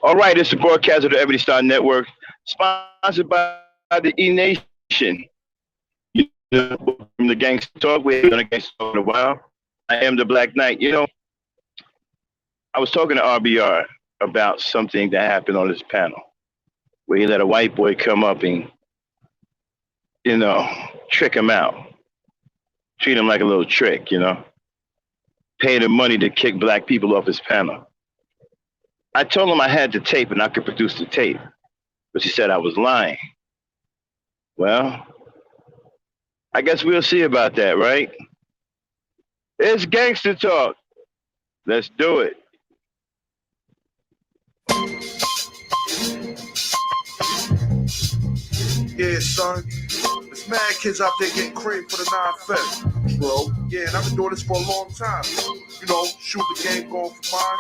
All right, it's the broadcast of the Everyday Star Network, sponsored by the E Nation. You know, welcome to Gangsta Talk. We haven't done a Gangsta Talk in a while. I am the Black Knight. I was talking to RBR about something that happened on this panel where he let a white boy come up and, you know, trick him out, treat him like a little trick, pay him money to kick black people off his panel. I told him I had the tape and I could produce the tape, but he said I was lying. Well, I guess we'll see about that, right? It's Gangster Talk. Let's do it. Yeah, son. There's mad kids out there getting cream for the 9-5, bro. Yeah, and I've been doing this for a long time. Shoot the game, going for mine.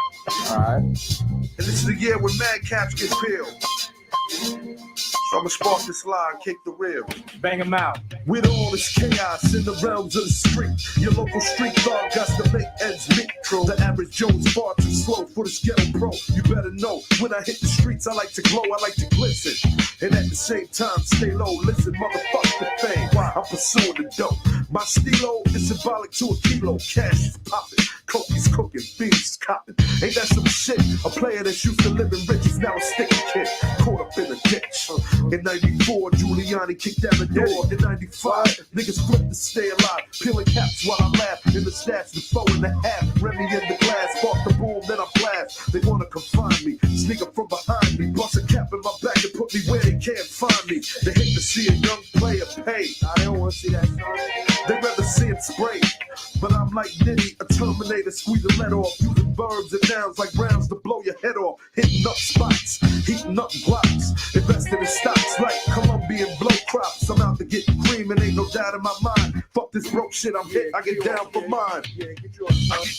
Alright. And this is the year when mad caps get peeled. So I'ma spark this line, kick the real. Bang him out. With all this chaos in the realms of the street, your local street dog got to make ends meet. The average Joe's far too slow for this ghetto pro. You better know, when I hit the streets, I like to glow, I like to glisten. And at the same time, stay low, listen, motherfuck the fame. I'm pursuing the dope. My stilo is symbolic to a kilo. Cash is popping, coke is cooking, beans is copping. Ain't that some shit? A player that's used to living rich is now a sticky kid, caught up in a ditch. In 94, Giuliani kicked down the door. In 95, niggas flipped to stay alive, peeling caps while I laugh. In the stats, the 4.5, Remy in the glass, spark the boom, then I blast. They wanna confine me, sneak up from behind me, bust a cap in my back and put me where they can't find me. They hate to see a young player pay. I don't wanna see that, son. They rather see it spray. But I'm like Nitty, a Terminator, squeeze the lead off, using verbs and nouns like rounds to blow your head off, hitting up spots, heating up blocks, investing in stocks like Colombian blow crops. I'm out to get cream and ain't no doubt in my mind. Fuck this broke shit, I'm hit, I get down for mine. I get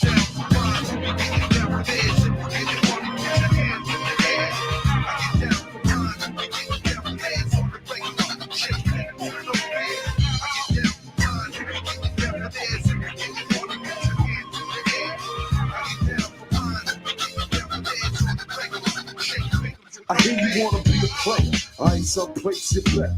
down for mine, get down for this, and put your hands in the air. I get down for mine, get down for this, on the regular, shit, moving over there. I get down for mine, get down for this, and put your hands in the air. I get down for mine, get down for this, on the regular, shit, I hear you wanna be a player. I ain't some place you bet.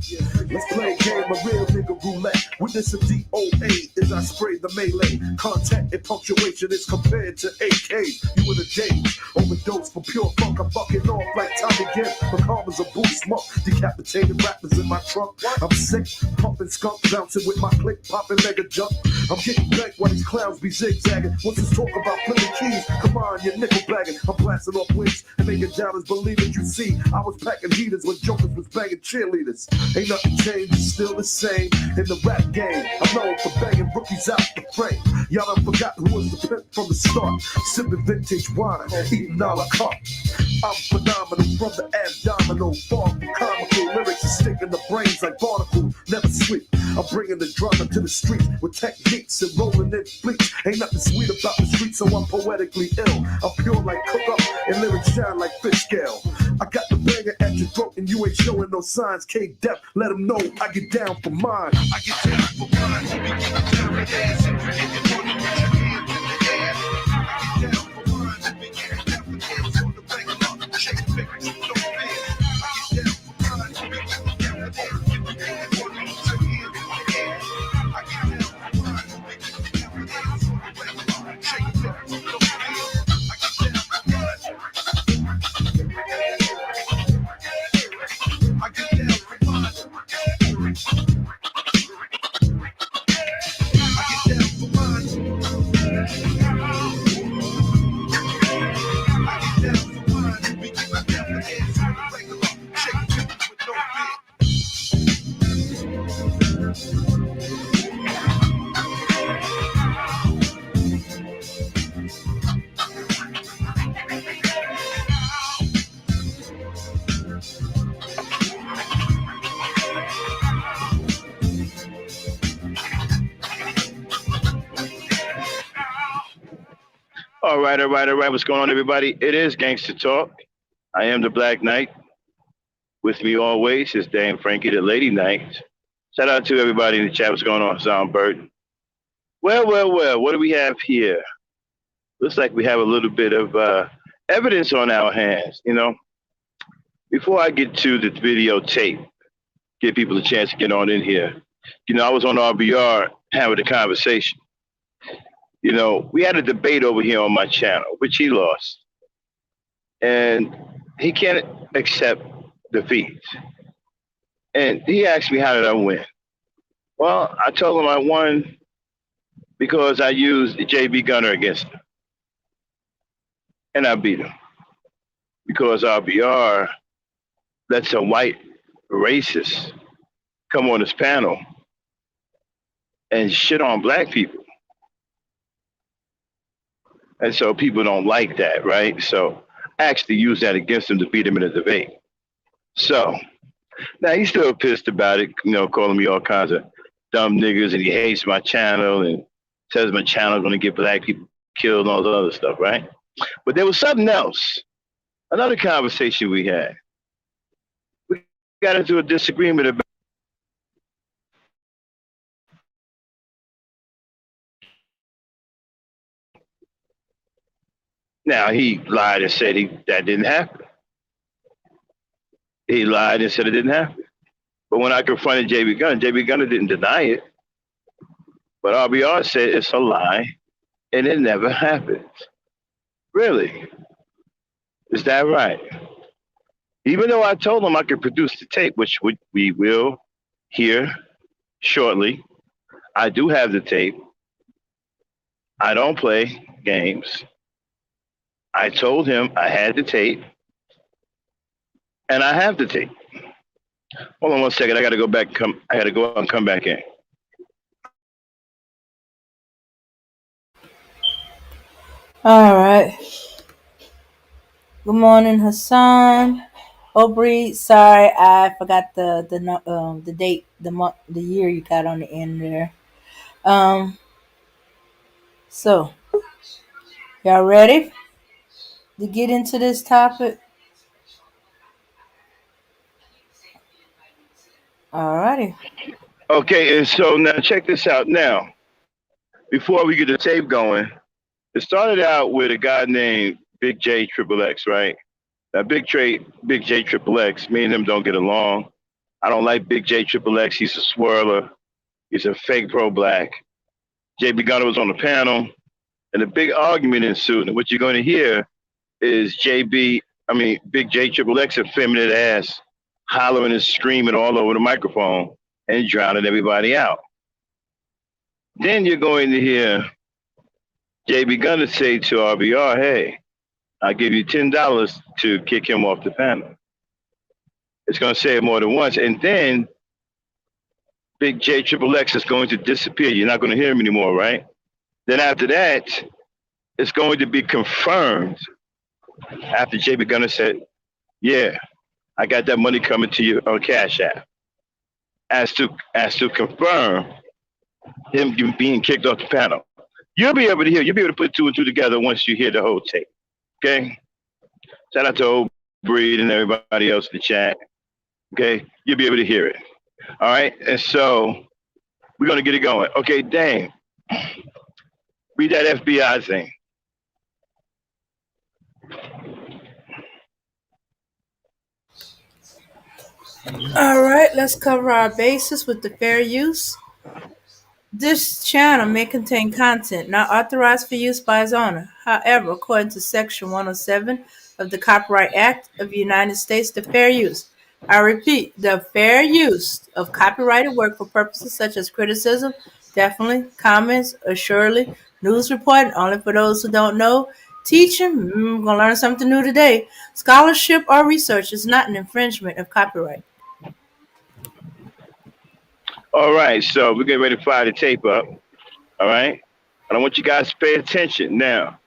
Let's play a game of real nigga roulette. With this a DOA as I spray the melee. Contact and punctuation is compared to AKs. You in a daze. Overdose for pure funk. I'm fucking off like Tommy Gibb. My karma's a boot smoke. Decapitated rappers in my trunk. I'm sick, pumping skunk, bouncing with my click, popping mega jump. I'm getting back while these clowns be zigzagging. What's this talk about flipping keys? Come on, you're nickel bagging. I'm blasting off wings and making doubters believe it. You see, I was packing heaters when jokers was banging cheerleaders. Ain't nothing changed, it's still the same in the rap game. I'm known for banging rookies out the frame. Y'all done forgot who was the pimp from the start. Sipping vintage wine, eating a la carte. I'm phenomenal from the abdominal. Far from comical, lyrics are sticking the brains like barnacles. Never sleep, I'm bringing the drama to the streets with techniques and rolling in fleets. Ain't nothing sweet about the streets, so I'm poetically ill. I'm pure like cook up and lyrics shine like fish scale. I got the banger at your throat and you ain't showing no signs. K-Dep, let them know I get down for mine. I get down for mine. We get down for this. And you wanna put your hands in the air. I get down for mine. We get down for this. On the regular, shake the fingers, don't fear. I get down for mine. We get down for this. And you wanna put your hands in the air. I get down for mine. We get down for this. On the regular, shake the fingers, don't fear. I get down for mine. I get down for mine. I get down for mine. I get down for mine. We get down for this. On the regular, shake fingers with no fear. All right, all right, all right. What's going on, everybody? It is Gangster Talk. I am the Black Knight. With me always is Dame Frankie, the Lady Knight. Shout out to everybody in the chat. What's going on, Soundbird? Well, well, well. What do we have here? Looks like we have a little bit of evidence on our hands. Before I get to the videotape, give people a chance to get on in here. I was on RBR having a conversation. We had a debate over here on my channel, which he lost, and he can't accept defeat. And he asked me, how did I win? Well, I told him I won because I used JB Gunner against him, and I beat him because RBR lets a white racist come on this panel and shit on black people. And so people don't like that, right? So I actually used that against him to beat him in a debate. So now he's still pissed about it, calling me all kinds of dumb niggas, and he hates my channel and says my channel is going to get black people killed and all the other stuff, right? But there was something else, another conversation we had. We got into a disagreement about now he lied and said that didn't happen. He lied and said it didn't happen. But when I confronted JB Gunner didn't deny it. But RBR said it's a lie and it never happened. Really? Is that right? Even though I told him I could produce the tape, which we will hear shortly, I do have the tape. I don't play games. I told him I had the tape, and I have the tape. Hold on 1 second. I got to go back. I got to go out and come back in. All right. Good morning, Hassan. Aubrey, sorry, I forgot the date, the month, the year you got on the end there. So y'all ready to get into this topic? Alrighty. Okay, and so now check this out. Now, before we get the tape going, it started out with a guy named Big J Triple X, right? Now, Big J Triple X, me and him don't get along. I don't like Big J Triple X. He's a swirler. He's a fake pro-black. JB Gunner was on the panel, and a big argument ensued. And what you're going to hear is Big J Triple X, effeminate ass, hollering and screaming all over the microphone and drowning everybody out. Then you're going to hear JB Gunner say to RBR, hey, I'll give you $10 to kick him off the panel. It's going to say it more than once. And then Big J Triple X is going to disappear. You're not going to hear him anymore, right? Then after that, it's going to be confirmed after JB Gunner said, yeah, I got that money coming to you on Cash App. As to confirm him being kicked off the panel. You'll be able to put two and two together once you hear the whole tape. Okay? Shout out to Old Breed and everybody else in the chat. Okay? You'll be able to hear it. All right? And so we're going to get it going. Okay, Dame. Read that FBI thing. All right, let's cover our bases with the fair use. This channel may contain content not authorized for use by its owner. However, according to Section 107 of the Copyright Act of the United States, the fair use, I repeat, the fair use of copyrighted work for purposes such as criticism, definitely, comments, assuredly, news reporting, only for those who don't know, teaching, we're going to learn something new today, scholarship or research is not an infringement of copyright. All right, so we're getting ready to fire the tape up. All right? And I want you guys to pay attention. Now,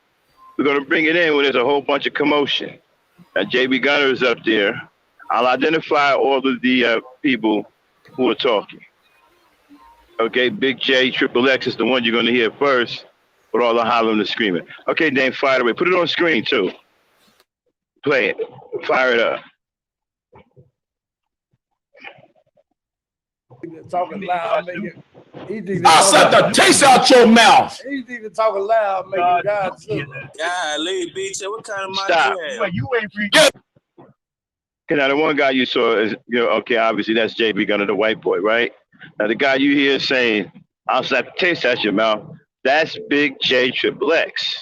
we're going to bring it in when there's a whole bunch of commotion. Now, JB Gunner is up there. I'll identify all of the people who are talking. Okay, Big J Triple X is the one you're going to hear first with all the hollering and screaming. Okay, Dame, fire it away. Put it on screen, too. Play it. Fire it up. Talking loud, make it. I'll set the taste out your mouth. He need to talk loud, make it God. Golly, bitch, what kind of mind Stop. you have? You ain't free. Okay, now the one guy you saw is, okay, obviously that's JB Gunner, the white boy, right? Now the guy you hear saying, "I'll slap the taste out your mouth," that's Big J Triple X.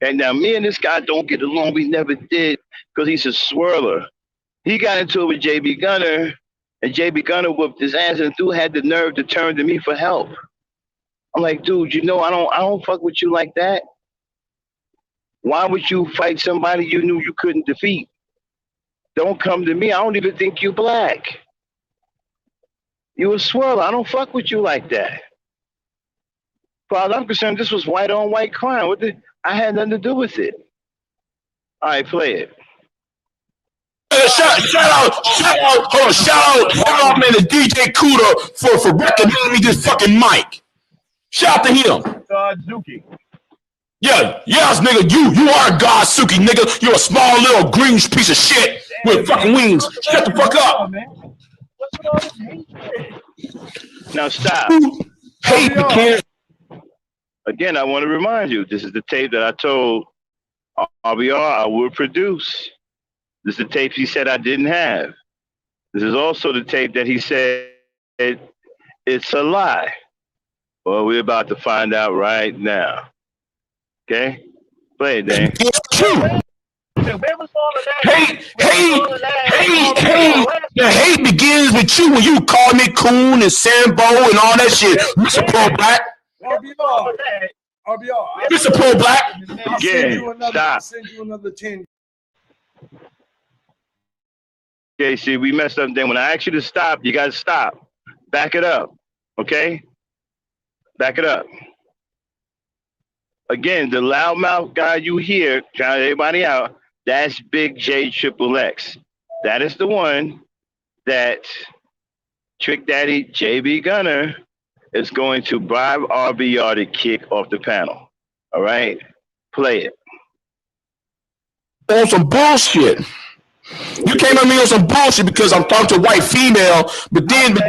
And now me and this guy don't get along. We never did because he's a swirler. He got into it with JB Gunner, and JB Gunner whooped his ass, and dude had the nerve to turn to me for help. I'm like, dude, I don't fuck with you like that. Why would you fight somebody you knew you couldn't defeat? Don't come to me. I don't even think you black. You a swirler. I don't fuck with you like that. As far as I'm concerned, this was white on white crime. I had nothing to do with it. All right, play it. Shout out, man, to DJ Cuda for recommending me this fucking mic. Shout out to him. Zuki. Yeah, yes, nigga, you are a Godsuki, nigga. You're a small little green piece of shit with fucking wings. Shut the fuck up. What's with all this hatred? Now stop. Hate begins. Again, I want to remind you, this is the tape that I told RBR I would produce. This is the tape he said I didn't have. This is also the tape that he said it's a lie. Well, we're about to find out right now. Okay? Play it, Dan. It's true. Where was all of that? Hate. The hate begins with you when you call me coon and Sambo and all that shit. Mr. Pro Black. RBR. Mr. Pro Black. I'll send you another 10. Okay, see, we messed up then. When I ask you to stop, you got to stop. Back it up. Okay? Back it up. Again, the loudmouth guy you hear, trying everybody out, that's Big J Triple X. That is the one that Trick Daddy JB Gunner is going to bribe RBR to kick off the panel. All right? Play it. On some bullshit. You came at me on some bullshit because I'm talking to a white female, but then though, you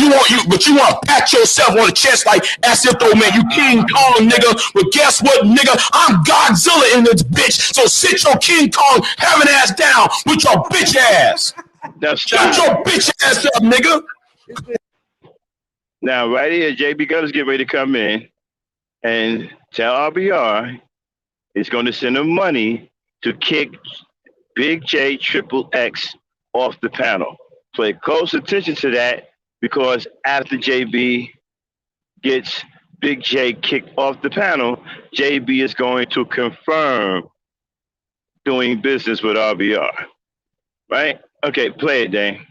want to pat yourself on the chest like as if though, man, you King Kong, nigga. But guess what, nigga? I'm Godzilla in this bitch. So sit your King Kong having ass down with your bitch ass. Now Shut your bitch ass up, nigga. Now, right here, JB Gunner's getting ready to come in and tell RBR he's going to send him money to kick Big J Triple X off the panel. Pay close attention to that because after JB gets Big J kicked off the panel, JB is going to confirm doing business with RBR. Right? Okay, play it, Dane.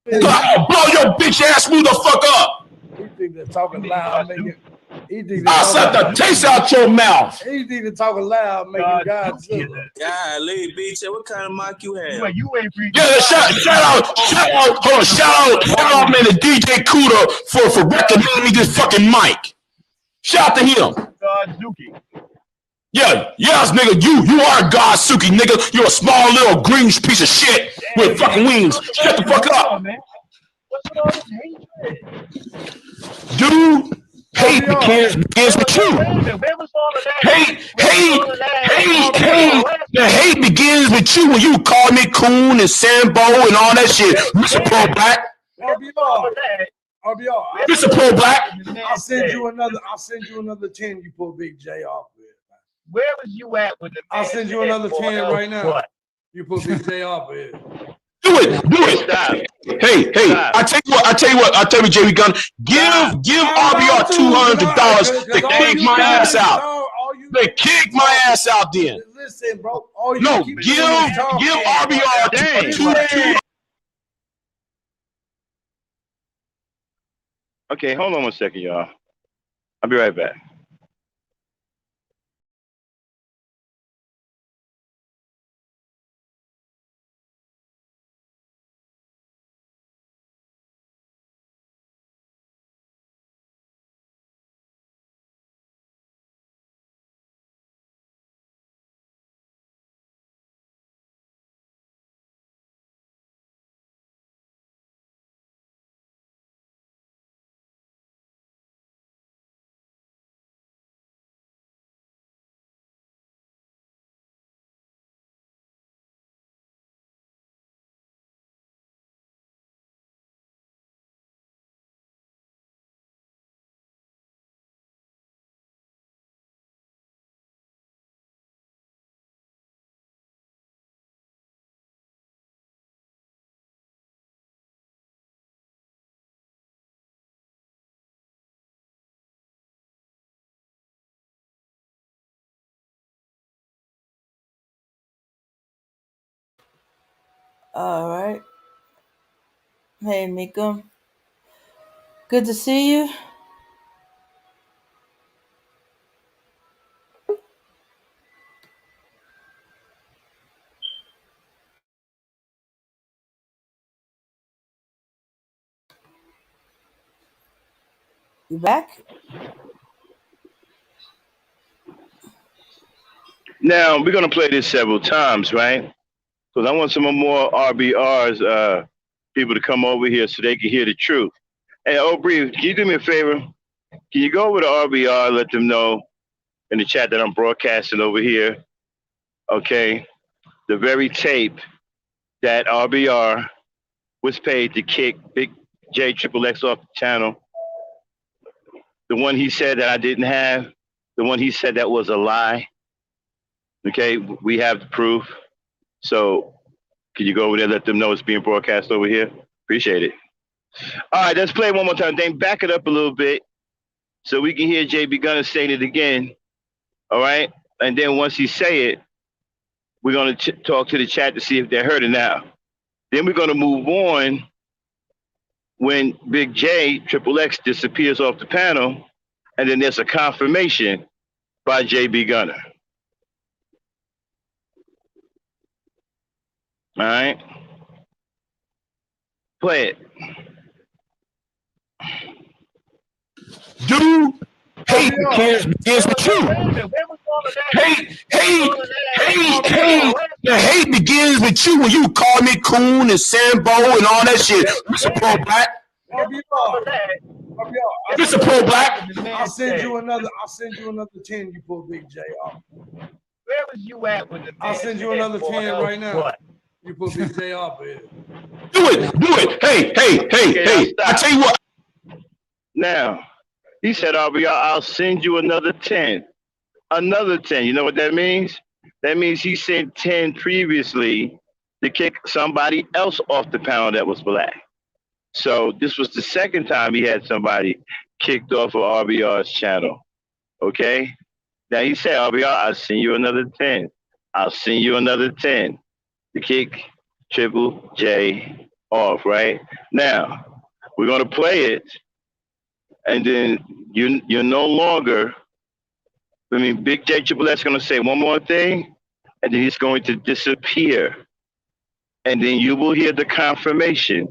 Blow your bitch ass move the fuck up. He think they're talking loud, making. I'll slap the taste out your mouth. He think they're talking loud, making Godzilla. Golly, bitch, what kind of mic you have? Well, you ain't free. Yeah, shout out, man, to DJ Cuda for recommending me this fucking mic. Shout out to him. Zuki. Yeah, yes, nigga, you are a Godsuki, nigga. You're a small little green piece of shit with fucking wings. Shut the fuck up. What's with all this hatred? Dude, hate begins with you. Where was all of that? Hate. The hate begins with you when you call me coon and Sambo and all that shit. Mr. Pro Black. RBR. Mr. Pro Black. I'll send you another 10 you pull Big J off with. Where was you at with the I'll send you another 10 right now. What? You pull Big J off with. Do it. Stop. Hey, Stop. I tell you, JB Gunn, give RBR $200 to kick my ass out. They kick my ass out then. Listen, bro. No, give RBR $200. Okay, hold on one second, y'all. I'll be right back. All right. Hey, Mika. Good to see you. You back? Now we're gonna play this several times, right? Because I want some more RBRs, people to come over here so they can hear the truth. Hey, Aubrey, can you do me a favor? Can you go over to RBR, let them know in the chat that I'm broadcasting over here? Okay, the very tape that RBR was paid to kick Big J Triple X off the channel, the one he said that I didn't have, the one he said that was a lie. Okay, we have the proof. So can you go over there, let them know it's being broadcast over here? Appreciate it. All right, let's play it one more time. Then back it up a little bit so we can hear JB Gunner say it again. All right, and then once he say it, we're gonna talk to the chat to see if they heard it now. Then we're gonna move on when Big J Triple X disappears off the panel, and then there's a confirmation by JB Gunner. All right, play it. Dude, hate begins with you. The hate begins with you when you call me coon and Sambo and all that shit. Mr. Pro Black. Mr. Pro Black. I'll send you another 10 you pull Big J off. Where was you at with the I'll send you another 10 right now. What? You put Big J off here. Do it. Hey. I tell you what. Now, he said, RBR, I'll send you another 10. Another 10. You know what that means? That means he sent 10 previously to kick somebody else off the panel that was black. So this was the second time he had somebody kicked off of RBR's channel. Okay? Now he said, RBR, I'll send you another 10. I'll send you another 10 to kick Triple J off, right? Now, we're going to play it. And then you're no longer, Big J Triple X is going to say one more thing, and then he's going to disappear. And then you will hear the confirmation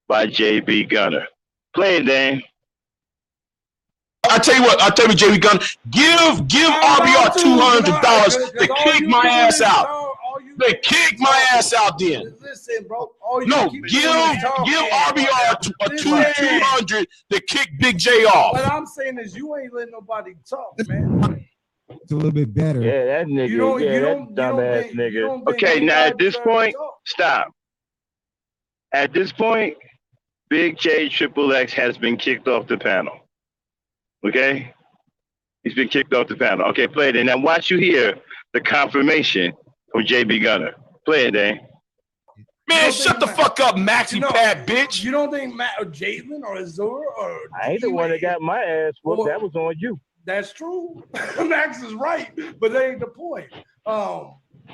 by JB Gunner. Play it, Dan. I tell you, JB Gunner, give RBR $200 to kick my ass out. They kick my ass out then. Listen, bro. No, give RBR $200 to kick Big J off. What I'm saying is you ain't letting nobody talk, man. It's a little bit better. Yeah, that nigga. That dumbass nigga. Okay, now at this point, stop. At this point, Big J Triple X has been kicked off the panel. Okay? He's been kicked off the panel. Okay, play it. And now watch you hear the confirmation from JB Gunner. Play it, Dan. Man, shut the fuck up, Maxi Pad, bitch. You don't think Matt or Jalen or Azura or I ain't the one that got my ass whooped. That was on you. That's true. Max is right, but that ain't the point.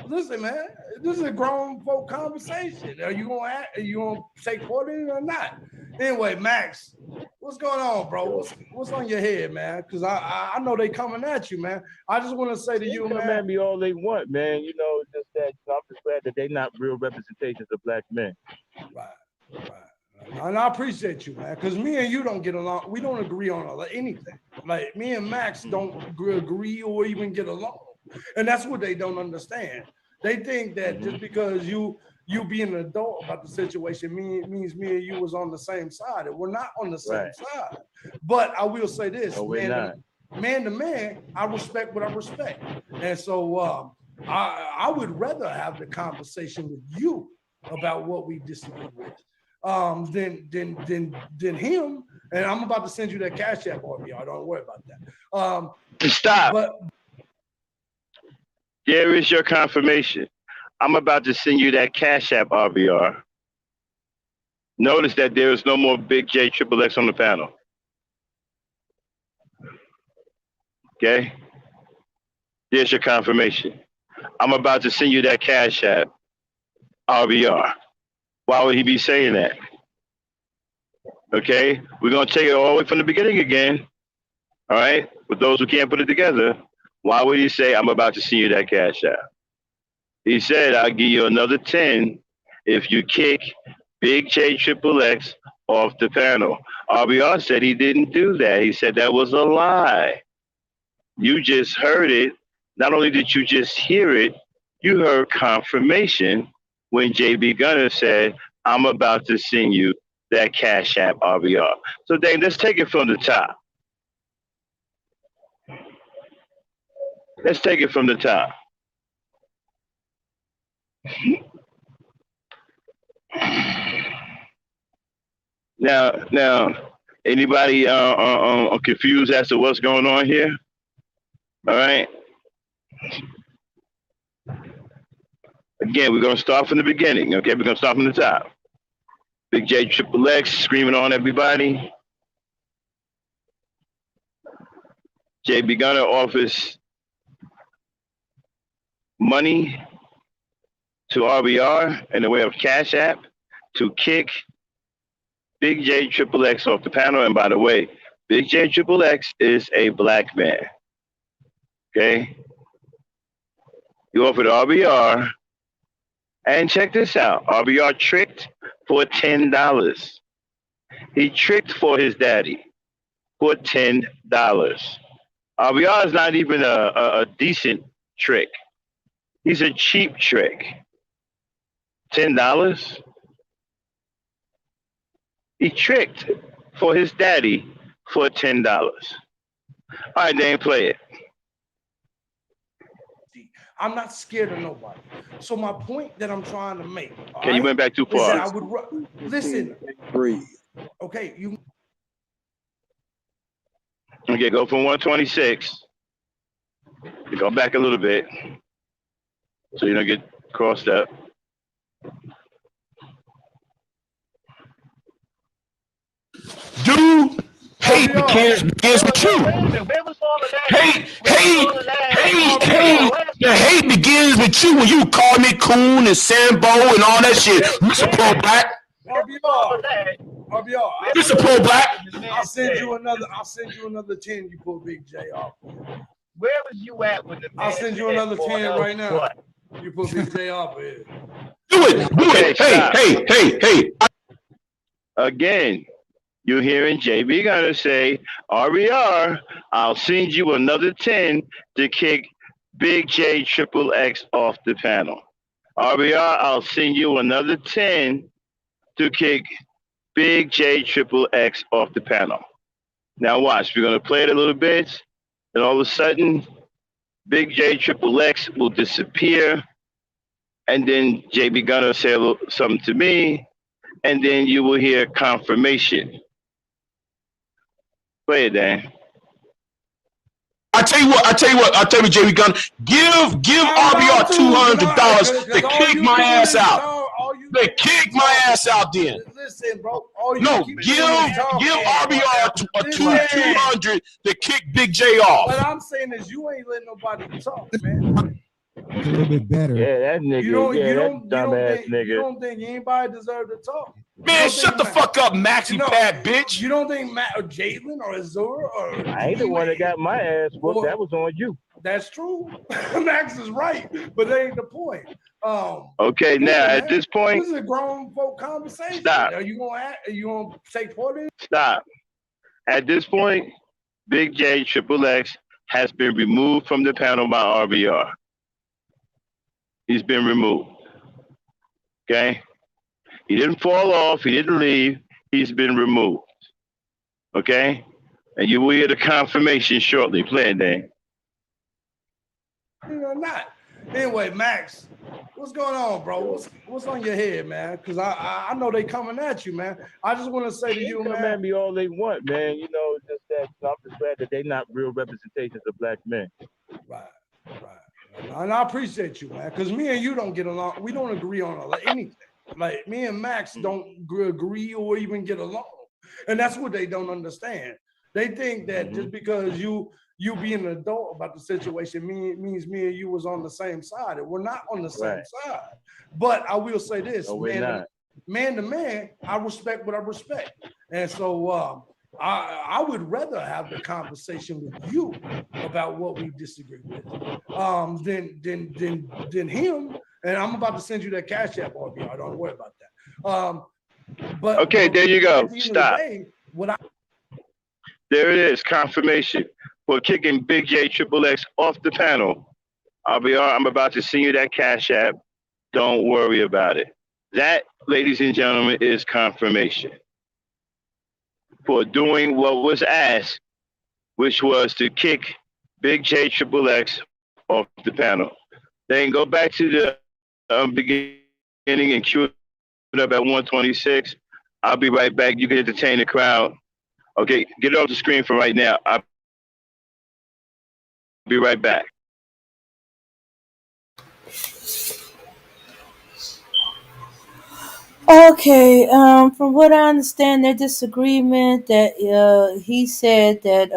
Listen, man, this is a grown folk conversation. Are you gonna take part in it or not? Anyway, Max, what's going on, bro? What's on your head, man? Because I know they coming at you, man. I just want to say to you, man. Come at me all they want, man. You know, just that I'm just glad that they're not real representations of black men. Right. And I appreciate you, man, because me and you don't get along. We don't agree on anything. Like me and Max don't agree or even get along. And that's what they don't understand. They think that just because you being an adult about the situation means me and you was on the same side. And we're not on the same side. But I will say this, man to man, I respect what I respect. And so I would rather have the conversation with you about what we disagree with than him. And I'm about to send you that Cash App on y'all. Don't worry about that. Stop. But here is your confirmation. I'm about to send you that Cash App, RBR. Notice that there is no more Big J Triple X on the panel. Okay? There's your confirmation. I'm about to send you that Cash App, RBR. Why would he be saying that? Okay, we're gonna take it all the way from the beginning again. All right, with those who can't put it together, why would he say, "I'm about to send you that cash out"? He said, "I'll give you another 10 if you kick Big J Triple X off the panel." RBR said he didn't do that. He said that was a lie. You just heard it. Not only did you just hear it, you heard confirmation when JB Gunner said, "I'm about to send you that Cash App RBR." So Dave, let's take it from the top. Let's take it from the top. Now, anybody confused as to what's going on here? All right. Again, we're gonna start from the beginning. Okay, we're gonna start from the top. Big J Triple X screaming on everybody. JB Gunner offers money to RBR in the way of Cash App to kick Big J Triple X off the panel. And by the way, Big J Triple X is a black man. Okay? You offered RBR, and check this out. RBR tricked for $10. He tricked for his daddy for $10. RBR is not even a decent trick. He's a cheap trick. $10? He tricked for his daddy for $10. All right, Dan, play it. I'm not scared of nobody. So my point that I'm trying to make. Okay, you went back too far. I would listen. Breathe. Okay, you. Okay, go from 126. You go back a little bit so you don't get crossed up. Dude, hate begins with you. The hate begins with you when you call me coon and Sambo and all that shit. Mr. Pro Black. RBR. Mr. Pro Black. I'll send you another 10. You pull Big J off. Where was you at when the man I'll send you another 10 right now. What? You put Big J off here. Do it. Hey. Again, you're hearing JB Gunner say, RBR, I'll send you another 10 to kick Big J Triple X off the panel. RBR, I'll send you another 10 to kick Big J Triple X off the panel. Now watch, we're going to play it a little bit, and all of a sudden, Big J Triple X will disappear, and then JB Gunner will say something to me, and then you will hear confirmation. Play it, Dan. I tell you what, JB Gunner, give RBR $200 to kick my ass out. They kick my ass out then. Listen, bro. No, give RBR $200 to kick Big J off. What I'm saying is you ain't letting nobody talk, man. It's a little bit better. Yeah, that nigga. You don't think anybody deserve to talk? Man, shut the fuck up, Maxie Pad, bitch. You don't think Matt or Jalen or Azura or I ain't the one that got my ass whooped. That was on you. That's true. Max is right, but that ain't the point. Okay, now at this point, this is a grown folk conversation. Stop. Are you gonna take part in it? Stop. At this point, Big J Triple X has been removed from the panel by RBR. He's been removed. Okay? He didn't fall off. He didn't leave. He's been removed. Okay? And you will hear the confirmation shortly. Play it, Dan. You know, not. Anyway, Max, what's going on, bro? What's on your head, man? Because I know they coming at you, man. I just want to say to you, man. Come at me all they want, man. You know, just that I'm just glad that they're not real representations of black men. Right. And I appreciate you, man, because me and you don't get along. We don't agree on anything. Like me and Max don't agree or even get along. And that's what they don't understand. They think that just because you being an adult about the situation means me and you was on the same side. And we're not on the same side. But I will say this, no, we're not. man to man, I respect what I respect. And so I would rather have the conversation with you about what we disagree with than him. And I'm about to send you that Cash App, RBR. Don't worry about that. But okay, there you go. at the end Stop. of the day, There it is. Confirmation for kicking Big J Triple X off the panel. RBR, I'm about to send you that Cash App. Don't worry about it. That, ladies and gentlemen, is confirmation for doing what was asked, which was to kick Big J Triple X off the panel. Then go back to the beginning and cue it up at 126. I'll be right back. You can entertain the crowd. Okay, get it off the screen for right now. I'll be right back. Okay, from what I understand, their disagreement that he said that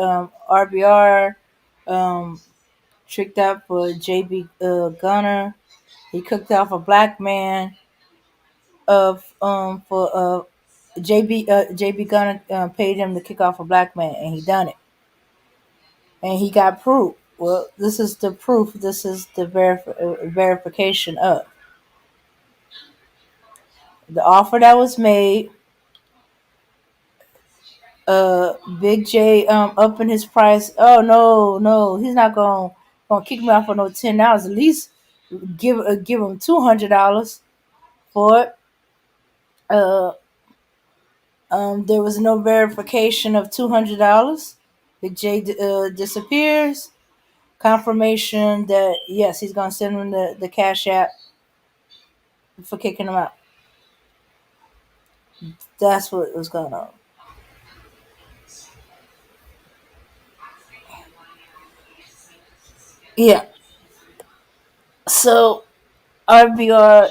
RBR tricked out for JB Gunner. He cooked off a black man of for JB Gunner paid him to kick off a black man, and he done it, and he got proof. Well, this is the proof. This is the verification of the offer that was made. Big J upping his price. Oh no, he's not gonna kick me off for no $10. At least give him $200 for it. There was no verification of $200. Big J disappears. Confirmation that yes, he's gonna send him the Cash App for kicking him out. That's what was going on. Yeah. So RBR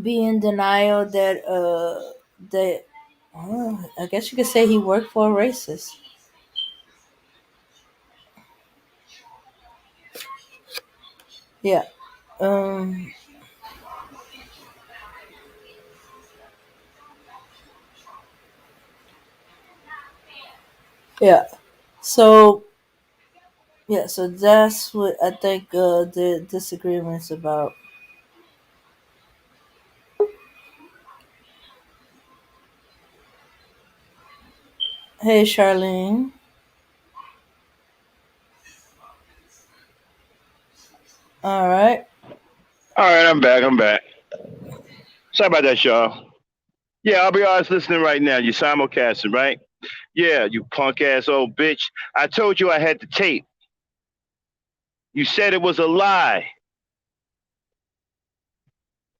be in denial that I guess you could say he worked for a racist. Yeah. Um yeah. So yeah, so that's what I think the disagreement's about. Hey Charlene. All right. All right, I'm back. Sorry about that, y'all. Yeah, I'll be honest listening right now. You simulcasting, right? Yeah, you punk ass old bitch. I told you I had the tape. You said it was a lie.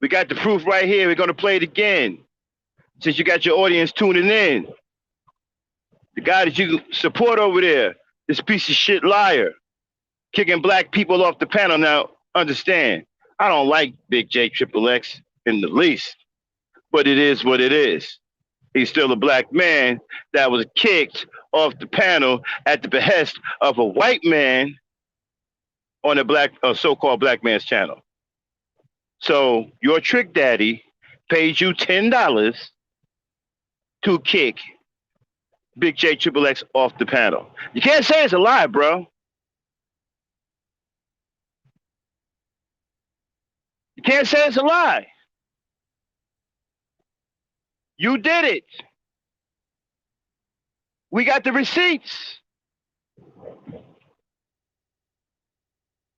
We got the proof right here. We're gonna play it again. Since you got your audience tuning in. The guy that you support over there, this piece of shit liar, kicking black people off the panel. Now, understand, I don't like Big J Triple X in the least, but it is what it is. He's still a black man that was kicked off the panel at the behest of a white man on a so-called black man's channel. So your trick daddy paid you $10 to kick Big J Triple X off the panel. You can't say it's a lie, bro. You can't say it's a lie. You did it. We got the receipts.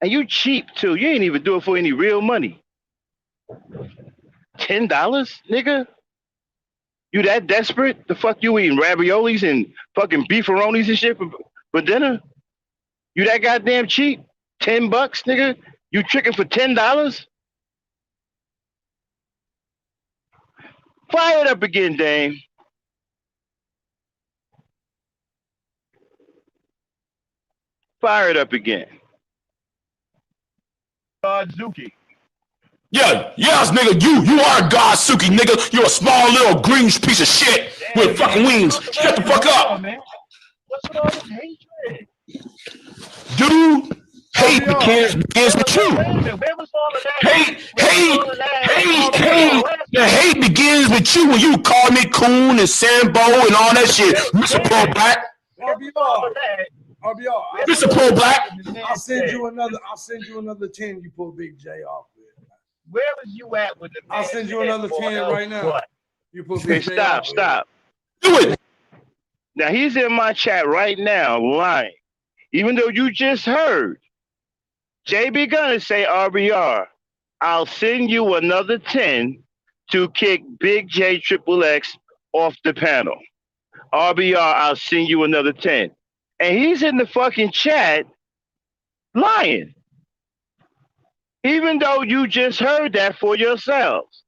And you cheap too. You ain't even do it for any real money. $10, nigga? You that desperate? The fuck you eating raviolis and fucking beefaronis and shit for dinner? You that goddamn cheap? $10, nigga? You tricking for $10? Fire it up again, Dame. Fire it up again. Zuki. Yeah, yes, nigga, you are Godsuki, nigga. You're a small little green piece of shit with fucking wings. Shut the fuck up. Man. What's with all this hatred? Dude hate begins with you. Where was all of that? The hate begins with you when you call me coon and Sambo and all that shit. Mr. Pro Black. RBR. Mr. Pro Black. I'll send you another 10 you pull Big J off with. Where was you at with the man? I'll send you another 10 right now. What? You pull Okay, Big J off. stop. Do it. Now he's in my chat right now lying. Even though you just heard JB Gunner say RBR, I'll send you another 10 to kick Big J Triple X off the panel. RBR, I'll send you another 10. And he's in the fucking chat lying. Even though you just heard that for yourselves.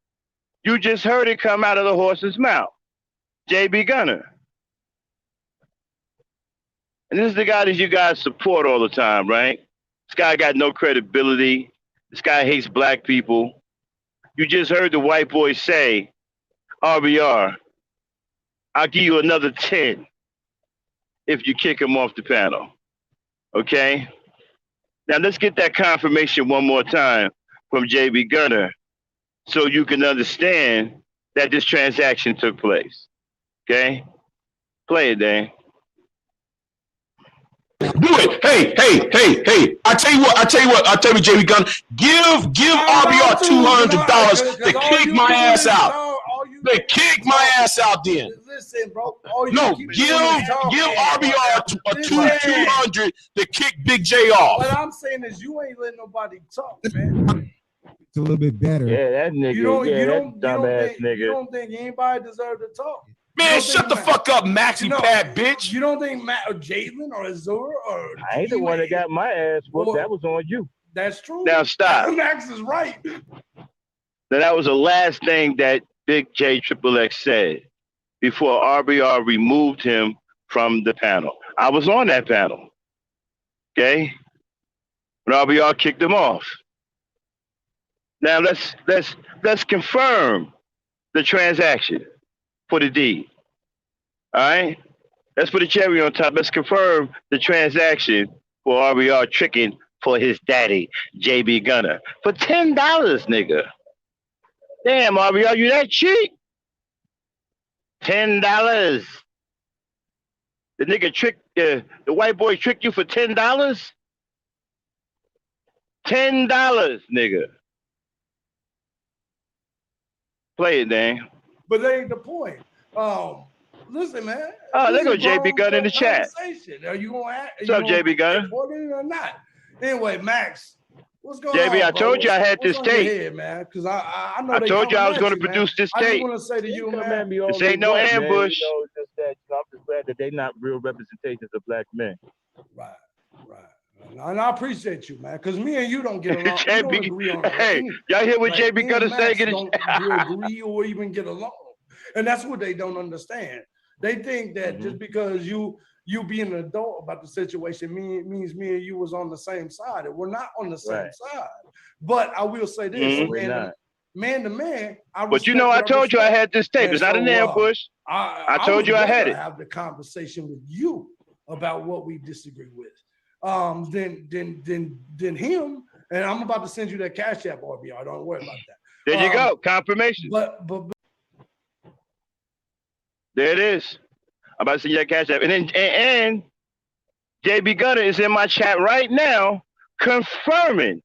You just heard it come out of the horse's mouth. JB Gunner. And this is the guy that you guys support all the time, right? This guy got no credibility. This guy hates black people. You just heard the white boy say, RBR, I'll give you another 10 if you kick him off the panel. Okay? Now let's get that confirmation one more time from JB Gunner so you can understand that this transaction took place. Okay? Play it, Dan. Do it. Hey. I tell you what, JB Gunner. Give RBR $200 to kick my ass out. They kick my ass out then. Listen, bro. No, give RBR a 200 to kick Big J off. What I'm saying is you ain't letting nobody talk, man. It's a little bit better. Yeah, that nigga. Nigga. You don't think anybody deserve to talk? Man, shut the fuck up, Maxi Pad, bitch. You don't think Matt or Jalen or Azura or I ain't the one that got my ass whooped. That was on you. That's true. Now stop. Max is right. Now that was the last thing that Big J Triple X said before RBR removed him from the panel. I was on that panel. Okay? When RBR kicked him off. Now let's confirm the transaction for the deed. All right? Let's put a cherry on top. Let's confirm the transaction for RBR tricking for his daddy, JB Gunner. For $10, nigga. Damn, RBR, you that cheap? $10. The nigga tricked, the white boy tricked you for $10? $10, nigga. Play it, Dan. But that ain't the point. Listen, man. Oh, there go JB Gunner in the chat. Are you gonna act? What's up, JB Gunner? Important or not? Anyway, Max, what's going JB, on? I told you I had this tape. Here, man, because I know I told you I was going to produce this tape. I just want to say to you, man, this ain't no ambush. I'm just glad that they're not real representations of black men. Right. And I appreciate you, man, because me and you don't get along. We don't agree on anything. Y'all hear what JB Gunner saying? Don't agree or even get along, and that's what they don't understand. They think that just because you being an adult about the situation means me and you was on the same side, and we're not on the same side. But I will say this, man to man. But you know, I told you I had this tape. It's not an ambush. I told you I had it. Have the conversation with you about what we disagree with. Than him, and I'm about to send you that Cash App, RBR. Don't worry about that. There you go, confirmation. But there it is. I'm about to send you that Cash App, and JB Gunner is in my chat right now, confirming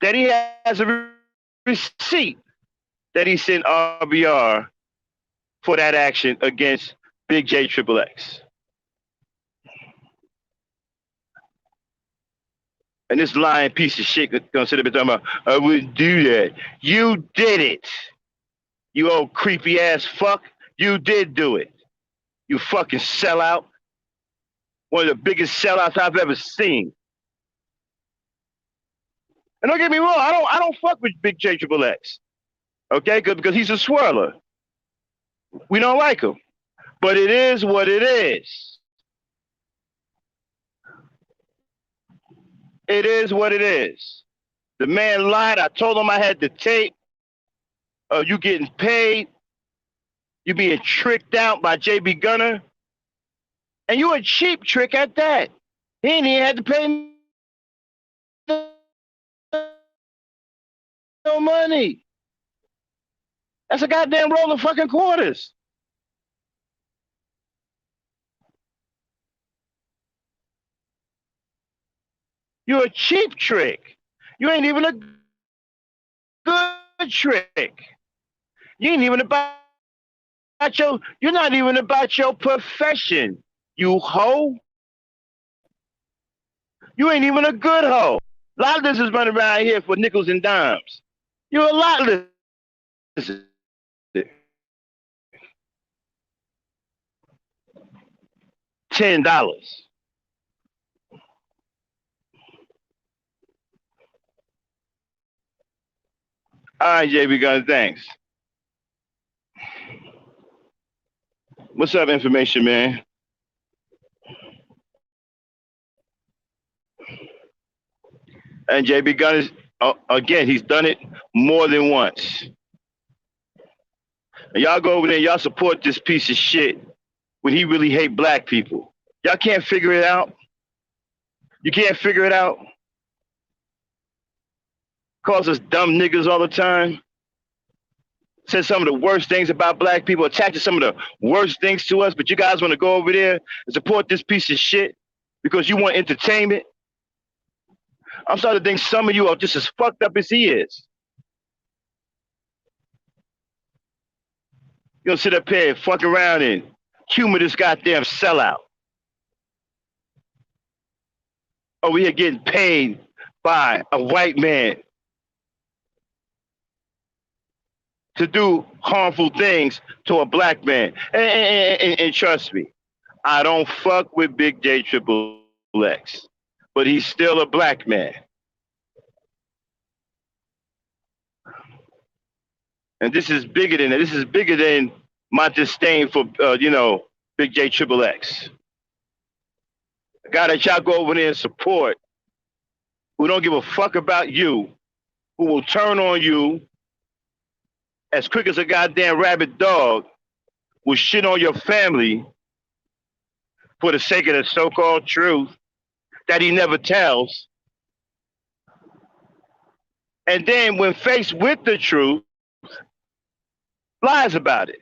that he has a receipt that he sent RBR for that action against Big J Triple X. And this lying piece of shit gonna sit up and talking about, I wouldn't do that. You did it. You old creepy ass fuck. You did do it. You fucking sellout. One of the biggest sellouts I've ever seen. And don't get me wrong, I don't fuck with Big J Triple X. Okay? Because he's a swirler. We don't like him. But it is what it is. It is what it is. The man lied. I told him I had the tape. You getting paid. You being tricked out by JB Gunner. And you a cheap trick at that. He ain't even had to pay no money. That's a goddamn roll of fucking quarters. You're a cheap trick. You ain't even a good trick. You ain't even you're not even about your profession. You hoe. You ain't even a good hoe. A lot of this is running around here for nickels and dimes. You're a lot less. $10. All right, JB Guns, thanks. What's up, information man? And JB Guns, again, he's done it more than once. And y'all go over there, y'all support this piece of shit when he really hate black people. Y'all can't figure it out. You can't figure it out. Calls us dumb niggas all the time. Says some of the worst things about black people, attaches some of the worst things to us, but you guys want to go over there and support this piece of shit because you want entertainment. I'm starting to think some of you are just as fucked up as he is. You're gonna sit up here and fuck around and humor this goddamn sellout. Over here getting paid by a white man to do harmful things to a black man. And trust me, I don't fuck with Big J Triple X, but he's still a black man. And this is bigger than that. This is bigger than my disdain for, Big J Triple X. A guy that y'all go over there and support, who don't give a fuck about you, who will turn on you as quick as a goddamn rabid dog, will shit on your family for the sake of the so-called truth that he never tells. And then when faced with the truth, lies about it.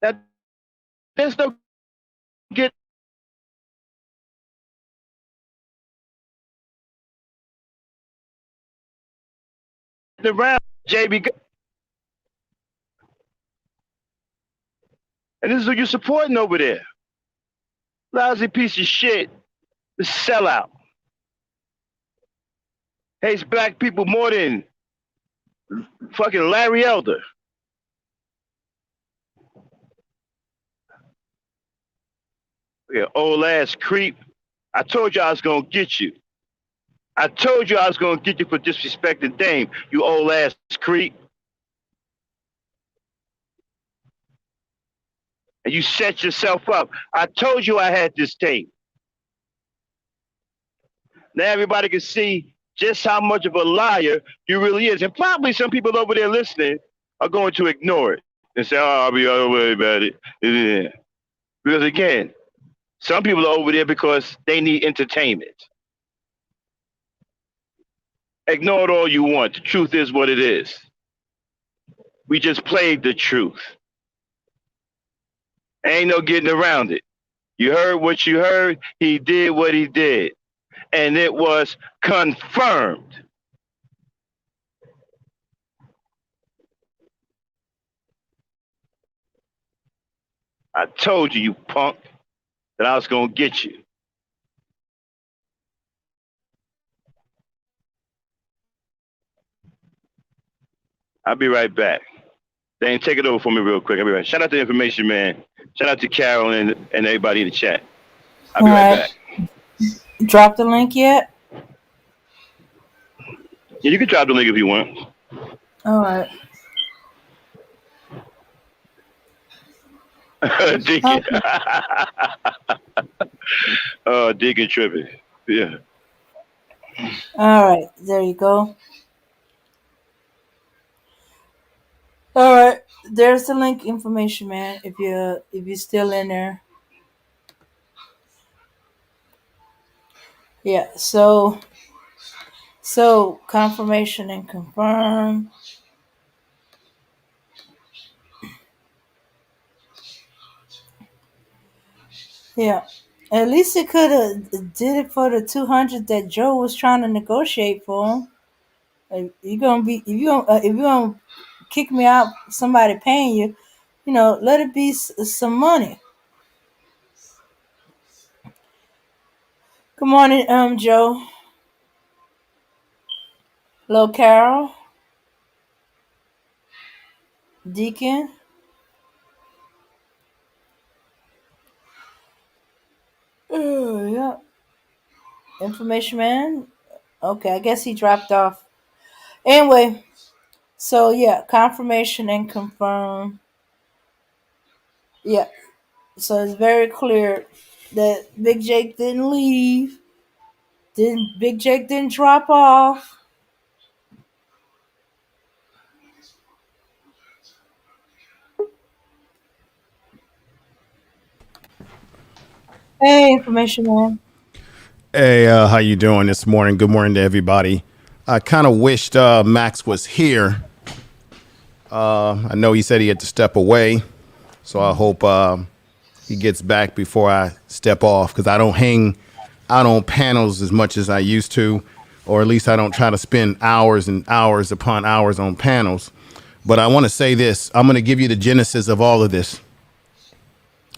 That there's no getting around JB. And this is who you're supporting over there. Lousy piece of shit. The sellout. Hates black people more than fucking Larry Elder. Yeah, old ass creep. I told you I was gonna get you. I told you I was gonna get you for disrespecting Dame, you old ass creep. And you set yourself up. I told you I had this tape. Now everybody can see just how much of a liar you really is. And probably some people over there listening are going to ignore it and say, oh, I'll be all worried about it. Yeah. Because again, some people are over there because they need entertainment. Ignore it all you want. The truth is what it is. We just played the truth. Ain't no getting around it. You heard what you heard. He did what he did. And it was confirmed. I told you, you punk, that I was going to get you. I'll be right back. Dane, take it over for me real quick. I'll be right back. Shout out to the information, man. Shout out to Carol and everybody in the chat. I'll be right back. Drop the link yet? Yeah, you can drop the link if you want. All right. Deacon. Oh, Deacon tripping. Yeah. All right. There you go. All right. There's the link information, man. If you're still in there. Yeah. So confirmation and confirm. Yeah. At least it could have did it for the 200 that Joe was trying to negotiate for him. You gonna be if you gonna kick me out, somebody paying you, let it be some money. Good morning, Joe. Hello, Carol, Deacon. Yeah, information man. Okay, I guess he dropped off. Anyway, so yeah, confirmation and confirm. Yeah, so it's very clear that Big Jake didn't leave. Didn't Big Jake didn't drop off. Hey, information man. Hey, how you doing this morning? Good morning to everybody. I kind of wished Max was here. I know he said he had to step away, so I hope he gets back before I step off, because I don't hang out on panels as much as I used to, or at least I don't try to spend hours and hours upon hours on panels. But I want to say this. I'm going to give you the genesis of all of this.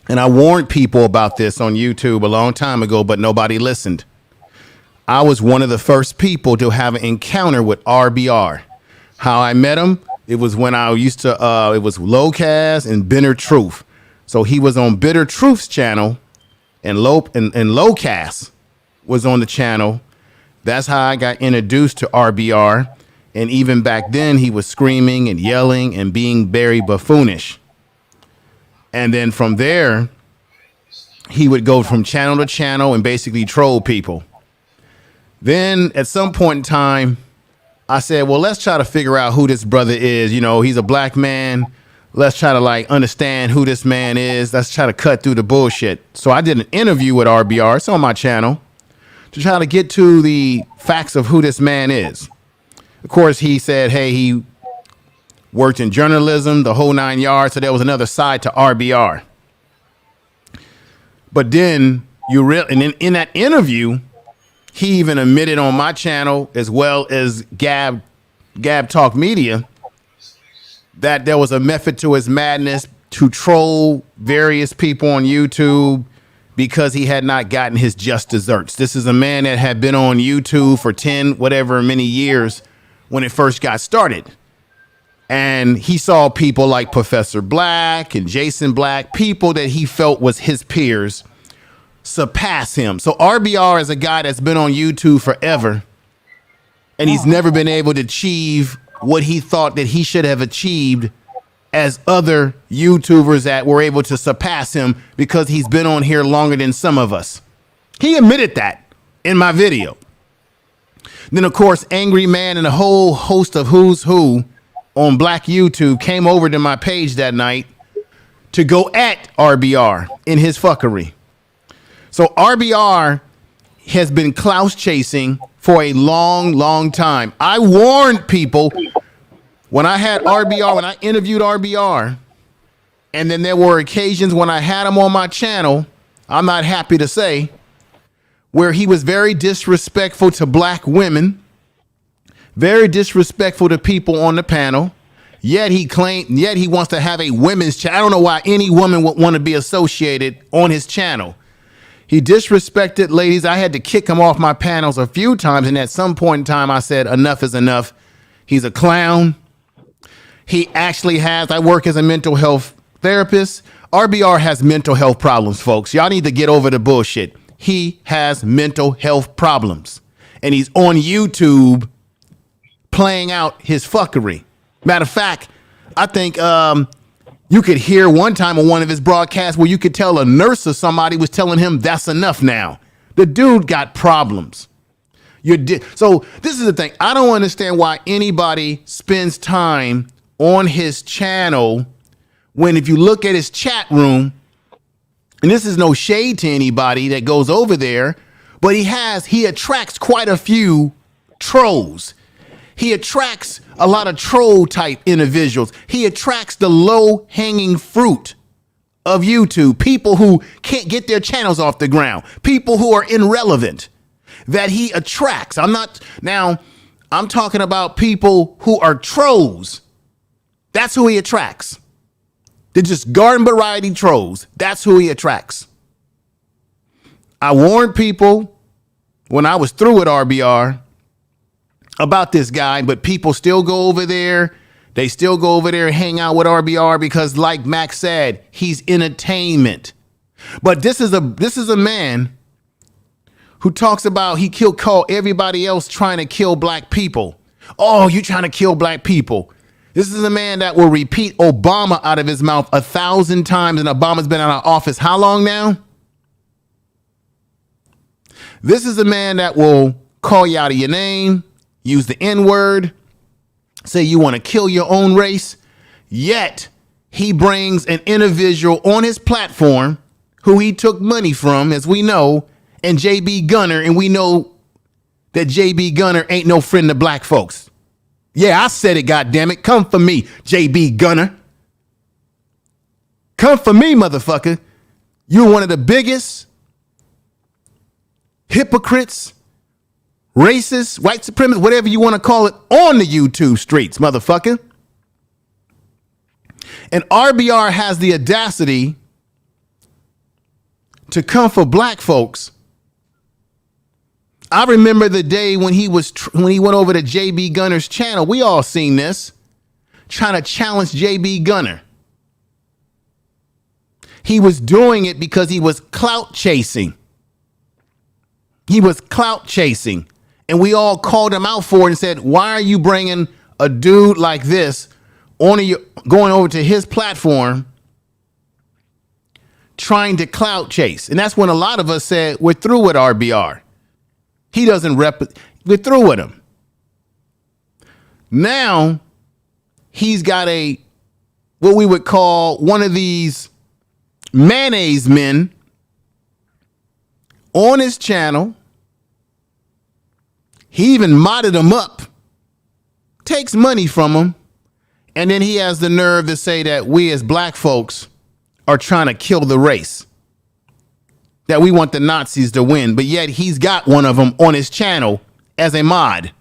And I warned people about this on YouTube a long time ago, but nobody listened. I was one of the first people to have an encounter with RBR. How I met him, it was when I used to, it was Lowcast and Bitter Truth. So he was on Bitter Truth's channel, and Lowcast was on the channel. That's how I got introduced to RBR. And even back then, he was screaming and yelling and being very buffoonish. And then from there, he would go from channel to channel and basically troll people. Then at some point in time, I said, well, let's try to figure out who this brother is. You know, he's a black man. Let's try to understand who this man is. Let's try to cut through the bullshit. So I did an interview with RBR. It's on my channel, to try to get to the facts of who this man is. Of course, he said, hey, he worked in journalism, the whole 9 yards. So there was another side to RBR. But then and in that interview, he even admitted on my channel, as well as Gab Talk Media, that there was a method to his madness to troll various people on YouTube because he had not gotten his just desserts. This is a man that had been on YouTube for 10, whatever, many years when it first got started. And he saw people like Professor Black and Jason Black, people that he felt was his peers, surpass him. So RBR is a guy that's been on YouTube forever, and he's never been able to achieve what he thought that he should have achieved as other YouTubers that were able to surpass him, because he's been on here longer than some of us. He admitted that in my video. Then, of course, Angry Man and a whole host of who's who on Black YouTube came over to my page that night to go at RBR in his fuckery. So RBR has been Klaus chasing for a long, long time. I warned people when I had RBR, when I interviewed RBR, and then there were occasions when I had him on my channel, I'm not happy to say, where he was very disrespectful to black women, very disrespectful to people on the panel. Yet he wants to have a women's channel. I don't know why any woman would want to be associated on his channel. He disrespected ladies. I had to kick him off my panels a few times, and at some point in time, I said, enough is enough. He's a clown. He actually has, I work as a mental health therapist. RBR has mental health problems, folks. Y'all need to get over the bullshit. He has mental health problems, and he's on YouTube playing out his fuckery. Matter of fact, I think you could hear one time on one of his broadcasts where you could tell a nurse or somebody was telling him that's enough now. The dude got problems. So this is the thing. I don't understand why anybody spends time on his channel when, if you look at his chat room, and this is no shade to anybody that goes over there, but he attracts quite a few trolls. He attracts a lot of troll type individuals. He attracts the low hanging fruit of YouTube, people who can't get their channels off the ground, people who are irrelevant that he attracts. I'm talking about people who are trolls. That's who he attracts. They're just garden variety trolls. That's who he attracts. I warned people when I was through with RBR about this guy, but people still go over there. They still go over there and hang out with RBR because, like Max said, he's entertainment. But this is a man who talks about call everybody else trying to kill black people. Oh, you trying to kill black people. This is a man that will repeat Obama out of his mouth 1,000 times, and Obama's been out of office how long now? This is a man that will call you out of your name, use the N-word, say you want to kill your own race, yet he brings an individual on his platform who he took money from, as we know, and JB Gunner, and we know that JB Gunner ain't no friend of black folks. Yeah, I said it, goddammit. Come for me, JB Gunner. Come for me, motherfucker. You're one of the biggest hypocrites, racists, white supremacists, whatever you want to call it, on the YouTube streets, motherfucker. And RBR has the audacity to come for black folks. I remember the day when he went over to JB Gunner's channel. We all seen this, trying to challenge JB Gunner. He was doing it because he was clout chasing. He was clout chasing. And we all called him out for it and said, why are you bringing a dude like this going over to his platform trying to clout chase? And that's when a lot of us said, we're through with RBR. He doesn't we're through with him. Now he's got what we would call one of these mayonnaise men on his channel. He even modded him up, takes money from him, and then he has the nerve to say that we as black folks are trying to kill the race, that we want the Nazis to win, but yet he's got one of them on his channel as a mod.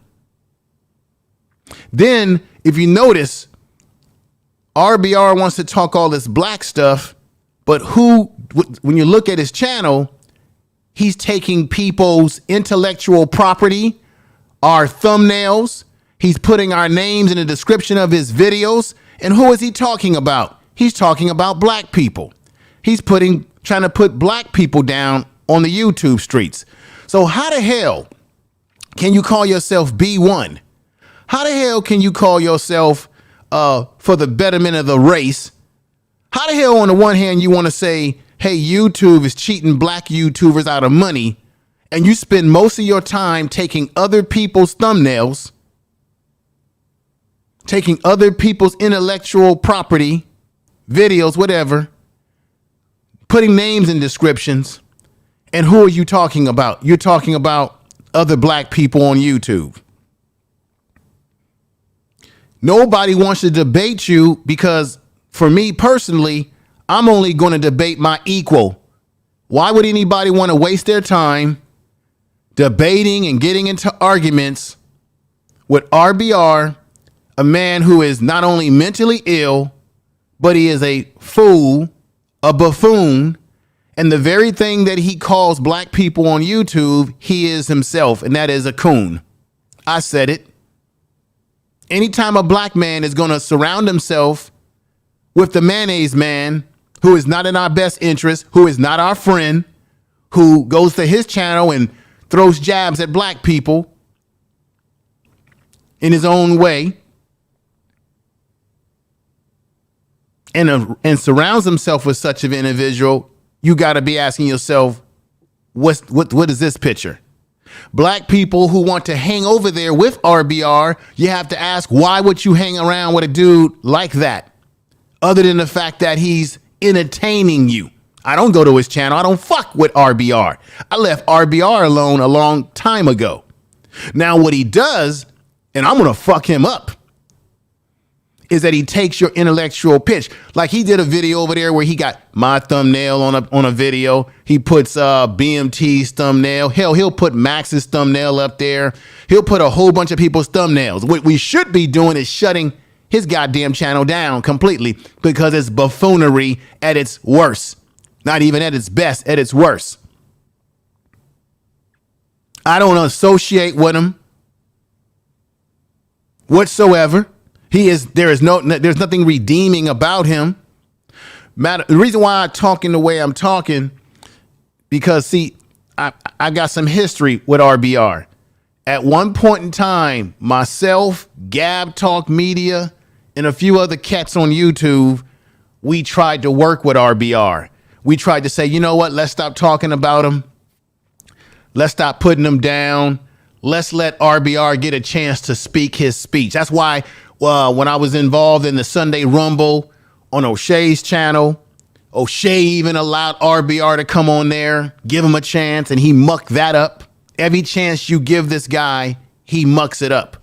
Then, if you notice, RBR wants to talk all this black stuff, but when you look at his channel, he's taking people's intellectual property, our thumbnails. He's putting our names in the description of his videos. And who is he talking about? He's talking about black people. He's trying to put black people down on the YouTube streets. So how the hell can you call yourself B1? How the hell can you call yourself for the betterment of the race? How the hell on the one hand you want to say, hey, YouTube is cheating black YouTubers out of money, and you spend most of your time taking other people's thumbnails, taking other people's intellectual property, videos, whatever, putting names in descriptions, and who are you talking about? You're talking about other black people on YouTube. Nobody wants to debate you because, for me personally, I'm only going to debate my equal. Why would anybody want to waste their time debating and getting into arguments with RBR, a man who is not only mentally ill, but he is a fool, a buffoon, and the very thing that he calls black people on YouTube, he is himself, and that is a coon. I said it. Anytime a black man is going to surround himself with the mayonnaise man, who is not in our best interest, who is not our friend, who goes to his channel and throws jabs at black people in his own way, and surrounds himself with such an individual, you got to be asking yourself, what is this picture? Black people who want to hang over there with RBR, you have to ask, why would you hang around with a dude like that? Other than the fact that he's entertaining you. I don't go to his channel. I don't fuck with RBR. I left RBR alone a long time ago. Now what he does, and I'm going to fuck him up, is that he takes your intellectual pitch. Like he did a video over there where he got my thumbnail on a video. He puts BMT's thumbnail. Hell, he'll put Max's thumbnail up there. He'll put a whole bunch of people's thumbnails. What we should be doing is shutting his goddamn channel down completely because it's buffoonery at its worst. Not even at its best, at its worst. I don't associate with him whatsoever. There's nothing redeeming about him. The reason why I'm talking the way I'm talking, because see, I got some history with RBR. At one point in time, myself, Gab Talk Media, and a few other cats on YouTube, we tried to work with RBR. We tried to say, you know what, let's stop talking about him. Let's stop putting him down. Let's let RBR get a chance to speak his speech. That's why when I was involved in the Sunday Rumble on O'Shea's channel, O'Shea even allowed RBR to come on there, give him a chance, and he mucked that up. Every chance you give this guy, he mucks it up.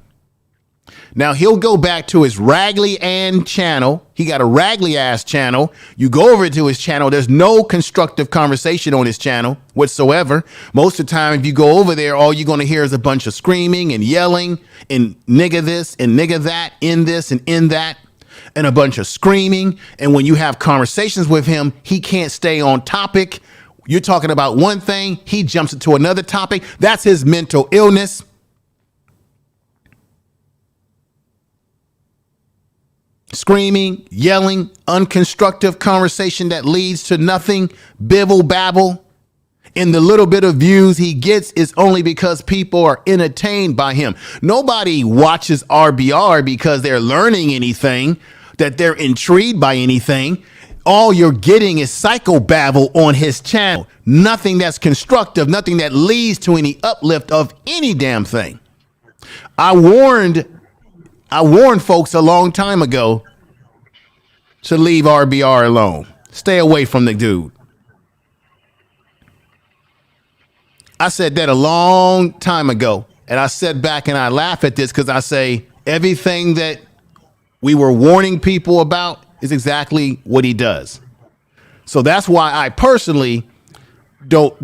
Now he'll go back to his Raggly Ann channel. He got a Raggly ass channel. You go over to his channel. There's no constructive conversation on his channel whatsoever. Most of the time, if you go over there, all you're going to hear is a bunch of screaming and yelling and nigga this and nigga that, in this and in that, and a bunch of screaming. And when you have conversations with him, he can't stay on topic. You're talking about one thing, he jumps into another topic. That's his mental illness. Screaming, yelling, unconstructive conversation that leads to nothing, bibble babble. And the little bit of views he gets is only because people are entertained by him. Nobody watches RBR because they're learning anything, that they're intrigued by anything. All you're getting is psychobabble on his channel. Nothing that's constructive, nothing that leads to any uplift of any damn thing. I warned folks a long time ago to leave RBR alone. Stay away from the dude. I said that a long time ago, and I sit back and I laugh at this because I say everything that we were warning people about is exactly what he does. So that's why I personally don't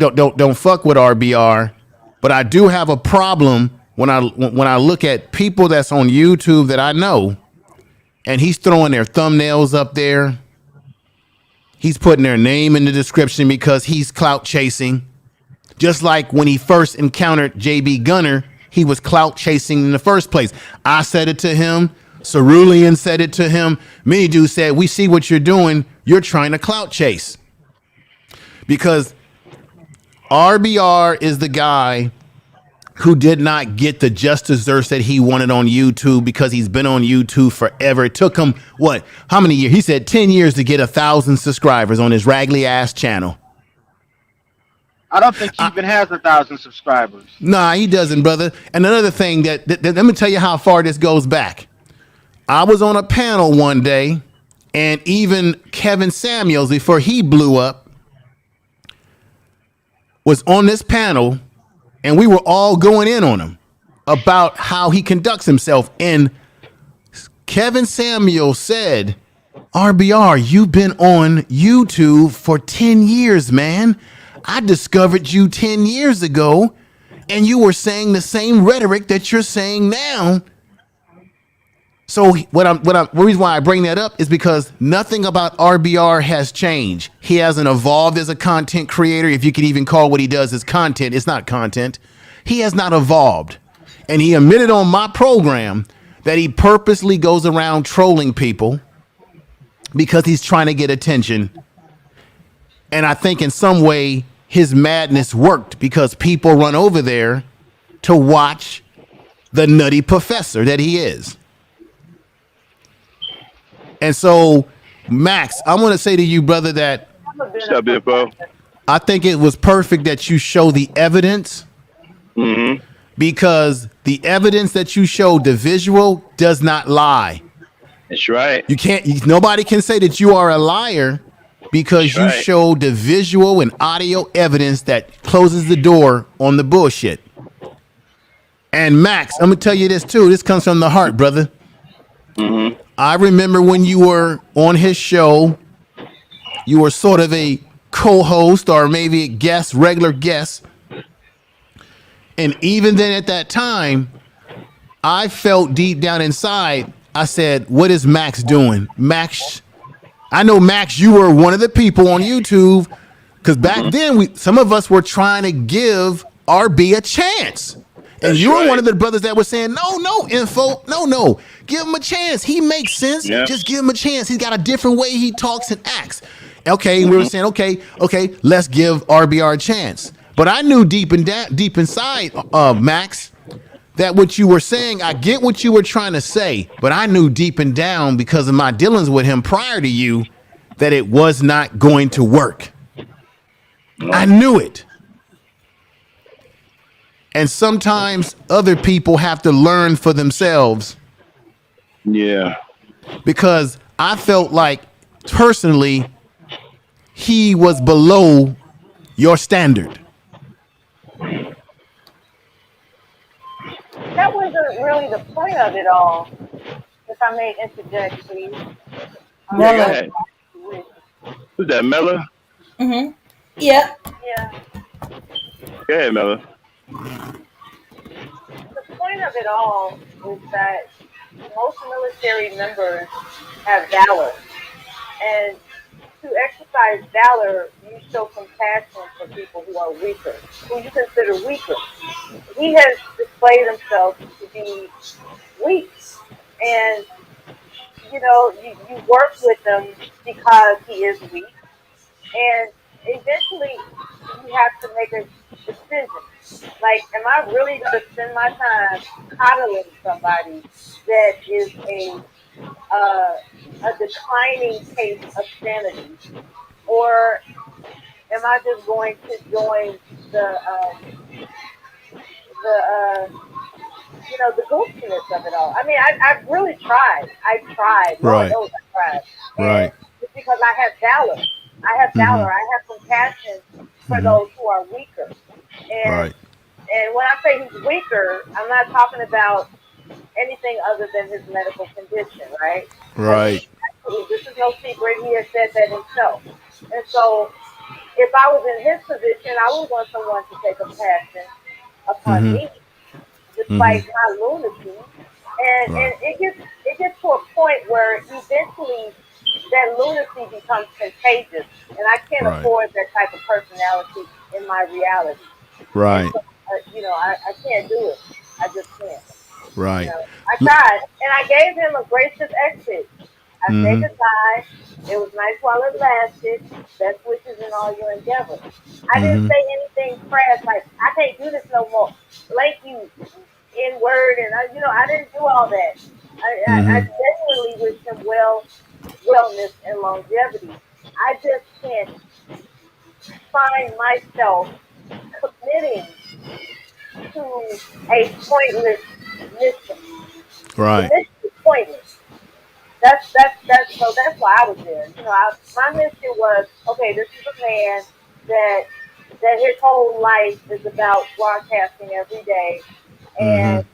fuck with RBR, but I do have a problem when I look at people that's on YouTube that I know, and he's throwing their thumbnails up there. He's putting their name in the description because he's clout chasing. Just like when he first encountered JB Gunner, he was clout chasing in the first place. I said it to him. Cerulean said it to him. Many dudes said, we see what you're doing. You're trying to clout chase. Because RBR is the guy who did not get the just desserts that he wanted on YouTube because he's been on YouTube forever. It took him, how many years? He said 10 years to get 1,000 subscribers on his raggly ass channel. I don't think he even has 1,000 subscribers. Nah, he doesn't, brother. And another thing that let me tell you how far this goes back. I was on a panel one day, and even Kevin Samuels, before he blew up, was on this panel, and we were all going in on him about how he conducts himself. And Kevin Samuels said, RBR, you've been on YouTube for 10 years, man. I discovered you 10 years ago, and you were saying the same rhetoric that you're saying now. So the reason why I bring that up is because nothing about RBR has changed. He hasn't evolved as a content creator. If you could even call what he does as content, it's not content. He has not evolved. And he admitted on my program that he purposely goes around trolling people because he's trying to get attention. And I think in some way his madness worked because people run over there to watch the nutty professor that he is. And so, Max, I want to say to you, brother, that What's up, Bimbo? I think it was perfect that you show the evidence, because the evidence that you showed, the visual, does not lie. That's right. You can't. Nobody can say that you are a liar because That's you right. showed the visual and audio evidence that closes the door on the bullshit. And Max, I'm gonna tell you this too. This comes from the heart, brother. Mm-hmm. I remember when you were on his show, you were sort of a co-host or maybe a guest, regular guest. And even then at that time, I felt deep down inside, I said, what is Max doing? Max, I know Max, you were one of the people on YouTube because back Mm-hmm. then some of us were trying to give RB a chance. And That's you were one right. of the brothers that was saying, no, info, no, give him a chance. He makes sense. Yeah. Just give him a chance. He's got a different way he talks and acts. Okay, and we were Mm-hmm. saying, okay, let's give RBR a chance. But I knew deep inside, Max, that what you were saying, I get what you were trying to say, but I knew deep and down because of my dealings with him prior to you that it was not going to work. I No. knew it. And sometimes other people have to learn for themselves Yeah. because I felt like personally he was below your standard. That wasn't really the point of it all. If I may interject, please. Yeah, go Mellow. ahead. Who's that, Mella? Mm-hmm. Yep. Yeah, Go ahead, Mella. the point of it all is that most military members have valor, and to exercise valor, you show compassion for people who are weaker, who you consider weaker. He has displayed himself to be weak, and you work with him because he is weak, and eventually you have to make a decision. Like, am I really going to spend my time coddling somebody that is a declining case of sanity, or am I just going to join the goofiness of it all? I mean, I've really tried. I tried. Lord Right. knows I tried. And Right. it's because I have valor. I have valor. I have compassion for those who are weaker. And Right. and when I say he's weaker, I'm not talking about anything other than his medical condition, right? Because Right. this is no secret. He has said that himself. And so, if I was in his position, I would want someone to take compassion upon me, despite my lunacy. And Right. it gets to a point where eventually that lunacy becomes contagious, and I can't Right. afford that type of personality in my reality. And Right. so, I can't do it. I just can't. Right. I tried, and I gave him a gracious exit. I said Mm-hmm. goodbye. It was nice while it lasted. Best wishes in all your endeavors. I didn't Mm-hmm. say anything crass like I can't do this no more. Blank you, in word, and I didn't do all that. I Mm-hmm. genuinely wish him wellness and longevity. I just can't find myself committing to a pointless mission. The Right. mission is pointless. So that's why I was there. My mission was, okay. This is a man that his whole life is about broadcasting every day, Mm-hmm. and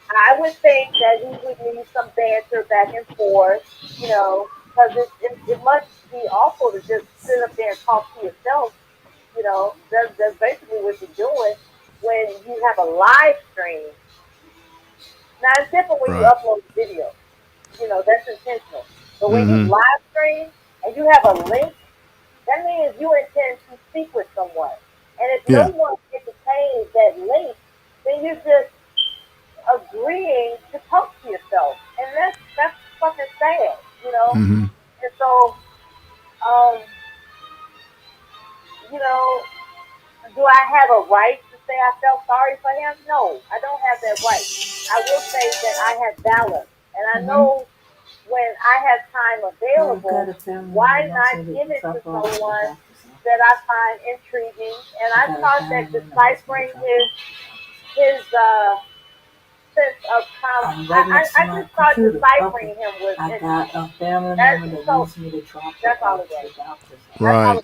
I would think that he would need some banter back and forth, because it must be awful to just sit up there and talk to yourself. That's basically what you're doing when you have a live stream. Now it's different when you Right. upload video. That's intentional. But when you Mm-hmm. live stream and you have a link, that means you intend to speak with someone. And if no Yeah. one entertains that link, then you're just agreeing to talk to yourself. And that's fucking sad. Mm-hmm. And so, um, you know, do I have a right to say I felt sorry for him? No, I don't have that right. I will say that I have valor. And I Mm-hmm. know when I have time I've got available, a family why member not also that give can it to talk all this someone about this. that I find intriguing? And I I got a thought family that member that also can deciphering talk about his sense of I'm calm. right next to I my just thought computer. deciphering Okay. him was I interesting. got a family That's member that so. needs me to drop her That's all off it to was. the doctor's office. That's all Right. it was.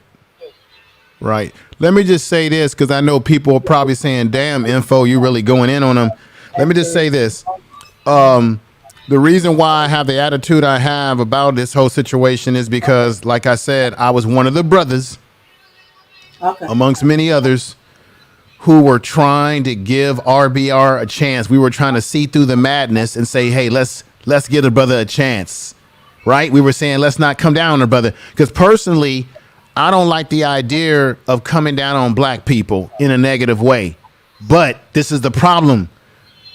Right. Let me just say this because I know people are probably saying, damn, Info, you really going in on them. Let me just say this. The reason why I have the attitude I have about this whole situation is because, like I said, I was one of the brothers, Okay. amongst many others, who were trying to give RBR a chance. We were trying to see through the madness and say, hey, let's give a brother a chance. Right? We were saying, let's not come down on a brother. Because personally, I don't like the idea of coming down on black people in a negative way. But this is the problem.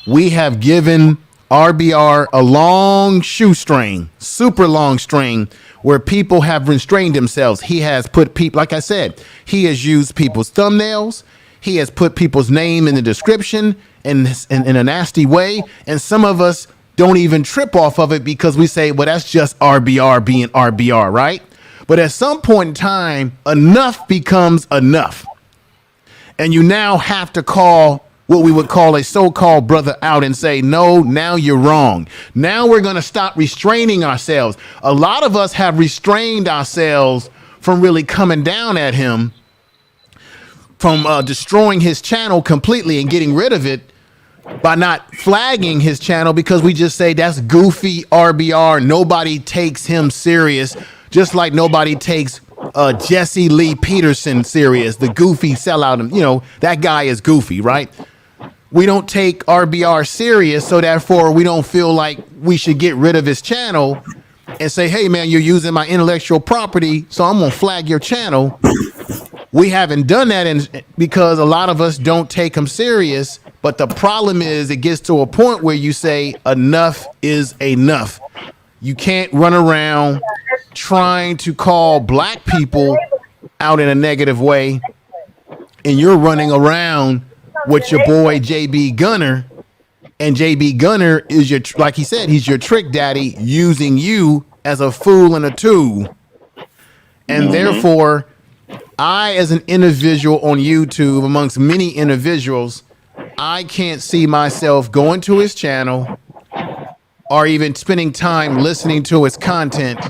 We have given RBR a long shoestring, super long string, where people have restrained themselves. He has put people, like I said, he has used people's thumbnails. He has put people's name in the description in a nasty way. And some of us don't even trip off of it because we say, well, that's just RBR being RBR, right? But at some point in time, enough becomes enough. And you now have to call what we would call a so-called brother out and say, no, now you're wrong. Now we're going to stop restraining ourselves. A lot of us have restrained ourselves from really coming down at him, from destroying his channel completely and getting rid of it by not flagging his channel because we just say that's goofy RBR. Nobody takes him serious, just like nobody takes Jesse Lee Peterson serious, the goofy sellout. You know, that guy is goofy, right? We don't take RBR serious, so therefore we don't feel like we should get rid of his channel and say, hey, man, you're using my intellectual property, so I'm going to flag your channel. We haven't done that because a lot of us don't take him serious. But the problem is it gets to a point where you say enough is enough. You can't run around trying to call black people out in a negative way, and you're running around with your boy JB Gunner, and JB Gunner is your, like he said, he's your trick daddy using you as a fool and a tool. And therefore, I, as an individual on YouTube, amongst many individuals, I can't see myself going to his channel or even spending time listening to his content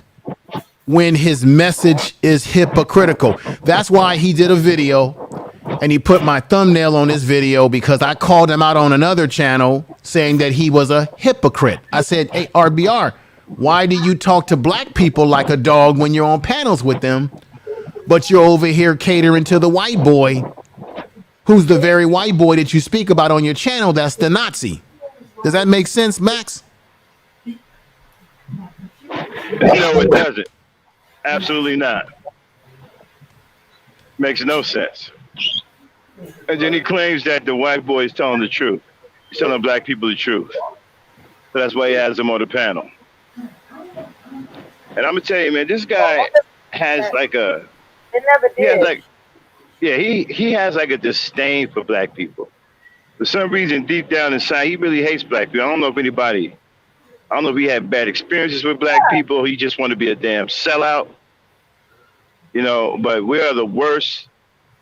when his message is hypocritical. That's why he did a video and he put my thumbnail on his video, because I called him out on another channel saying that he was a hypocrite. I said, hey, RBR, why do you talk to black people like a dog when you're on panels with them, but you're over here catering to the white boy, who's the very white boy that you speak about on your channel that's the Nazi? Does that make sense, Max? No, it doesn't. Absolutely not. Makes no sense. And then he claims that the white boy is telling the truth. He's telling black people the truth. So that's why he has them on the panel. And I'm gonna tell you, man, this guy has like a, It never he has did. like, yeah, he has like a disdain for black people. For some reason, deep down inside, he really hates black people. I don't know if he had bad experiences with black people. He just want to be a damn sellout. You know, but we are the worst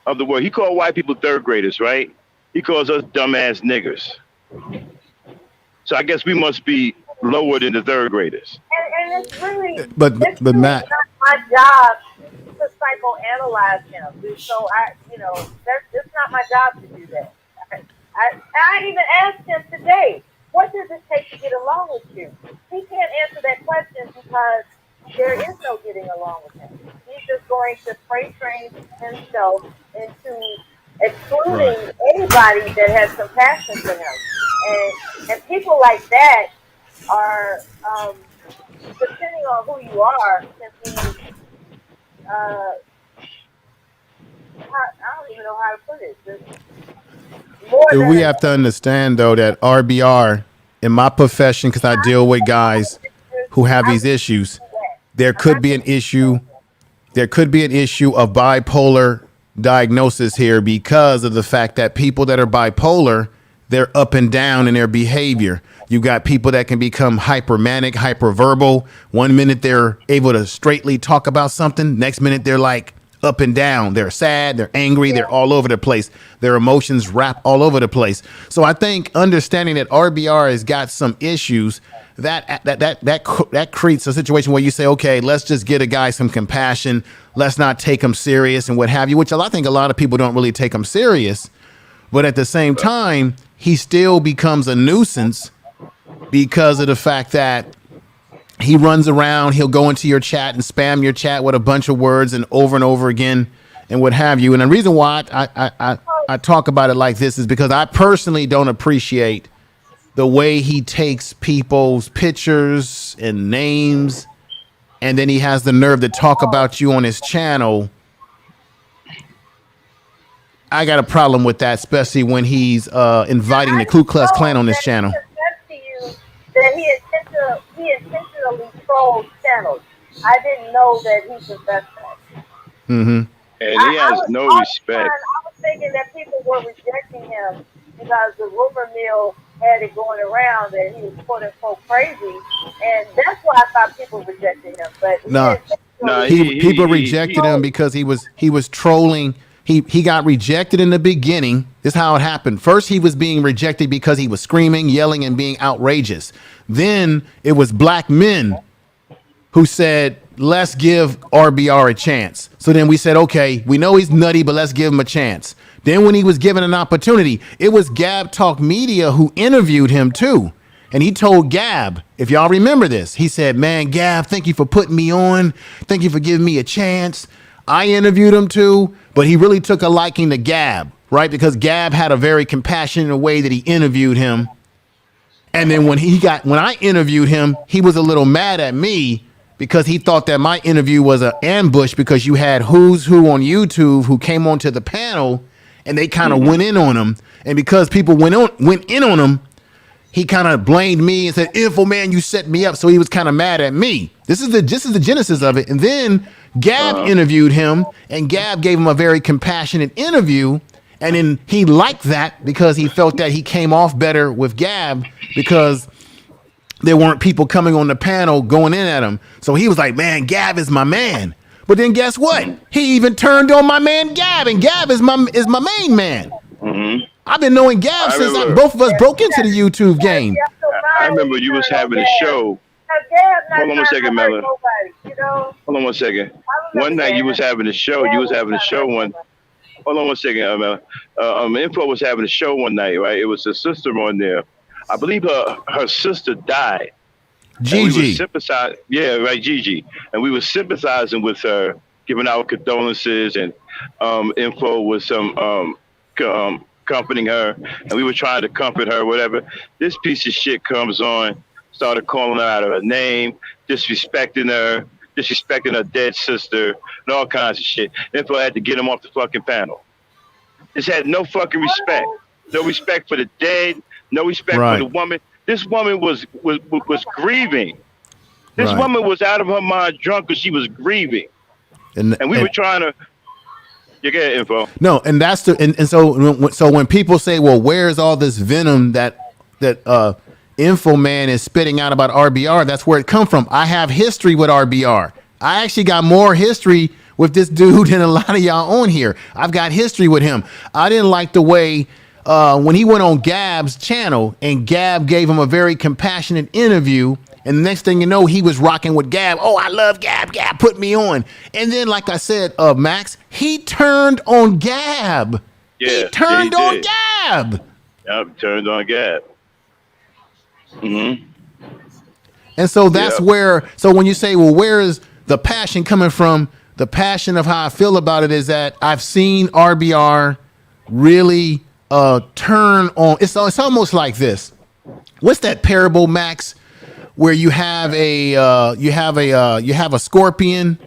of the world. He called white people third graders, right? He calls us dumbass niggers. So I guess we must be lower than the third graders. And it's really, But it's really Matt, not my job to psychoanalyze him. So it's not my job to do that. I even asked him today, what does it take to get along with you? He can't answer that question because there is no getting along with him. He's just going to freight train himself into excluding anybody that has compassion for him. And people like that are, depending on who you are, can be, I don't even know how to put it. we have to understand, though, that RBR, in my profession, because I deal with guys who have these issues, there could be an issue. There could be an issue of bipolar diagnosis here because of the fact that people that are bipolar, they're up and down in their behavior. You got people that can become hypermanic, hyperverbal. 1 minute they're able to straightly talk about something. Next minute they're like up and down. They're sad, they're angry, they're all over the place. Their emotions wrap all over the place. So I think understanding that RBR has got some issues, that creates a situation where you say, okay, let's just get a guy some compassion. Let's not take him serious and what have you, which I think a lot of people don't really take him serious. But at the same time, he still becomes a nuisance because of the fact that he runs around, he'll go into your chat and spam your chat with a bunch of words and over again and what have you. And the reason why I talk about it like this is because I personally don't appreciate the way he takes people's pictures and names, and then he has the nerve to talk about you on his channel. I got a problem with that, especially when he's inviting the Ku Klux Klan on his channel. That he intentionally trolled channels. I didn't know that he possessed that. And he has no respect. I was thinking that people were rejecting him because the rumor mill had it going around that he was quote unquote crazy, and that's why I thought people rejected him. But people rejected him because he was trolling. He got rejected in the beginning. This is how it happened. First, he was being rejected because he was screaming, yelling, and being outrageous. Then it was black men who said, let's give RBR a chance. So then we said, okay, we know he's nutty, but let's give him a chance. Then when he was given an opportunity, it was Gab Talk Media who interviewed him too. And he told Gab, if y'all remember this, he said, man, Gab, thank you for putting me on. Thank you for giving me a chance. I interviewed him too, but he really took a liking to Gab, right? Because Gab had a very compassionate way that he interviewed him. And then when I interviewed him, he was a little mad at me because he thought that my interview was an ambush because you had Who's Who on YouTube who came onto the panel and they kind of went in on him. And because people went in on him, he kind of blamed me and said, Info Man, you set me up. So he was kind of mad at me. This is the genesis of it. And then Gab interviewed him, and Gab gave him a very compassionate interview. And then he liked that because he felt that he came off better with Gab because there weren't people coming on the panel going in at him. So he was like, man, Gab is my man. But then guess what? He even turned on my man Gab, and Gab is my main man. Mm-hmm. I've been knowing Gab since both of us broke into the YouTube game. I remember you was having a show. Hold on 1 second, Melon. Hold on 1 second. One night you was having a show. Hold on 1 second, Melon. Info was having a show one night, right? It was a sister on there. I believe her sister died. Gigi. Yeah, right, Gigi. And we were sympathizing with her, giving our condolences, and Info was comforting her, and we were trying to comfort her, whatever. This piece of shit comes on, started calling her out of her name, disrespecting her dead sister, and all kinds of shit. Info had to get him off the fucking panel. Just had no fucking respect. No respect for the dead, no respect for the woman. This woman was grieving. This woman was out of her mind drunk because she was grieving. And we were trying to. You get Info. No, and that's so when people say, well, where's all this venom that Info Man is spitting out about RBR, that's where it come from. I have history with RBR. I actually got more history with this dude than a lot of y'all on here. I've got history with him. I didn't like the way when he went on Gab's channel and Gab gave him a very compassionate interview. And the next thing you know, he was rocking with Gab. Oh, I love Gab. Gab put me on. And then, like I said, Max, he turned on Gab. Yeah, he turned on Gab. Yep, turned on Gab. Mm-hmm. And so that's where, so when you say, well, where is the passion coming from? The passion of how I feel about it is that I've seen RBR really turn on. It's almost like this. What's that parable, Max, where you have a scorpion,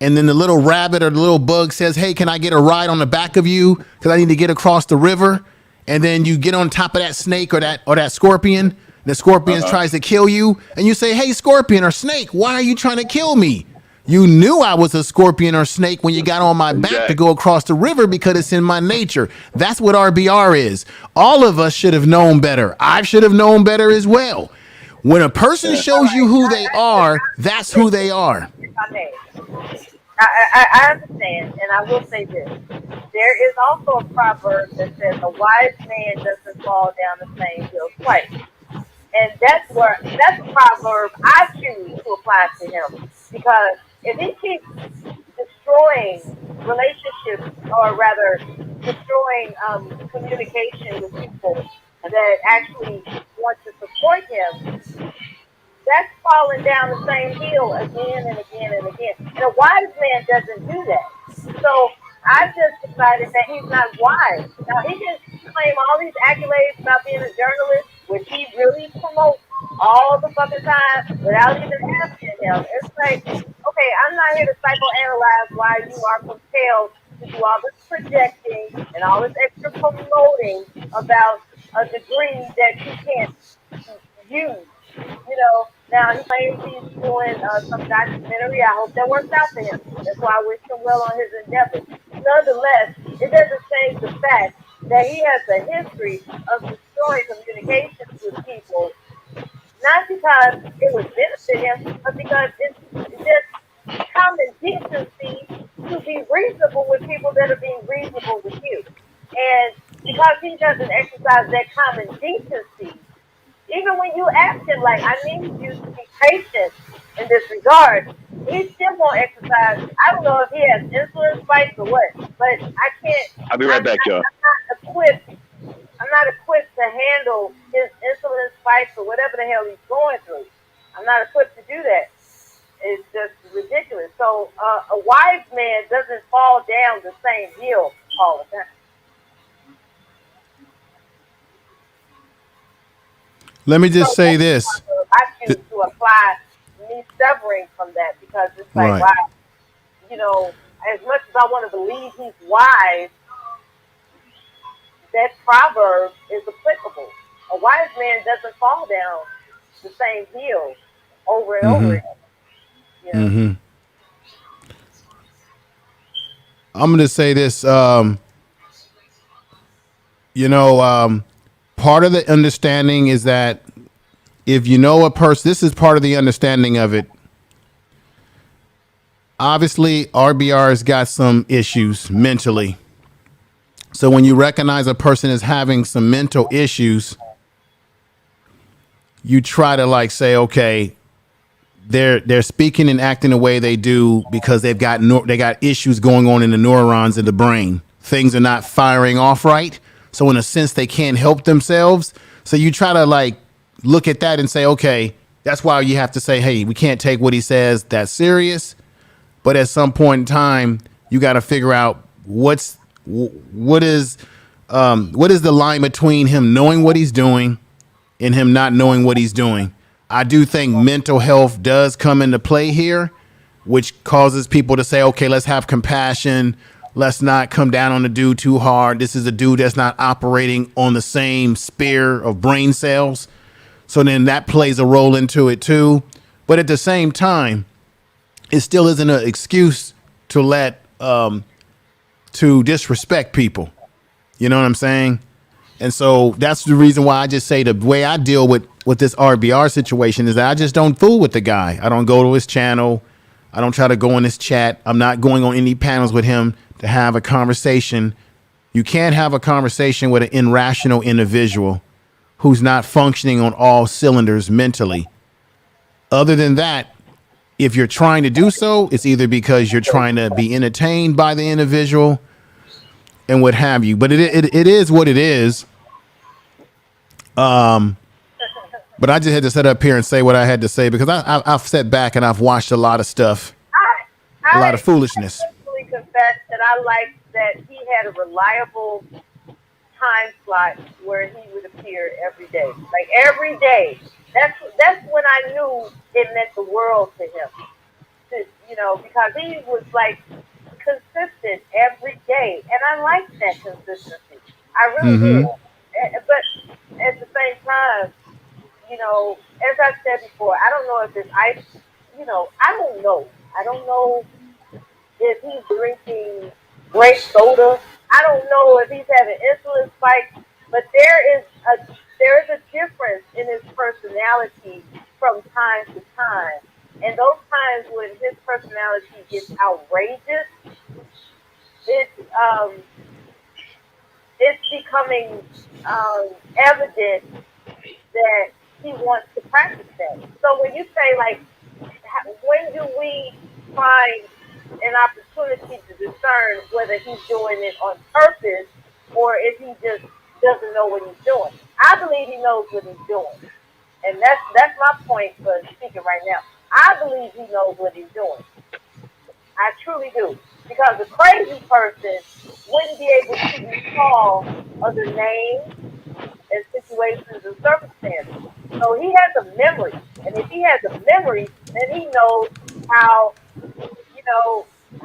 and then the little rabbit or the little bug says, hey, can I get a ride on the back of you because I need to get across the river? And then you get on top of that snake or that scorpion. The scorpion tries to kill you, and you say, hey, scorpion or snake, why are you trying to kill me? You knew I was a scorpion or snake when you got on my back to go across the river because it's in my nature. That's what RBR is. All of us should have known better. I should have known better as well. When a person shows you who they are, that's who they are. I understand. man, and I will say this, there is also a proverb that says a wise man doesn't fall down the same hill twice. And that's a proverb I choose to apply to him. Because if he keeps destroying relationships, or rather destroying communication with people that actually want to support him, that's falling down the same hill again and again and again. And a wise man doesn't do that. So I just decided that he's not wise. Now he can claim all these accolades about being a journalist, which he really promotes all the fucking time without even asking him. It's like, okay, I'm not here to psychoanalyze why you are compelled to do all this projecting and all this extra promoting about a degree that you can't use. Now he claims he's doing some documentary. I hope that works out for him. That's why I wish him well on his endeavors. Nonetheless, it doesn't change the fact that he has a history of destroying communications with people, not because it would benefit him, but because it's just common decency to be reasonable with people that are being reasonable with you. And because he doesn't exercise that common decency, even when you ask him, like, I need you to be patient in this regard, he still won't exercise. I don't know if he has insulin spikes or what, but I can't. I'll be right back, y'all. I'm not equipped to handle his insulin spikes or whatever the hell he's going through. I'm not equipped to do that. It's just ridiculous. So a wise man doesn't fall down the same hill all the time. Let me just say this. I choose to apply me severing from that, because it's like, Right. wow, as much as I want to believe he's wise, that proverb is applicable. A wise man doesn't fall down the same hill over and over again. Mm-hmm. I'm going to say this. Part of the understanding is that if you know a person, this is part of the understanding of it. Obviously, RBR has got some issues mentally. So when you recognize a person is having some mental issues, you try to say, okay, they're speaking and acting the way they do because they got issues going on in the neurons in the brain. Things are not firing off right. So in a sense, they can't help themselves. So you try to look at that and say, okay, that's why you have to say, hey, we can't take what he says that serious. But at some point in time, you got to figure out what is the line between him knowing what he's doing and him not knowing what he's doing. I do think mental health does come into play here, which causes people to say, okay, let's have compassion. Let's not come down on the dude too hard. This is a dude that's not operating on the same sphere of brain cells. So then that plays a role into it too. But at the same time, it still isn't an excuse to to disrespect people. You know what I'm saying? And so that's the reason why I just say the way I deal with this RBR situation is that I just don't fool with the guy. I don't go to his channel. I don't try to go in his chat. I'm not going on any panels with him to have a conversation. You can't have a conversation with an irrational individual who's not functioning on all cylinders mentally. Other than that, if you're trying to do so, it's either because you're trying to be entertained by the individual and what have you. But it is what it is. But I just had to sit up here and say what I had to say because I've sat back and I've watched a lot of stuff, a lot of foolishness. I personally confess that I liked that he had a reliable time slot where he would appear every day. Like every day. That's when I knew it meant the world to him. Because he was consistent every day. And I liked that consistency. I really did. But at the same time, as I said before, I don't know if it's I don't know. I don't know if he's drinking grape soda. I don't know if he's having insulin spikes, but there is a difference in his personality from time to time. And those times when his personality gets outrageous, it's it's becoming evident that he wants to practice that. So when you say like, when do we find an opportunity to discern whether he's doing it on purpose or if he just doesn't know what he's doing? I believe he knows what he's doing, and that's my point for speaking right now. I believe he knows what he's doing. I truly do, because a crazy person wouldn't be able to recall other names and situations and circumstances. So he has a memory, and if he has a memory, then he knows how,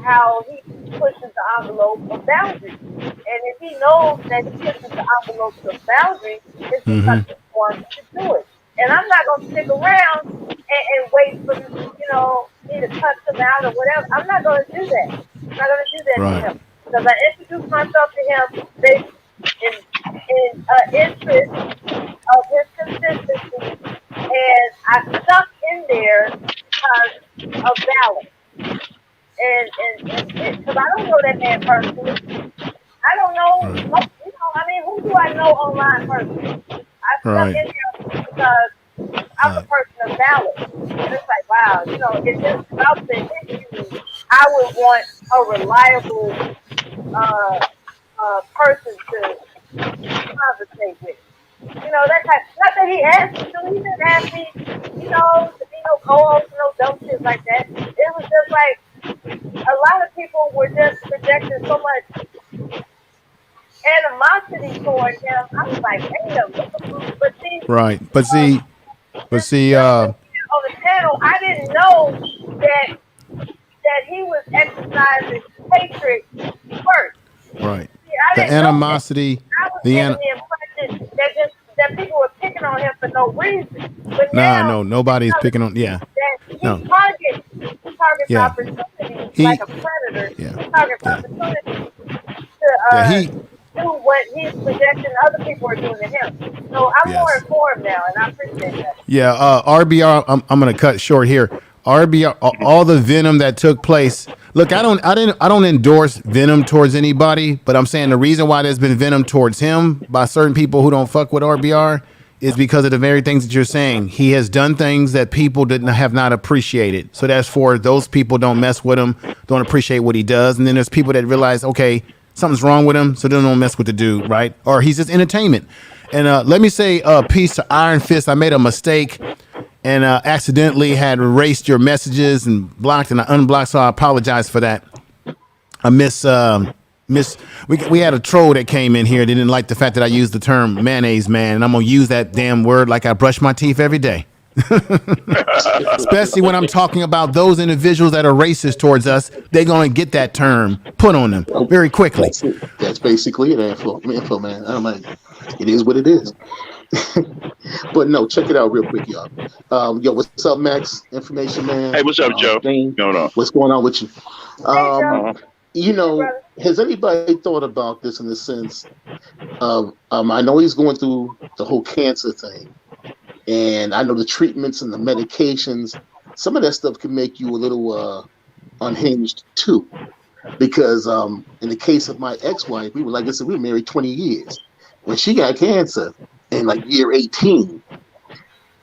how he pushes the envelope of boundaries. And if he knows that he pushes the envelope of boundaries, it's because he wants to do it. And I'm not going to stick around and wait for me to cut him out or whatever. I'm not going to do that. I'm not going to do that to Right. him, because I introduced myself to him based in interest of his consistency, and I stuck in there because of balance. And because I don't know that man personally. I don't know, I mean, who do I know online personally? I stuck Right. in there because I'm a person of balance. And it's like, wow, if this about to hit you, I would want a reliable person to conversate with. That type. Not that he asked me to. He didn't ask me, to be no co-host, no dumb shit like that. It was just like a lot of people were just projecting so much animosity toward him. I was like, damn, what the fuck? But see, Right. But this see, gentleman on the panel, I didn't know that he was exercising hatred first. right. See, I The didn't know that. animosity, I was the given an the impression that people were picking on him for no reason. But nah, now no, nobody's picking on yeah. that No. he targets Yeah. opportunities like He a predator. yeah. He targets Yeah. opportunities to Yeah, he do what he's projecting other people are doing to him. So I'm more yes. informed now, and I appreciate that. Yeah, RBR. I'm gonna cut short here. RBR. All the venom that took place. Look, I don't endorse venom towards anybody, but I'm saying the reason why there's been venom towards him by certain people who don't fuck with RBR is because of the very things that you're saying. He has done things that people didn't have not appreciated. So that's for those people don't mess with him, don't appreciate what he does, and then there's people that realize, okay, something's wrong with him, so they don't mess with the dude, right? Or he's just entertainment. And let me say peace to Iron Fist. I made a mistake and accidentally had erased your messages and blocked and I unblocked, so I apologize for that. I we had a troll that came in here that didn't like the fact that I used the term mayonnaise man, and I'm gonna use that damn word like I brush my teeth every day. Especially when I'm talking about those individuals that are racist towards us, they're gonna get that term put on them very quickly. That's it. That's basically it, info, man. I'm like, it is what it is. But no, check it out real quick, y'all. Yo, what's up, Max? Information, man. Hey, what's up, Joe? No. What's going on with you? Hey, Joe. Has anybody thought about this in the sense of, I know he's going through the whole cancer thing, and I know the treatments and the medications, some of that stuff can make you a little unhinged too. Because in the case of my ex-wife, we were married 20 years. When she got cancer in like year 18,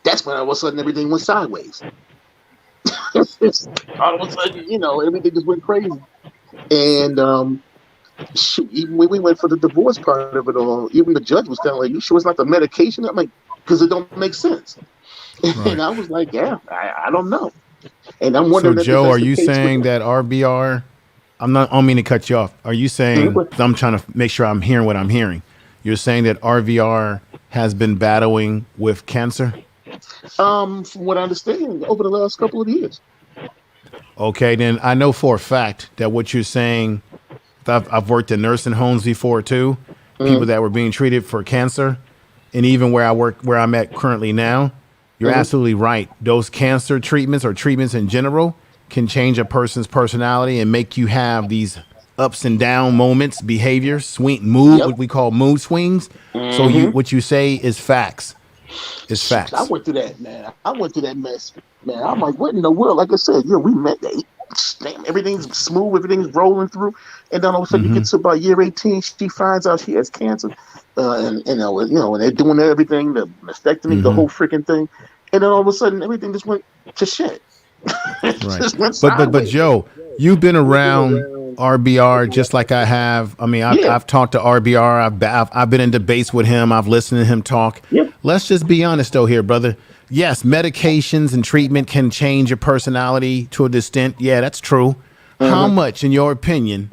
that's when all of a sudden everything went sideways. All of a sudden, everything just went crazy. And even when we went for the divorce part of it all, even the judge was kind of like, "You sure it's not the medication?" I'm like, "Because it don't make sense." Right. And I was like, "Yeah, I don't know." And I'm wondering. So, Joe, are you saying that RBR? I don't mean to cut you off. Are you saying? I'm trying to make sure I'm hearing what I'm hearing. You're saying that RBR has been battling with cancer? From what I understand, over the last couple of years. Okay, then I know for a fact that what you're saying. I've worked in nursing homes before too. People that were being treated for cancer, and even where I'm at currently now. You're absolutely right. Those cancer treatments or treatments in general can change a person's personality and make you have these ups and down moments, behavior, what we call mood swings. So what you say is facts. It's facts. I went through that, man. I went through that mess, man. I'm like, what in the world? Like I said, we met damn, everything's smooth, everything's rolling through, and then all of a sudden you get to about year 18, she finds out she has cancer, and and they're doing everything, the mastectomy, the whole freaking thing, and then all of a sudden everything just went to shit. It Right. just went But sideways. Joe, you've been around RBR just like I have. I mean, Yeah, I've talked to RBR. I've been in debates with him. I've listened to him talk. yeah. Let's just be honest though here, brother. Yes, medications and treatment can change your personality to a extent. Yeah, that's true. How much, in your opinion,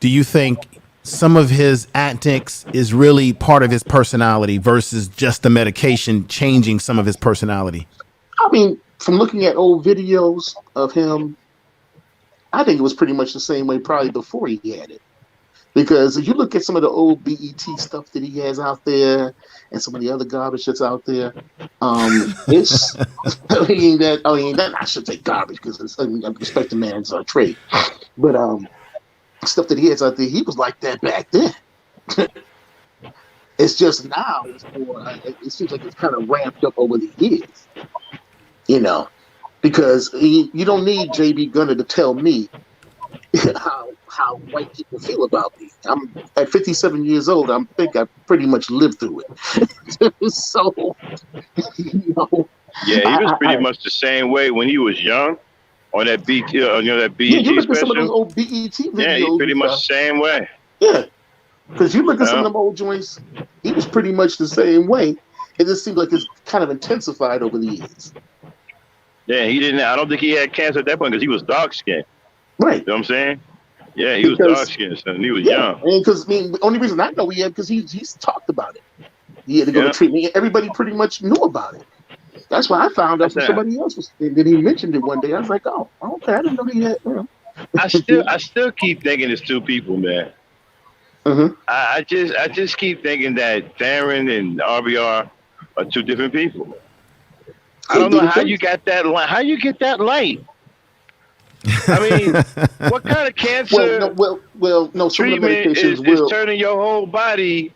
do you think some of his antics is really part of his personality versus just the medication changing some of his personality? I mean, from looking at old videos of him, I think it was pretty much the same way probably before he had it. Because if you look at some of the old BET stuff that he has out there and some of the other garbage that's out there, it's that I should say garbage because I respect the man's trade, but stuff that he has out there, he was like that back then. It's just now it's more. It seems like it's kind of ramped up over the years, you know, because you don't need JB Gunner to tell me how white people feel about me. I'm at 57 years old. I think I pretty much lived through it. So, Yeah, he was pretty much the same way when he was young on that BT, that BET yeah, you look at some of those special. old BET videos. Yeah, he's pretty much the same way. Yeah, because you look at some of them old joints, he was pretty much the same way. It just seems like it's kind of intensified over the years. Yeah, he didn't. I don't think he had cancer at that point because he was dark skinned. Right. You know what I'm saying? Yeah, he was dark skinned and he was young. Because the only reason I know he had because he's talked about it. He had to go to treatment. Everybody pretty much knew about it. That's why I found out from somebody else was. And then he mentioned it one day. I was like, oh, okay, I didn't know he had. I still keep thinking it's two people, man. I just keep thinking that Darren and RBR are two different people. I don't know how you got that light. How you get that light? I mean, what kind of cancer no, treatment is turning your whole body?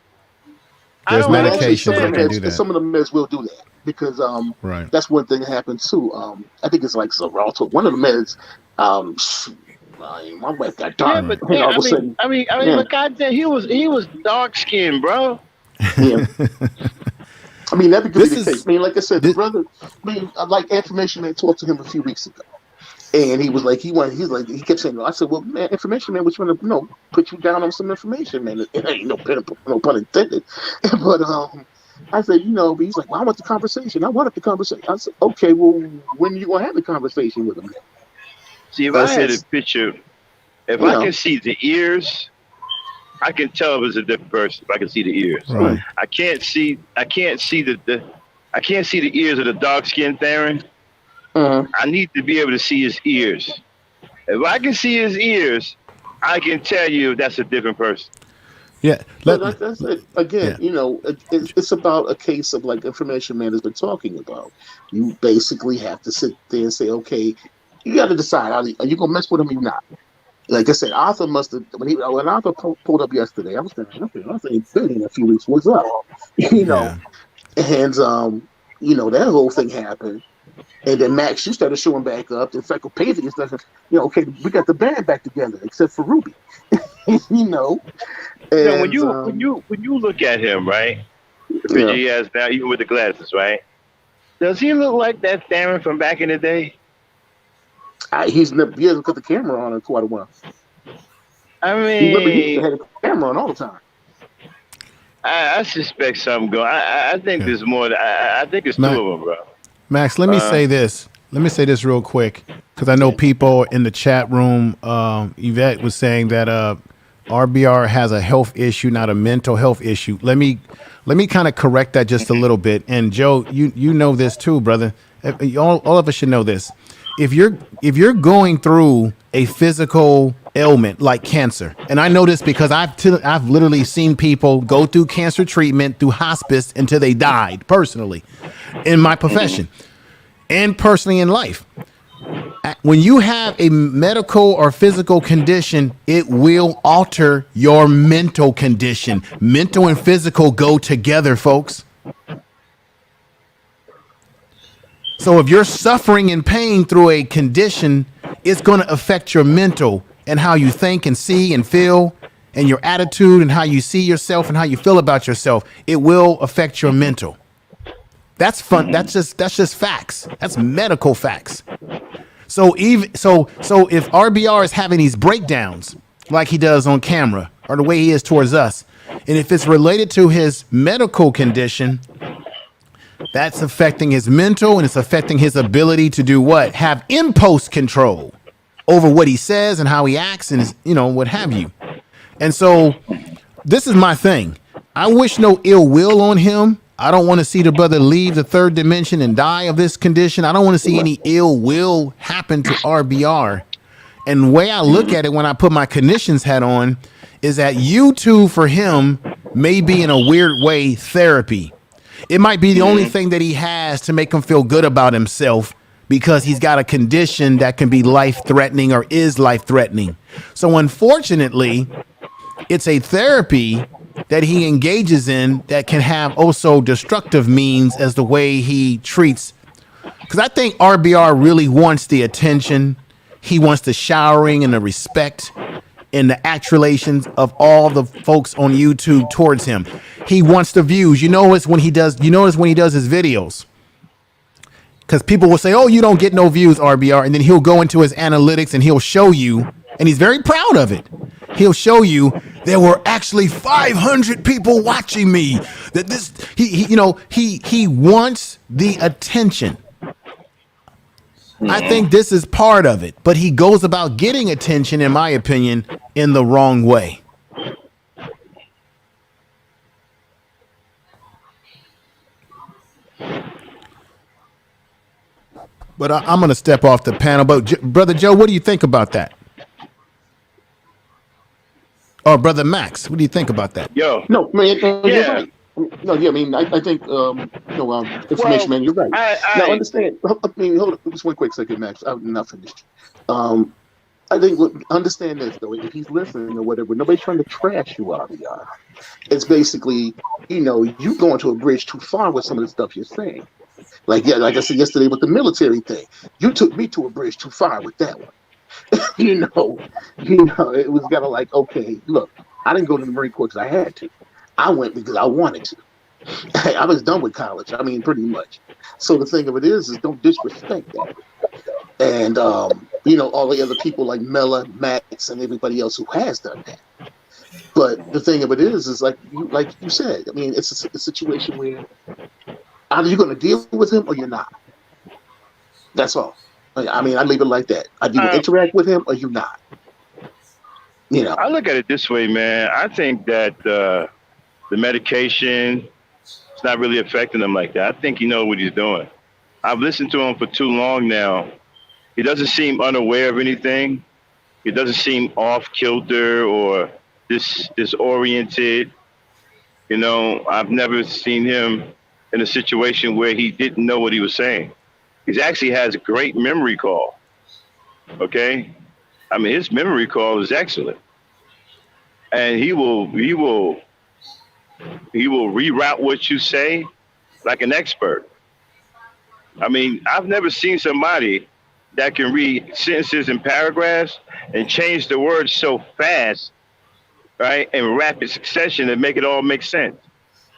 There's medication that can do that. Some of the meds will do that because that's one thing that happened too. I think it's like Xarelto. One of the meds, my wife got dark. Yeah, but but goddamn, he was dark skinned, bro. Yeah. I mean, that could be the case. I mean, like I said, the brother. I mean, like Information Man talked to him a few weeks ago. And he was like, he kept saying, I said, well, man, Information Man, we want to, put you down on some information, man. It ain't no pun intended. But I said, but he's like, well, I want the conversation. I wanted the conversation. I said, okay, well, when are you going to have the conversation with him then? See, if I had a picture, if I can see the ears, I can tell if it's a different person. If I can see the ears, right. I can't see the ears of the dark-skinned Theron. I need to be able to see his ears. If I can see his ears, I can tell you that's a different person. Yeah. That's it. Again, it's about a case of like Information Man has been talking about. You basically have to sit there and say, okay, you got to decide, are you going to mess with him or you not? Like I said, Arthur must have, when Arthur pulled up yesterday, I was thinking, he's been in a few weeks, what's up? And, that whole thing happened. And then Max, you started showing back up. The Encyclopedia started, okay, we got the band back together, except for Ruby. And, when you look at him, right? The picture he has now, even with the glasses, right? Does he look like that Theron from back in the day? He hasn't put the camera on in quite a while. I mean, he had a camera on all the time. I suspect something going. I think there's more. I think it's two of them, bro. Max, let me say this. Let me say this real quick because I know people in the chat room. Yvette was saying that RBR has a health issue, not a mental health issue. Let me kind of correct that just a little bit. And Joe, you know this too, brother. All of us should know this. If you're going through a physical ailment like cancer, and I know this because I've literally seen people go through cancer treatment through hospice until they died personally in my profession and personally in life. When you have a medical or physical condition, it will alter your mental condition. Mental and physical go together, folks. So if you're suffering in pain through a condition, it's going to affect your mental and how you think and see and feel and your attitude and how you see yourself and how you feel about yourself. It will affect your mental. That's fun. That's just facts. That's medical facts. So if RBR is having these breakdowns like he does on camera or the way he is towards us, and if it's related to his medical condition, that's affecting his mental and it's affecting his ability to do what? Have impulse control over what he says and how he acts and his, what have you. And so this is my thing. I wish no ill will on him. I don't want to see the brother leave the third dimension and die of this condition. I don't want to see any ill will happen to RBR. And the way I look at it when I put my clinician's hat on is that YouTube for him may be in a weird way therapy. It might be the only thing that he has to make him feel good about himself because he's got a condition that can be life-threatening or is life-threatening. So unfortunately, it's a therapy that he engages in that can have also destructive means as the way he treats. Because I think RBR really wants the attention. He wants the showering and the respect and the accolations of all the folks on YouTube towards him. He wants the views. You notice when he does his videos. Because people will say, oh, you don't get no views, RBR. And then he'll go into his analytics and he'll show you, and he's very proud of it. He'll show you there were actually 500 people watching me. That this, he wants the attention. I think this is part of it, but he goes about getting attention, in my opinion, in the wrong way. But I'm going to step off the panel. But Brother Joe, what do you think about that? Or Brother Max, what do you think about that? Yo. No, man, you're right. No, yeah, I mean, I think, information, man, you're right. Now, understand, hold on, just one quick second, Max. I'm not finished. I think, understand this, though, if he's listening or whatever, nobody's trying to trash you, RBR. It's basically, you going to a bridge too far with some of the stuff you're saying. Like I said yesterday with the military thing, you took me to a bridge too far with that one. It was kind of like, okay, look, I didn't go to the Marine Corps because I had to. I went because I wanted to. I was done with college. I mean, pretty much. So the thing of it is don't disrespect that. And, all the other people like Mella, Max, and everybody else who has done that. But the thing of it is like you said, I mean, it's a situation where either you're going to deal with him or you're not. That's all. I mean, I leave it like that. Either you interact with him or you're not. I look at it this way, man. I think that the medication is not really affecting him like that. I think he knows what he's doing. I've listened to him for too long now. He doesn't seem unaware of anything. He doesn't seem off kilter or disoriented. I've never seen him in a situation where he didn't know what he was saying. He actually has a great memory call. Okay? I mean, his memory call is excellent. And he will reroute what you say like an expert. I mean, I've never seen somebody that can read sentences and paragraphs and change the words so fast, right, in rapid succession and make it all make sense.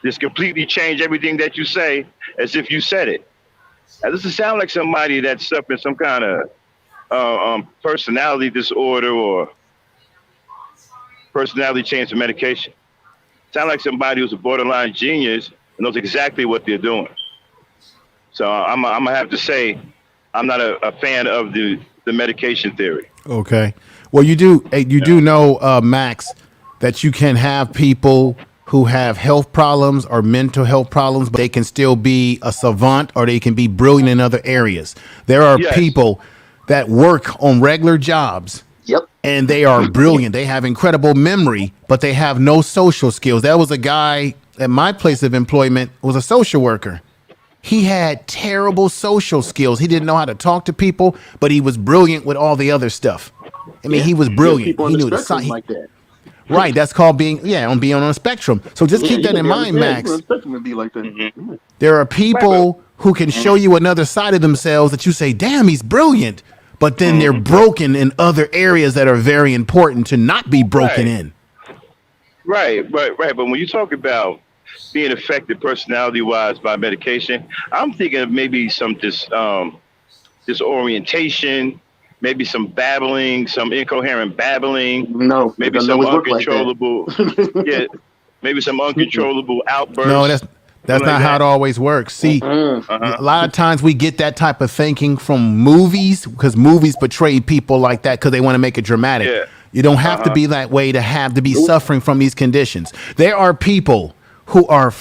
Just completely change everything that you say as if you said it. Now, this doesn't sound like somebody that's suffering some kind of personality disorder or personality change to medication. Sound like somebody who's a borderline genius and knows exactly what they're doing. So I'm gonna have to say I'm not a fan of the medication theory. Okay. Well, you do know, Max, that you can have people who have health problems or mental health problems, but they can still be a savant or they can be brilliant in other areas. There are people that work on regular jobs. Yep. And they are brilliant. They have incredible memory, but they have no social skills. That was a guy at my place of employment, was a social worker. He had terrible social skills. He didn't know how to talk to people, but he was brilliant with all the other stuff. I mean, he was brilliant. He knew the sign. Like that. Right, that's called being on a spectrum. So just keep that in mind, Max. Be like that. There are people who can show you another side of themselves that you say, damn, he's brilliant. but then they're broken in other areas that are very important to not be broken in. Right. But when you talk about being affected personality-wise by medication, I'm thinking of maybe some disorientation, maybe some babbling, some incoherent babbling, No, maybe it some doesn't always work like that. uncontrollable, yeah, maybe some uncontrollable outbursts. No, that's something not like how that. it always works. See, Uh-huh. a lot of times we get that type of thinking from movies because movies portray people like that because they want to make it dramatic. Yeah. You don't have to be that way to be suffering from these conditions. There are people who are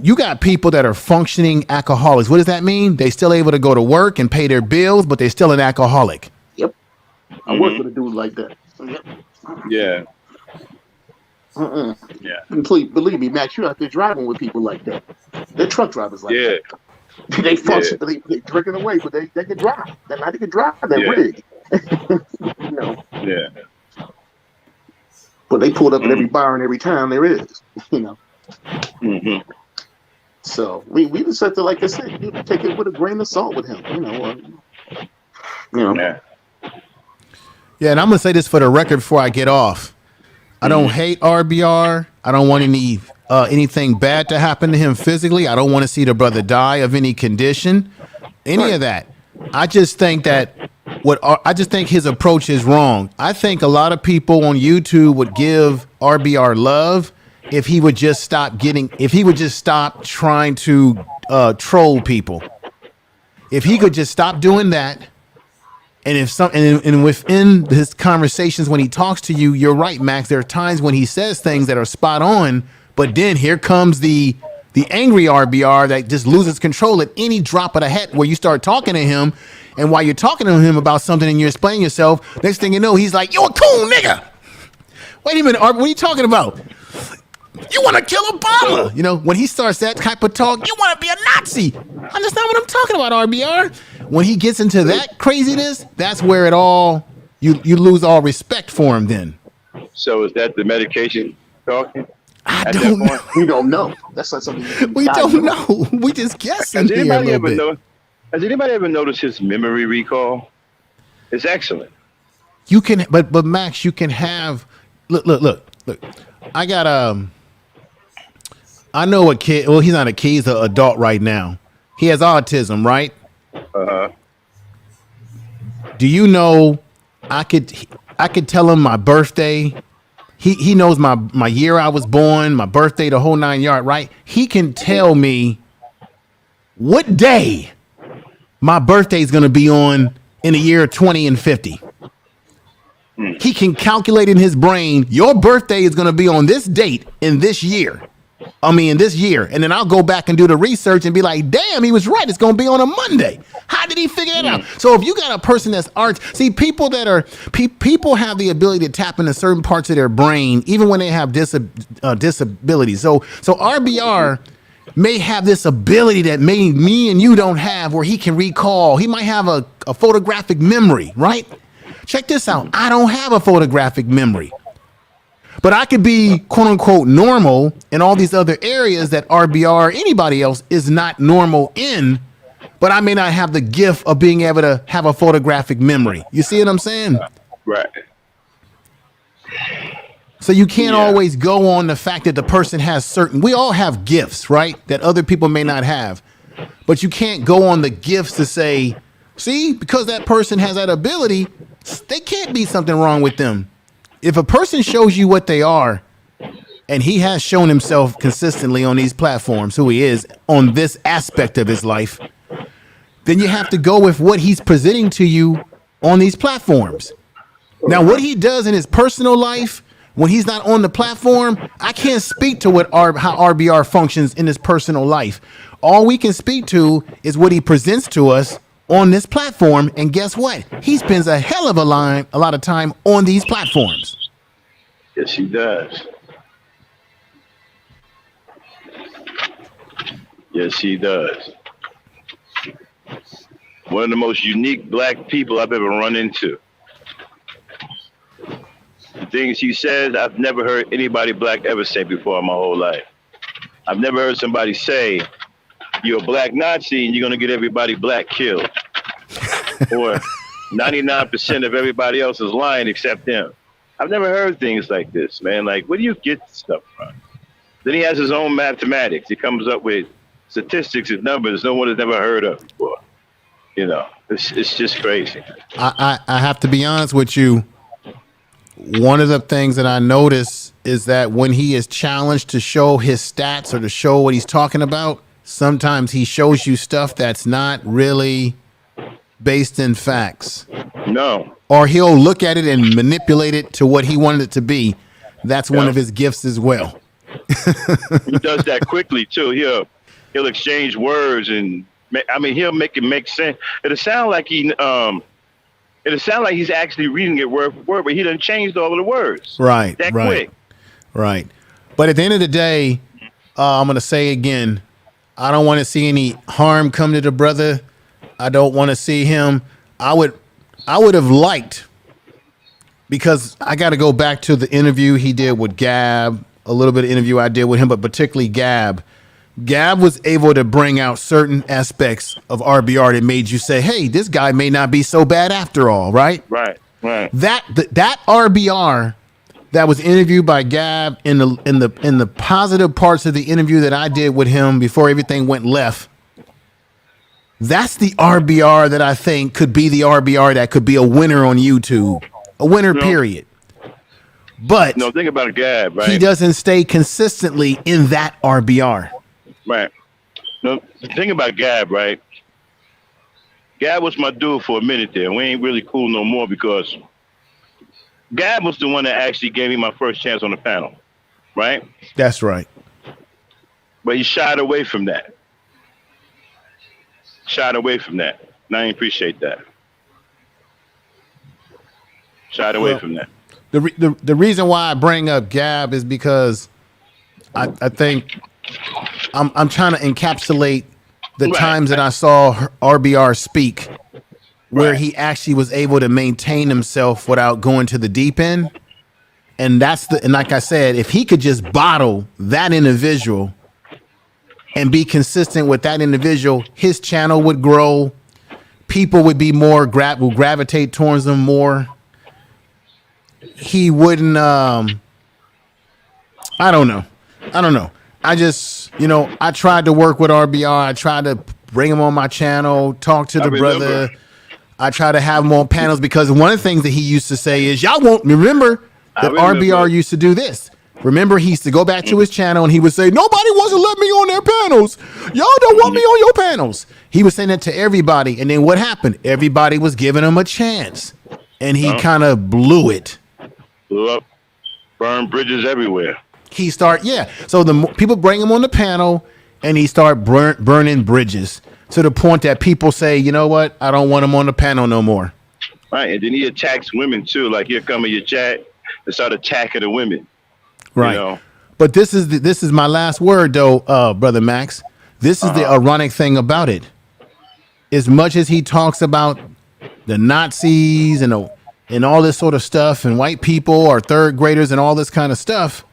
you got people that are functioning alcoholics. What does that mean? They still able to go to work and pay their bills, but they're still an alcoholic. Yep. I work with a dude like that. Yep. Yeah. Mm-mm. Yeah. And please believe me, Max, you're out there driving with people like that. They're truck drivers like Yeah. that. They function, they drinking away, but they can drive. They can drive that Yeah. rig. You know. Yeah. But they pulled up at every bar and every town there is. You know. Mm-hmm. So we just have to, like I said, you take it with a grain of salt with him. You know. Yeah. Yeah, and I'm gonna say this for the record before I get off. I don't hate RBR. I don't want anything bad to happen to him physically. I don't want to see the brother die of any condition, any of that. I just think his approach is wrong. I think a lot of people on YouTube would give RBR love if he would just stop trying to troll people. If he could just stop doing that. And and within his conversations when he talks to you, you're right, Max. There are times when he says things that are spot on, but then here comes the angry RBR that just loses control at any drop of the hat where you start talking to him, and while you're talking to him about something and you're explaining yourself, next thing you know, he's like, "You a cool nigga." Wait a minute, what are you talking about? You want to kill Obama? You know, when he starts that type of talk, you want to be a Nazi. Understand what I'm talking about, RBR? When he gets into that craziness, that's where you lose all respect for him then. So is that the medication talking? I don't know. We don't know. That's not something we don't know. We just guessing Has here a anybody little bit. Has anybody ever noticed his memory recall? It's excellent. You can, but Max, you can have. Look. I got I know a kid. Well, he's not a kid. He's an adult right now. He has autism, right? Uh-huh. Do you know? I could tell him my birthday. He knows my year I was born, my birthday, the whole 9 yards, right? He can tell me what day my birthday is going to be on in the year 20 and 50. He can calculate in his brain, your birthday is going to be on this date in this year. In this year. And then I'll go back and do the research and be like, damn, he was right. It's going to be on a Monday. How did he figure that out? So if you got a person that's people that are, people have the ability to tap into certain parts of their brain, even when they have disabilities. So RBR may have this ability that me and you don't have, where he can recall. He might have a photographic memory, right? Check this out. I don't have a photographic memory. But I could be, quote unquote, normal in all these other areas that RBR or anybody else is not normal in, but I may not have the gift of being able to have a photographic memory. You see what I'm saying? Right. So you can't always go on the fact that the person has we all have gifts, right? That other people may not have. But you can't go on the gifts to say, see, because that person has that ability, they can't be something wrong with them. If a person shows you what they are, and he has shown himself consistently on these platforms, who he is on this aspect of his life, then you have to go with what he's presenting to you on these platforms. Now, what he does in his personal life, when he's not on the platform, I can't speak to how RBR functions in his personal life. All we can speak to is what he presents to us on this platform, and guess what? He spends a hell of a lot of time on these platforms. Yes, he does. Yes, he does. One of the most unique black people I've ever run into. The things he says, I've never heard anybody black ever say before in my whole life. I've never heard somebody say, you're a black Nazi and you're going to get everybody black killed. Or 99% of everybody else is lying except him. I've never heard things like this, man. Like, where do you get this stuff from? Then he has his own mathematics. He comes up with statistics and numbers no one has ever heard of before. You know, it's just crazy. I have to be honest with you. One of the things that I notice is that when he is challenged to show his stats or to show what he's talking about, sometimes he shows you stuff that's not really based in facts. No. Or he'll look at it and manipulate it to what he wanted it to be. That's one of his gifts as well. He does that quickly too. He'll exchange words and he'll make it make sense. It'll sound like he's actually reading it word for word, but he done changed all of the words. Right. That quick. Right. But at the end of the day, I'm gonna say again, I don't want to see any harm come to the brother. I don't want to see him. I would have liked, because I got to go back to the interview he did with Gab, a little bit of interview I did with him, but particularly Gab. Gab was able to bring out certain aspects of RBR that made you say, hey, this guy may not be so bad after all, right? Right. That RBR that was interviewed by Gab in the positive parts of the interview that I did with him before everything went left. That's the RBR that I think could be the RBR that could be a winner on YouTube, a winner, period. But think about Gab, right? He doesn't stay consistently in that RBR. Right. No, the thing about Gab, right? Gab was my dude for a minute there. We ain't really cool no more because Gab was the one that actually gave me my first chance on the panel, right? That's right. But he shied away from that. And I appreciate that. Shied away from that. The reason why I bring up Gab is because I think I'm trying to encapsulate the times that I saw RBR speak, where he actually was able to maintain himself without going to the deep end. And and like I said, if he could just bottle that individual and be consistent with that individual, his channel would grow. People would be will gravitate towards him more. He wouldn't, I don't know. I just, I tried to work with RBR. I tried to bring him on my channel, talk to the brother. I try to have him on panels because one of the things that he used to say is, y'all won't remember that RBR used to do this. Remember, he used to go back to his channel and he would say, nobody wants to let me on their panels. Y'all don't want me on your panels. He was saying that to everybody. And then what happened? Everybody was giving him a chance. And he kind of blew it. Blew up. Burned bridges everywhere. So the people bring him on the panel and he start burning bridges to the point that people say, you know what? I don't want him on the panel no more. Right. And then he attacks women too. Like, here come in your chat and start attacking the women. Right. But this is my last word though, Brother Max. This is the ironic thing about it. As much as he talks about the Nazis and all this sort of stuff and white people or third graders and all this kind of stuff,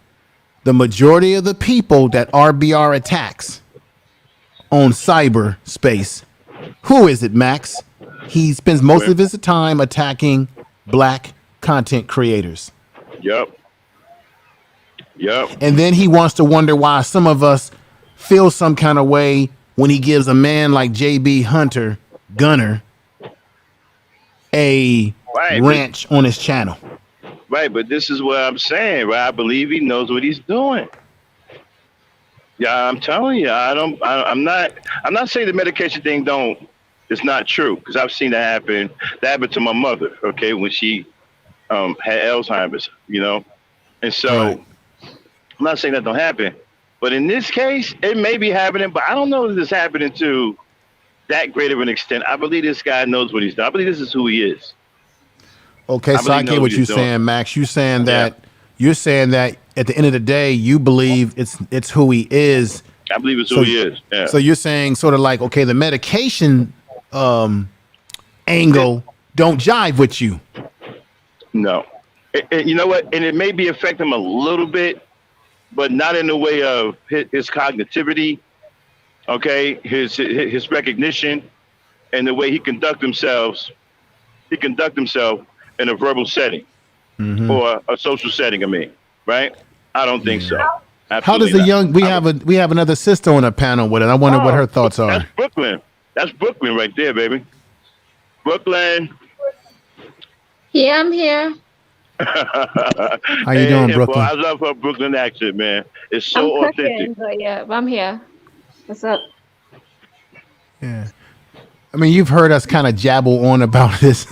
the majority of the people that RBR attacks on cyberspace, who is it, Max? He spends most of his time attacking black content creators. Yep. And then he wants to wonder why some of us feel some kind of way when he gives a man like JB Gunner a ranch on his channel. Right, but this is what I'm saying, right? I believe he knows what he's doing. Yeah, I'm telling you, I'm not saying the medication thing it's not true, because I've seen that happen. That happened to my mother, okay, when she had Alzheimer's, and so I'm not saying that don't happen, but in this case, it may be happening, but I don't know if it's happening to that great of an extent. I believe this guy knows what he's done. I believe this is who he is. Okay, so I get what you're saying, Max. You're saying that at the end of the day, you believe it's who he is. I believe it's who he is. Yeah. So you're saying sort of like, okay, the medication angle don't jive with you. No. You know what? And it may be affecting him a little bit, but not in the way of his cognitivity, okay, his recognition, and the way he conducts himself he conduct himself in a verbal setting or a social setting. I mean, right? I don't think so. How does Absolutely the not. young? We have another sister on a panel with it. I wonder what Oh, her thoughts that's are. Brooklyn. That's Brooklyn right there, baby. Brooklyn. Yeah, I'm here. How you doing, Hey, boy, Brooklyn? I love her Brooklyn accent, man. It's I'm so authentic. cooking, but yeah, I'm here. What's up? Yeah. I mean, you've heard us kind of jabble on about this.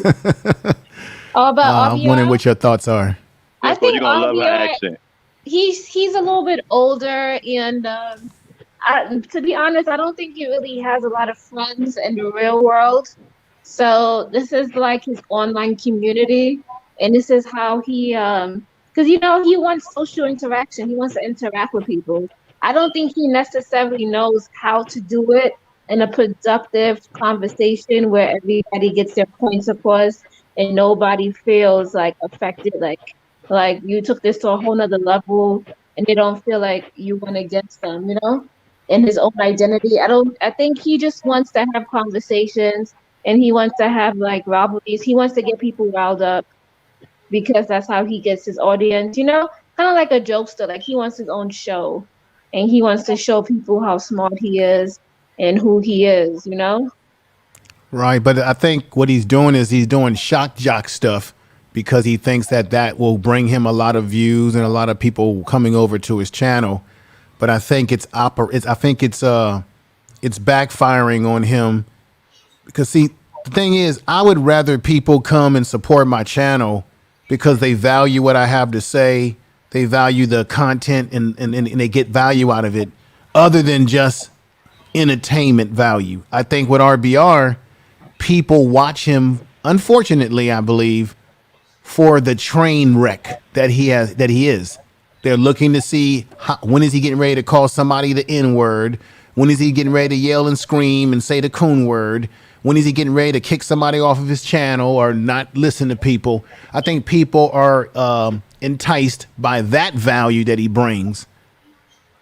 Oh, about I'm wondering RBR? what your thoughts are. I Yeah, boy, you're think gonna love her RBR, accent. he's a little bit older, and to be honest, I don't think he really has a lot of friends in the real world. So this is like his online community, and this is how because he wants social interaction. He wants to interact with people. I don't think he necessarily knows how to do it in a productive conversation where everybody gets their points across and nobody feels like affected, like you took this to a whole nother level and they don't feel like you went against them, in his own identity. I think he just wants to have conversations and he wants to have like rivalries. He wants to get people riled up because that's how he gets his audience, kind of like a jokester. Like he wants his own show and he wants to show people how smart he is and who he is. Right, but I think what he's doing is he's doing shock jock stuff because he thinks that that will bring him a lot of views and a lot of people coming over to his channel. But I think it's backfiring on him because see the thing is I would rather people come and support my channel because they value what I have to say, they value the content and they get value out of it other than just entertainment value. I think with RBR people watch him unfortunately I believe for the train wreck that he is. They're looking to see when is he getting ready to call somebody the N word, when is he getting ready to yell and scream and say the coon word, when is he getting ready to kick somebody off of his channel or not listen to people. I think people are enticed by that value that he brings,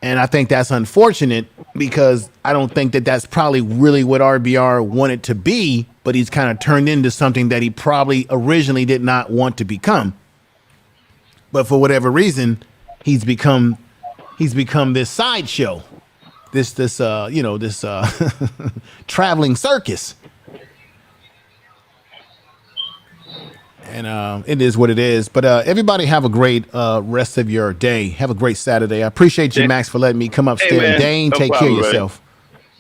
and I think that's unfortunate because I don't think that that's probably really what RBR wanted to be, but he's kind of turned into something that he probably originally did not want to become. But for whatever reason, he's become this sideshow, this traveling circus. And it is what it is. But everybody have a great rest of your day. Have a great Saturday. I appreciate you, Max, for letting me come Hey, upstairs. man, Dane, no take care of problem, buddy. yourself.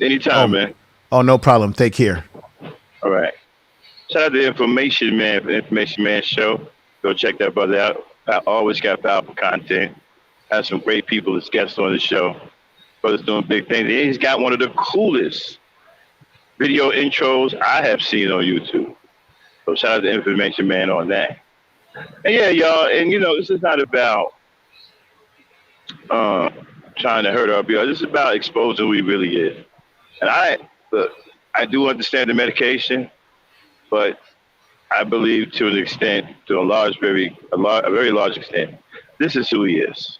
Anytime, man. Oh, no problem. Take care. All right. Shout out to Information Man for the Information Man Show. Go check that brother out. I always got powerful content. Have some great people as guests on the show. Brother's doing big things. He's got one of the coolest video intros I have seen on YouTube. So shout out to Information Man on that. And yeah, y'all, and this is not about trying to hurt RBR. This is about exposing who he really is. And I do understand the medication, but I believe to an extent, to a very large extent, this is who he is.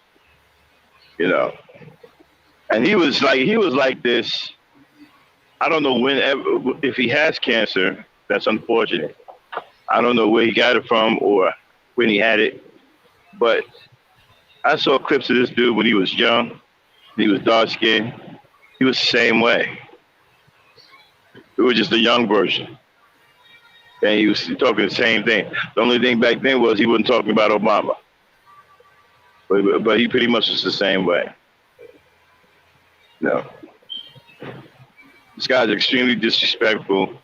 And he was like this. I don't know if he has cancer. That's unfortunate. I don't know where he got it from or when he had it, but I saw clips of this dude when he was young. He was dark skinned. He was the same way. It was just a young version. And he was talking the same thing. The only thing back then was he wasn't talking about Obama. But he pretty much was the same way. No. This guy's extremely disrespectful.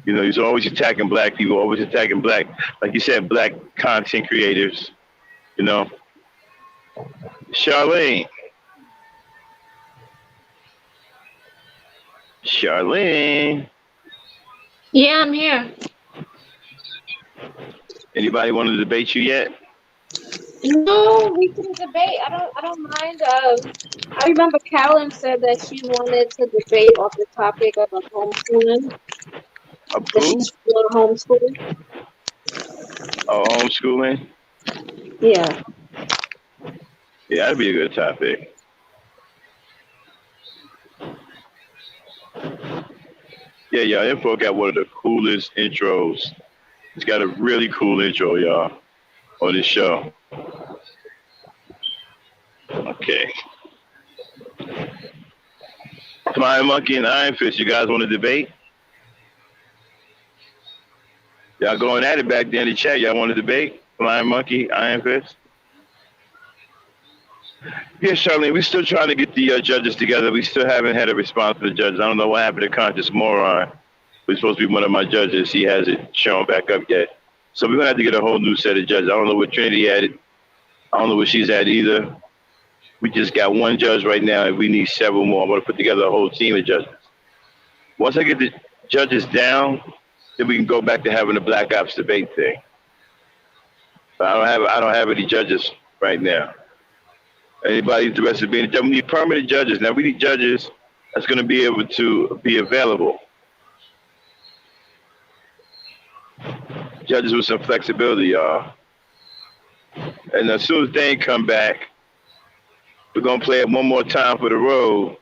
He's always attacking black people, always attacking black, like you said, black content creators. Charlene. Yeah, I'm here. Anybody want to debate you yet? No, we can debate. I don't mind. I remember Carolyn said that she wanted to debate off the topic of homeschooling. That she's still homeschooling. Oh, homeschooling? Yeah. Yeah, that'd be a good topic. Yeah, Info got one of the coolest intros He's got a really cool intro, y'all, on this show. Okay. Flying Monkey and Iron Fist, you guys want to debate? Y'all going at it back there in the chat. Y'all want to debate? Flying Monkey, Iron Fist? Yeah, Charlene, we're still trying to get the judges together. We still haven't had a response from the judges. I don't know what happened to Conscious Moron. We're supposed to be one of my judges. He hasn't shown back up yet. So we're going to have to get a whole new set of judges. I don't know where Trinity at. I don't know where she's at either. We just got one judge right now, and we need several more. I'm going to put together a whole team of judges. Once I get the judges down, then we can go back to having the Black Ops debate thing. But I don't have any judges right now. Anybody interested in being a judge? We need permanent judges. Now we need judges that's going to be able to be available. Judges with some flexibility, y'all. And as soon as they come back, we're going to play it one more time for the road.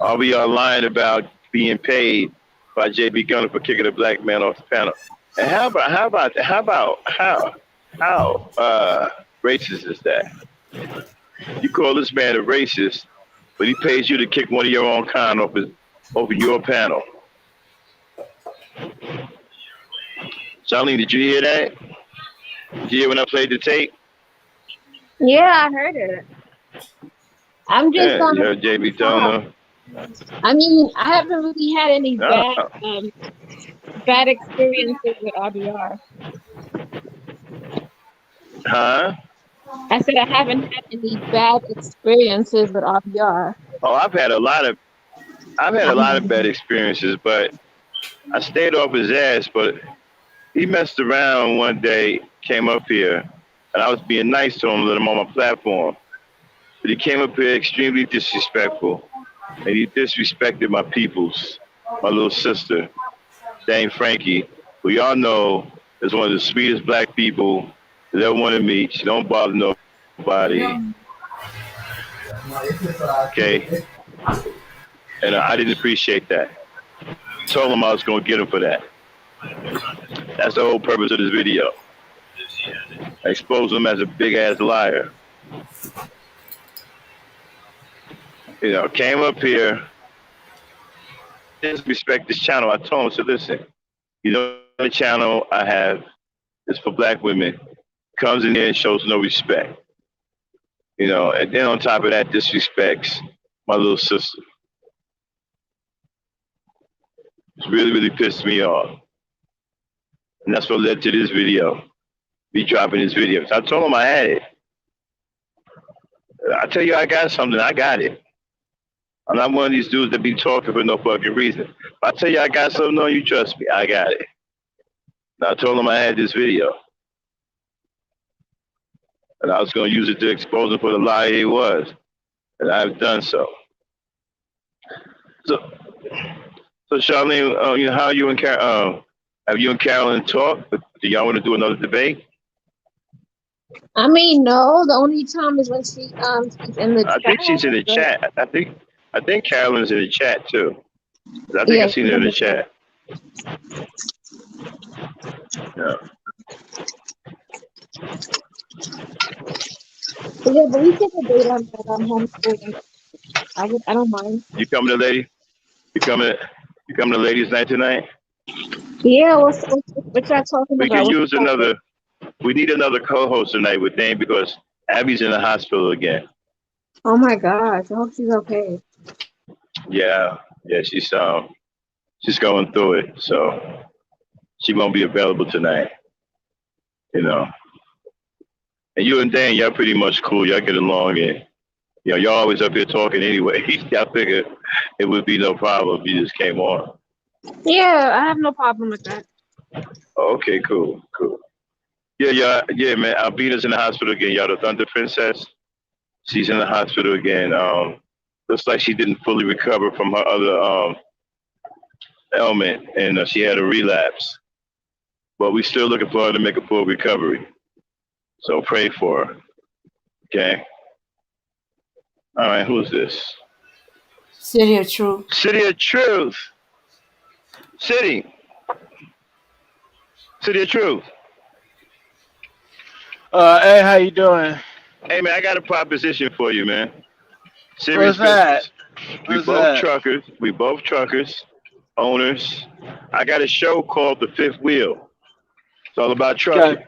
I'll be lying about being paid by JB Gunner for kicking a black man off the panel. And how racist is that? You call this man a racist, but he pays you to kick one of your own kind off your panel. Charlene, did you hear that? Did you hear when I played the tape? Yeah, I heard it. I'm just you heard JB telling her. I mean, I haven't really had any bad experiences with RBR. Huh? I said I haven't had any bad experiences with RBR. Oh, I've had a lot of bad experiences, but I stayed off his ass. But he messed around one day, came up here, and I was being nice to him, let him on my platform. But he came up here extremely disrespectful, and he disrespected my peoples, my little sister, Dame Frankie, who y'all know is one of the sweetest black people that ever want to meet. She don't bother nobody. Okay? And I didn't appreciate that. Told him I was going to get him for that. That's the whole purpose of this video. I expose him as a big-ass liar. You know, came up here, disrespect this channel. I told him, so listen, you know the channel I have is for black women. Comes in here and shows no respect. You know, and then on top of that, disrespects my little sister. It's really, really pissed me off. And that's what led to this video. Me dropping this video. So I told him I had it. I tell you I got something, I got it. I'm not one of these dudes that be talking for no fucking reason. If I tell you I got something on you, trust me, I got it. And I told him I had this video. And I was going to use it to expose him for the lie he was. And I've done so. So Charlene, you know, how you and have you and Carolyn talked? Do y'all want to do another debate? I mean, no. The only time is when she's in the chat. I think she's in the chat. I think Carolyn's in the chat too. I think I've seen her in the chat. Yeah. Yeah, but we can debate on that on homeschooling. I don't mind. You coming to lady? You coming to ladies' night tonight? Yeah, what y'all talking We about? can use another. We need another co-host tonight with Dane because Abby's in the hospital again. Oh my gosh! I hope she's okay. Yeah, she's going through it, so she won't be available tonight. You know. And you and Dan, y'all pretty much cool. Y'all get along, and you know, y'all always up here talking anyway. I figured it would be no problem if you just came on. Yeah, I have no problem with that. Okay, cool. Yeah, man. Albina's in the hospital again. Y'all, the Thunder Princess. She's in the hospital again. Looks like she didn't fully recover from her other ailment, and she had a relapse. But we're still looking for her to make a full recovery. So pray for her. Okay. All right. Who's this? City of Truth. City of Truth. City To the truth. Hey, how you doing? Hey man, I got a proposition for you, man. Serious What's that? business. We What's both that? truckers. We both truckers, owners. I got a show called The Fifth Wheel. It's all about Okay. trucking.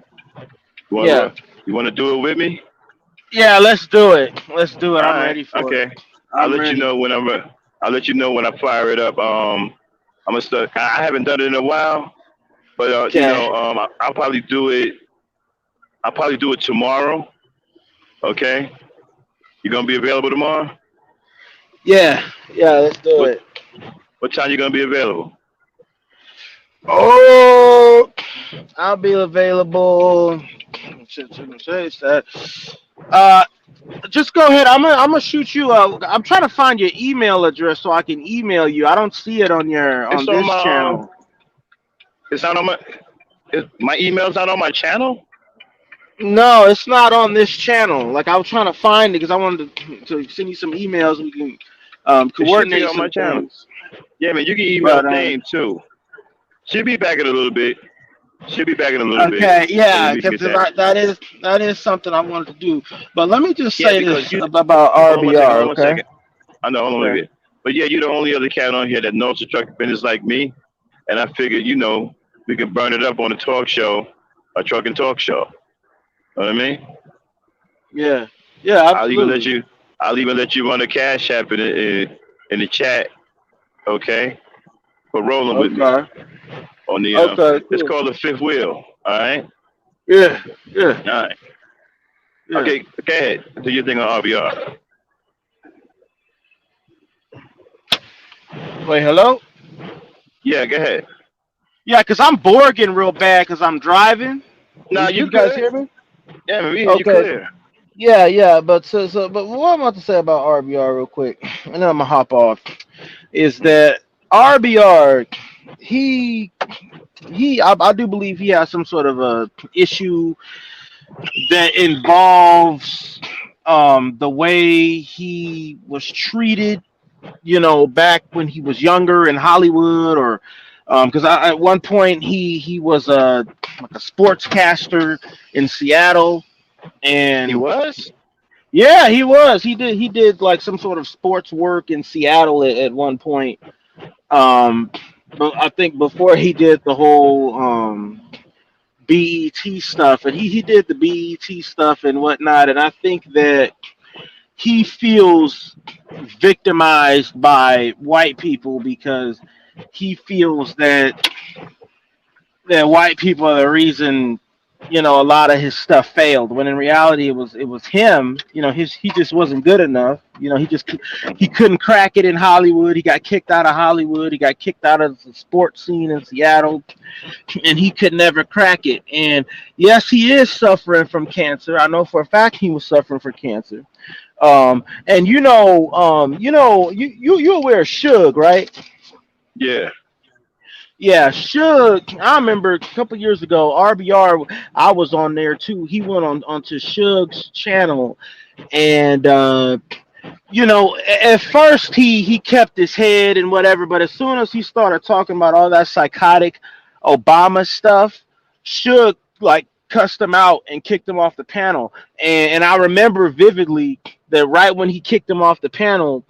You want Yeah. to? You want to do it with me? Yeah, let's do it. Let's do it. All I'm right. ready for it. Okay. I'll I'm let you ready. know when I'm. I'll let you know when I fire it up. I'm gonna start. I haven't done it in a while, but Okay. I'll probably do it. I'll probably do it tomorrow. Okay. You gonna be available tomorrow? Yeah. Yeah, let's do What it. What time you gonna be available? Oh, I'll be available. That. Uh, just go ahead. I'm gonna shoot you. I'm trying to find your email address so I can email you. I don't see it on your It's on on this my. channel. It's not on my. My email's not on my channel. No, it's not on this channel. Like I was trying to find it because I wanted to send you some emails. We can It should be coordinate on my some channel. things. Yeah, man. You can email But Dame too. She'll be back in a little bit. She'll be back in a little bit, okay, and then yeah, we can because get that. that is something I wanted to do. But let me just Yeah, say because this you. about Hold on one second. RBR. Hold on one Okay. second. I know. Hold on a Okay. bit. But yeah, you're the only other cat on here that knows the truck business like me, and I figured, we could burn it up on a talk show, a trucking talk show. Know what I mean? Yeah. Yeah. I'll even let Absolutely. you. I'll even let you run a cash app in the chat. Okay, for rolling with me Okay. on the. Okay. It's Cool. called the fifth wheel. All right. Yeah. Yeah. All right. Yeah. Okay. Go ahead. Do your thing on RBR. Wait. Hello. Yeah. Go ahead. Yeah, because I'm borging real bad because I'm driving. Nah, You you guys good? hear me? Yeah, man. We hear you Okay. clear. Yeah, yeah, but but what I'm about to say about RBR real quick, and then I'm gonna hop off, is that RBR, he I do believe he has some sort of a issue that involves the way he was treated, back when he was younger in Hollywood, or because at one point he was like a sportscaster in Seattle, He and was. yeah, he was. He did like some sort of sports work in Seattle at one point. Um, but I think before he did the whole BET stuff, and he did the BET stuff and whatnot, and I think that he feels victimized by white people because he feels that white people are the reason, a lot of his stuff failed, when in reality it was him. He just wasn't good enough. He couldn't crack it in Hollywood. He got kicked out of Hollywood. He got kicked out of the sports scene in Seattle, and he could never crack it. And yes, he is suffering from cancer. I know for a fact he was suffering from cancer. And you aware of Suge, right? Yeah. Yeah, Suge. I remember a couple years ago, RBR. I was on there too. He went onto Suge's channel, and at first he kept his head and whatever, but as soon as he started talking about all that psychotic Obama stuff, Suge like cussed him out and kicked him off the panel. And I remember vividly that right when he kicked him off the panel,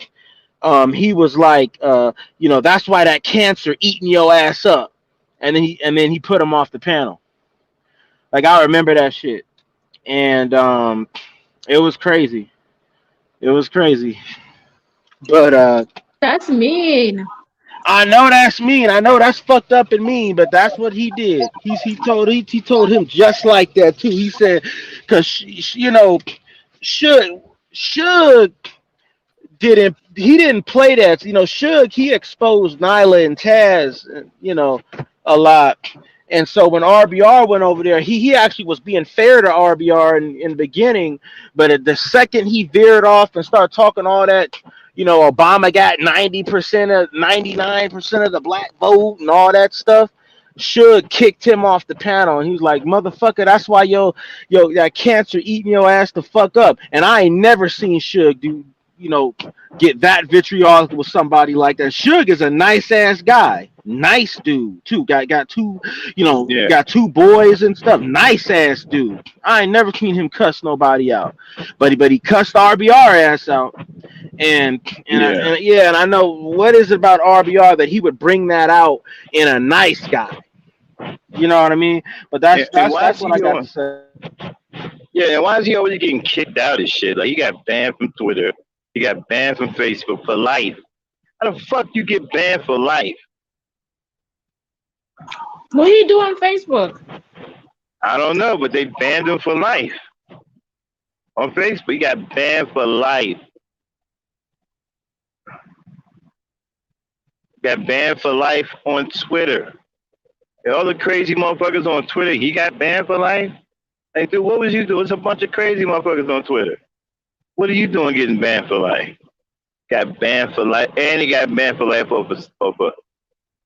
he was like, that's why that cancer eating your ass up, and then he put him off the panel. Like I remember that shit, and it was crazy. It was crazy, but That's mean. I know that's mean. I know that's fucked up and mean, but that's what he did. He told him just like that too. He said, because should should he didn't play that. Suge, he exposed Nyla and Taz, a lot. And so when RBR went over there, he actually was being fair to RBR in the beginning, but at the second he veered off and started talking all that, Obama got 90% of 99% of the black vote and all that stuff. Suge kicked him off the panel, and he was like, "Motherfucker, that's why that cancer eating your ass the fuck up." And I ain't never seen Suge do, you know, get that vitriolic with somebody like that. Suge is a nice ass guy. Nice dude too. Got two, Yeah. got two boys and stuff. Nice ass dude. I ain't never seen him cuss nobody out, but he cussed RBR ass out. And Yeah. and I know what is it about RBR that he would bring that out in a nice guy. You know what I mean? But that's And that's why that's is what he I got to doing? say. Yeah, and why is he always getting kicked out of shit? Like he got banned from Twitter, he got banned from Facebook for life. How the fuck you get banned for life? What do you do on Facebook? I don't know, but they banned him for life on Facebook. He got banned for life. Got banned for life on Twitter. And all the crazy motherfuckers on Twitter, he got banned for life. Like, dude, what was you doing? It's a bunch of crazy motherfuckers on Twitter. What are you doing getting banned for life? Got banned for life, and he got banned for life over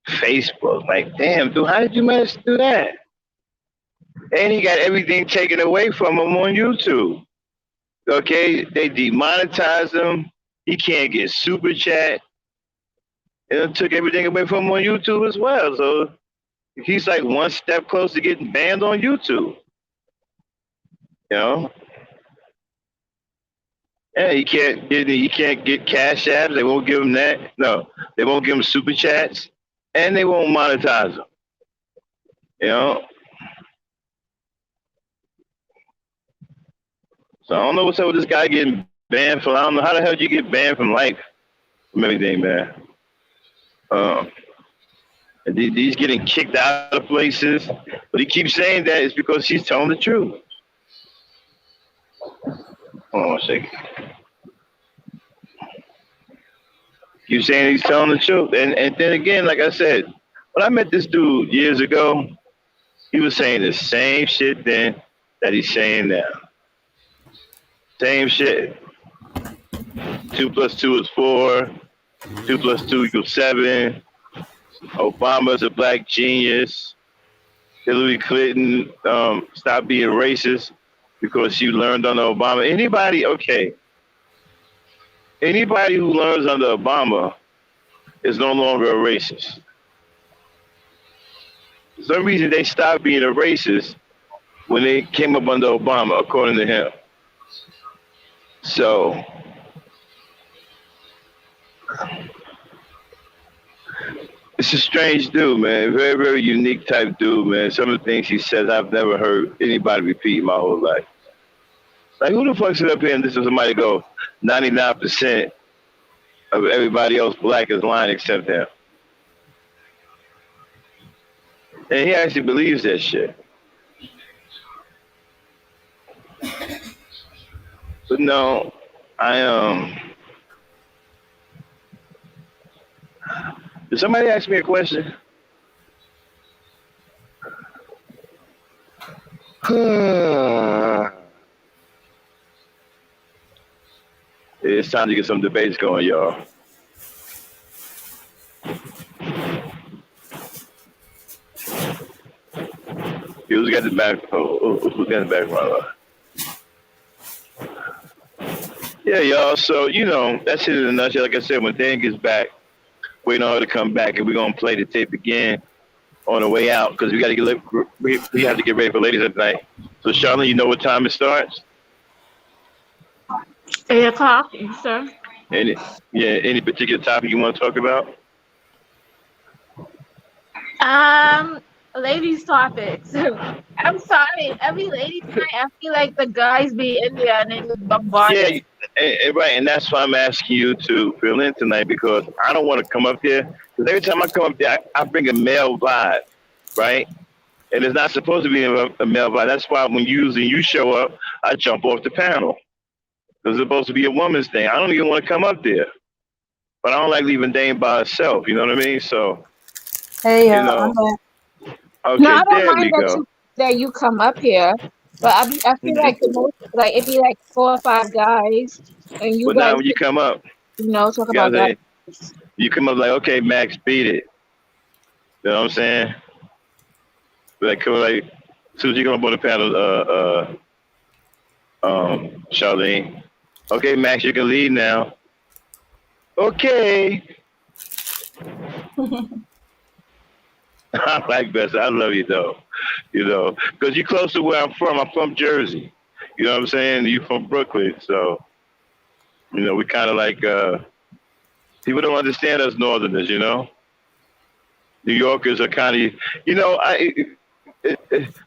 Facebook. Like, damn, dude, how did you manage to do that? And he got everything taken away from him on YouTube. Okay, they demonetized him. He can't get super chat. And it took everything away from him on YouTube as well. So he's like one step close to getting banned on YouTube. You know? Yeah, he can't get cash apps. They won't give him that. No, they won't give him super chats, and they won't monetize him. You know? So I don't know what's up with this guy getting banned from. I don't know how the hell did you get banned from life from everything, man. And he's getting kicked out of places, but he keeps saying that it's because he's telling the truth. Hold on a second. Keep saying he's telling the truth, and then again, like I said, when I met this dude years ago, he was saying the same shit then that he's saying now. Same shit. 2 plus 2 is 4. 2 plus 2 equals 7. Obama's a black genius. Hillary Clinton stopped being racist because she learned under Obama. Anybody who learns under Obama is no longer a racist. For some reason, they stopped being a racist when they came up under Obama, according to him. So, it's a strange dude, man. Very, very unique type dude, man. Some of the things he says, I've never heard anybody repeat in my whole life. Like, who the fuck sit up here and listen to somebody go, 99% of everybody else black is lying except him? And he actually believes that shit. But no, did somebody ask me a question? It's time to get some debates going, y'all. Who's got the back? Who's got the background? Yeah, y'all. So that's it in a nutshell. Like I said, when Dan gets back, waiting on her to come back, and we're gonna play the tape again on the way out because we got to we have to get ready for ladies at night. So, Charlotte, you know what time it starts? 8 o'clock, sir. Any particular topic you want to talk about? Ladies topics. I'm sorry. Every ladies night, I feel like the guys be in there and they just bombarded. Yeah, right, and that's why I'm asking you to fill in tonight because I don't want to come up there. Because every time I come up there, I bring a male vibe, right? And it's not supposed to be a male vibe. That's why when you show up, I jump off the panel. It's supposed to be a woman's thing. I don't even want to come up there, but I don't like leaving Dane by herself. You know what I mean? So, Hey, I'm back. Okay, No, I don't there mind we go. that you come up here, but I feel like the most like it'd be like 4 or 5 guys, and you But guys, now when you come up, talk about that. You come up like, okay, Max, beat it. You know what I'm saying? Like, as soon as you come up on the panel, Charlene. Okay, Max, you can lead now. Okay. I like Best. I love you though. Because you're close to where I'm from. I'm from Jersey. You know what I'm saying? You from Brooklyn, so we kind of like people don't understand us Northerners. New Yorkers are kind of I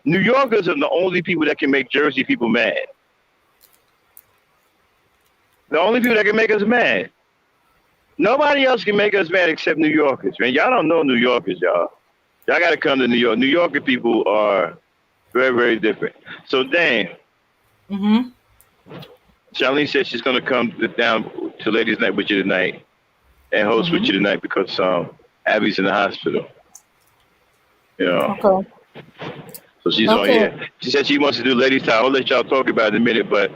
New Yorkers are the only people that can make Jersey people mad. The only people that can make us mad. Nobody else can make us mad except New Yorkers, man. Y'all don't know New Yorkers, y'all. Y'all got to come to New York. New Yorker people are very, very different. So, damn, Mm-hmm. Charlene said she's going to come down to Ladies Night with you tonight and host with Mm-hmm. you tonight because Abby's in the hospital. You know, Okay. so she's on Okay. here. She said she wants to do Ladies Time. I'll let y'all talk about it in a minute, but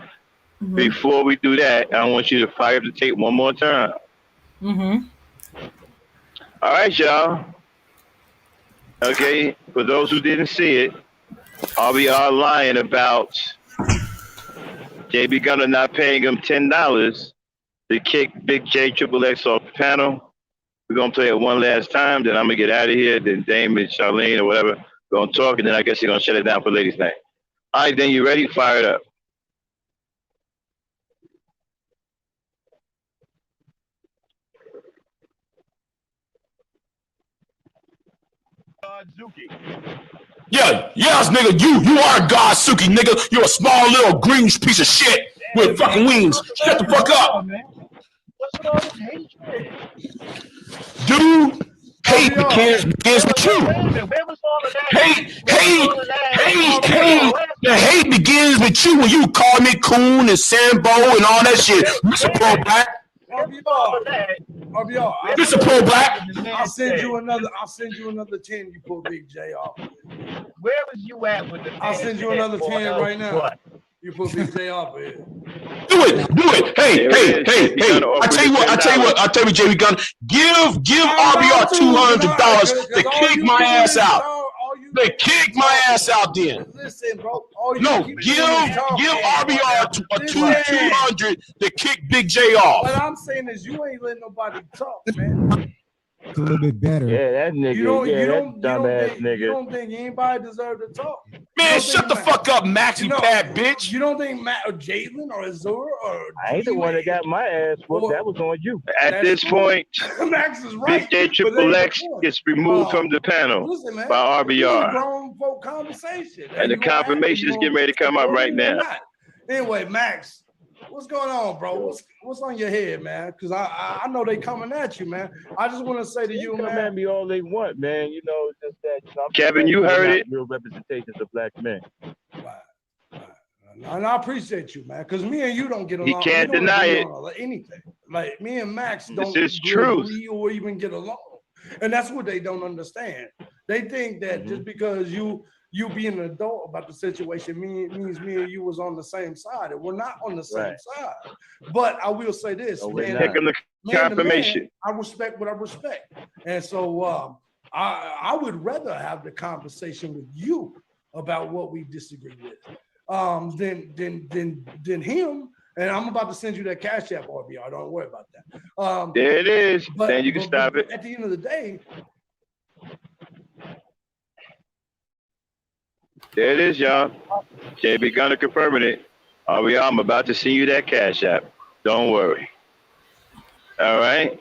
Mm-hmm. before we do that, I want you to fire up the tape one more time. Mm-hmm. All right, y'all. Okay, for those who didn't see it, RBR lying about JB Gunner not paying him $10 to kick Big J Triple X off the panel. We're gonna play it one last time, then I'm gonna get out of here. Then Dame and Charlene or whatever gonna talk, and then I guess you're gonna shut it down for ladies' night. All right, then you ready? Fire it up. Yeah, yes, nigga, you are God Suki, nigga. You're a small little green piece of shit with fucking wings. Shut the fuck up. What's with all this hatred? Dude, hate RBR. begins with you. Wait a minute. Where was all of that? Hate, Where was hate, all of that? hate, RBR, hate. The hate begins with you when you call me coon and Sambo and all that shit. Mr. Pro Black. RBR. RBR. Mr. Pro Black. I'll send you another 10. You pull Big J off. Where was you at with the I'll send you another 10 right now. You put Big J off of it. Do it. Hey. I tell you what, JB Gunn, give RBR $200 to kick my ass out. They kick my ass out then. Listen, bro. No, give RBR a 200 to kick Big J off. What I'm saying is you ain't letting nobody talk, man. It's a little bit better. Yeah, that nigga. You don't think anybody deserve to talk? Man, shut the fuck up, Maxi Pad, bitch. You don't think Matt or Jalen or Azura or I ain't the one that got my ass whooped. That was on you. At this point, Max is right. Big J Triple X gets removed from the panel by RBR. Grown folk conversation. And the confirmation is getting ready to come out right now. Anyway, Max, what's going on, bro? What's on your head, man? Because I know they coming at you, man. I just want to say to you, man. Come at me all they want, man. Just that. Kevin, you heard it. Real representations of black men. And I appreciate you, man, because me and you don't get along. He can't deny it. Anything. Like me and Max don't agree or even get along. And that's what they don't understand. They think that just because you being an adult about the situation means me and you was on the same side. And we're not on the same side. But I will say this, confirmation. I respect what I respect. And so I would rather have the conversation with you about what we disagree with than him. And I'm about to send you that Cash App, RBR. Don't worry about that. There it is. Then you can stop it. At the end of the day, there it is, y'all. JB Gunner confirming it. I'm about to send you that Cash App. Don't worry. All right.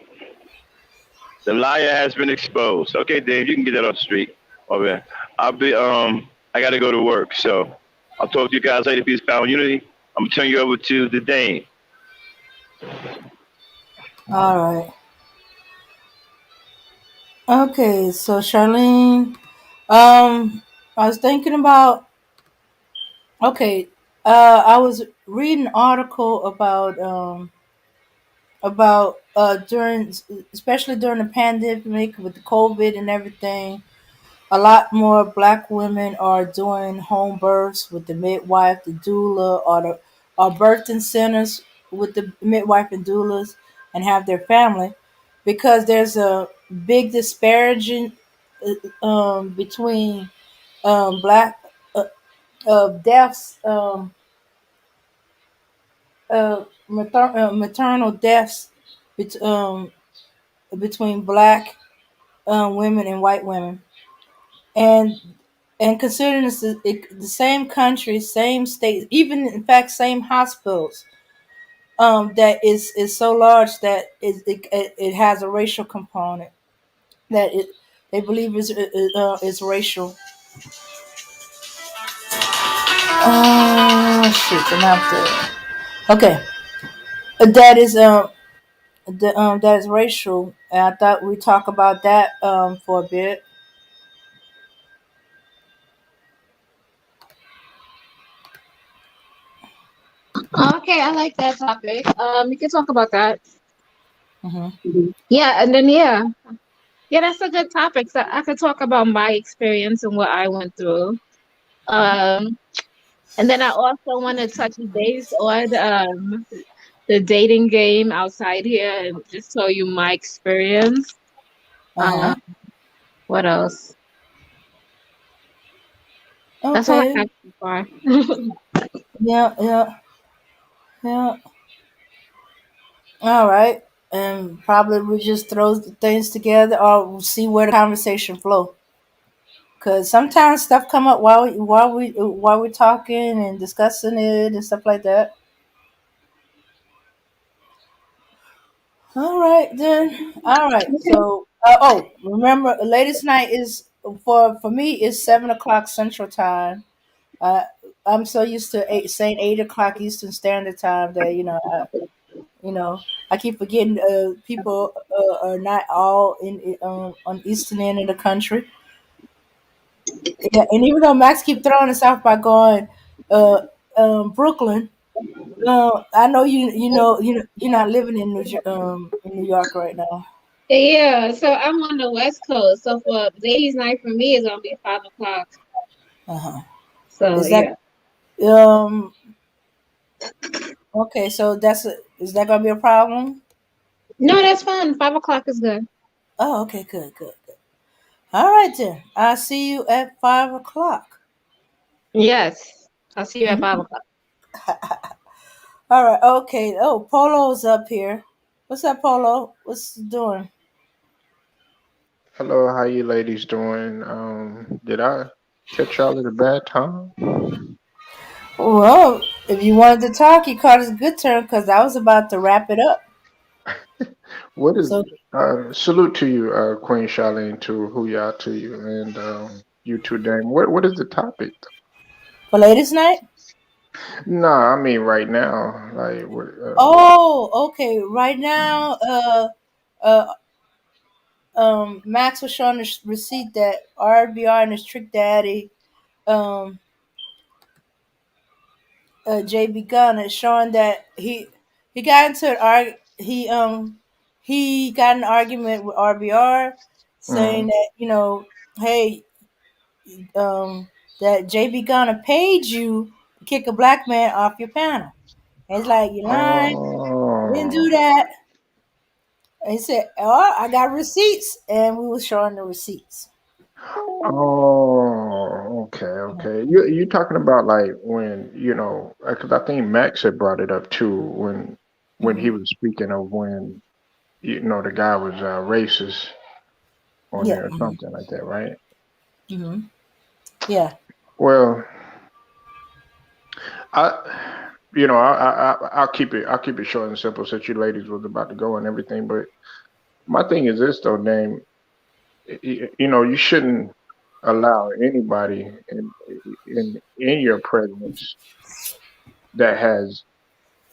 The liar has been exposed. Okay, Dave, you can get that off the street. Okay. I gotta go to work, so I'll talk to you guys later. Peace, power, unity. I'm gonna turn you over to the Dane. All right. Okay, so Charlene, I was thinking about. Okay, I was reading an article about during, especially during the pandemic with the COVID and everything. A lot more black women are doing home births with the midwife, the doula, or birthing centers with the midwife and doulas, and have their family, because there's a big disparity between black deaths, maternal deaths bet- um, between black women and white women. and considering it's the same country, same state, even in fact same hospitals, that is so large that it has a racial component that it they believe is racial. Oh shit! I'm out there. Okay, that is that is racial, and I thought we talk about that for a bit. Okay, I like that topic. We can talk about that. Hmm. Yeah, and then yeah, that's a good topic. So I could talk about my experience and what I went through. Um, and then I also want to touch base on the dating game outside here and just tell you my experience. Uh Uh, huh. what else? That's all I Okay. have so far. Yeah. Yeah. Yeah. All right. And probably we just throw things together or we'll see where the conversation flow. Cause sometimes stuff come up while we're talking and discussing it and stuff like that. All right then. All right. So remember, latest night is for me is 7 o'clock Central Time. Uh, I'm so used to saying 8 o'clock Eastern Standard Time that you know I keep forgetting people are not all on Eastern end of the country. Yeah, and even though Max keep throwing us off by going uh, Brooklyn, I know you're not living in New York right now. Yeah, so I'm on the West Coast. So for ladies' night for me is gonna be 5 o'clock. Uh huh. So Is that yeah. um okay? So is that gonna be a problem? No, that's fine. 5 o'clock is good. Oh, okay, good, good, good. All right then. I'll see you at 5 o'clock. Yes. I'll see you at Mhm. 5 o'clock. All right. Okay. Oh, Polo's up here. What's up, Polo? What's doing? Hello, how you ladies doing? Did I catch y'all at a bad time? Well, if you wanted to talk, you caught us a good turn because I was about to wrap it up. What is So salute to you, Queen Charlene, to who y'all to you, and you too, Dame. What is the topic? for ladies' night. Nah, I mean right now, like what? Oh, okay. Right now, uh, Max was showing the receipt that RBR and his trick daddy, um, JB Gunn is showing that he got into an he got an argument with RBR, saying Mm, that hey, um, that JB Gunn paid you to kick a black man off your panel. And he's like, you lying? I didn't oh, do that. And he said, oh, I got receipts, and we were showing the receipts. okay, okay. You talking about like when because I think Max had brought it up too when he Hmm. was speaking of when the guy was racist on Yeah. there or Hmm. something like that, right? Hmm. Yeah. Well, I'll keep it short and simple since you ladies was about to go and everything. But my thing is this though, name, you shouldn't allow anybody in your presence that has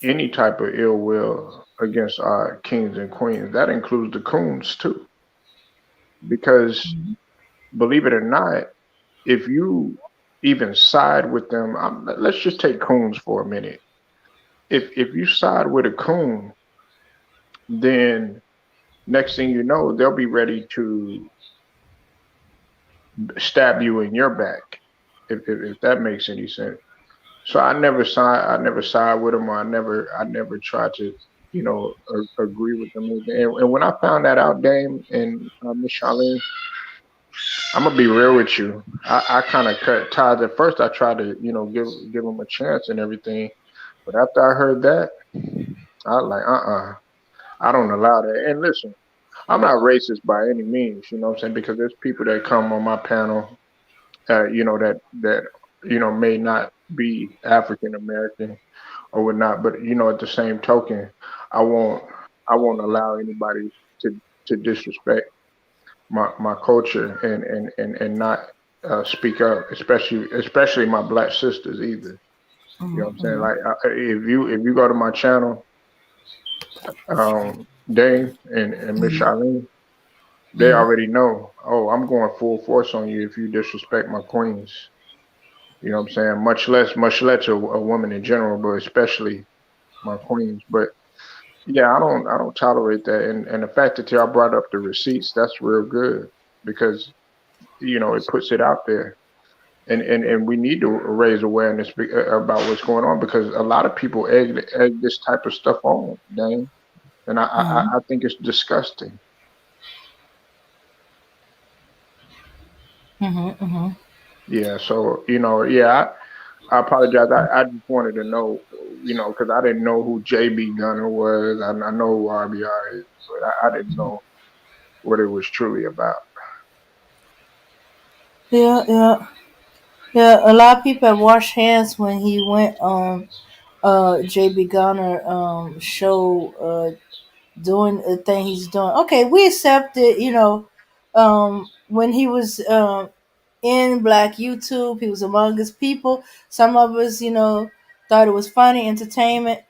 any type of ill will against our kings and queens. That includes the coons too, because believe it or not, if you even side with them, let's just take coons for a minute. If you side with a coon, then next thing you know, they'll be ready to stab you in your back. If that makes any sense. So I never side with them. Or I never try to, agree with them. And when I found that out, Dame and Miss Charlene, I'm gonna be real with you. I kind of cut ties. At first, I tried to, give them a chance and everything. But after I heard that, I was like, I don't allow that. And listen, I'm not racist by any means, you know what I'm saying? Because there's people that come on my panel. that may not be African American or whatnot. But at the same token, I won't I won't allow anybody to disrespect my culture and not speak up, especially my black sisters either. You know what I'm saying? Mm-hmm. Like if you go to my channel, Dame and Miss Mm-hmm. Charlene, they Mm-hmm. already know. Oh, I'm going full force on you if you disrespect my queens. You know what I'm saying? Much less a woman in general, but especially my queens. But yeah, I don't tolerate that. And the fact that y'all brought up the receipts, that's real good because it puts it out there. And we need to raise awareness about what's going on because a lot of people egg this type of stuff on, Dane. And I think it's disgusting. Mm-hmm. Mm-hmm. Yeah. So yeah, I apologize. I just wanted to know, because I didn't know who JB Gunner was. I know who RBR is, but I didn't know what it was truly about. Yeah, yeah, yeah. A lot of people have washed hands when he went on JB Gunner show doing the thing he's doing. Okay, we accept it. When he was in Black YouTube, he was among his people. Some of us, thought it was funny entertainment.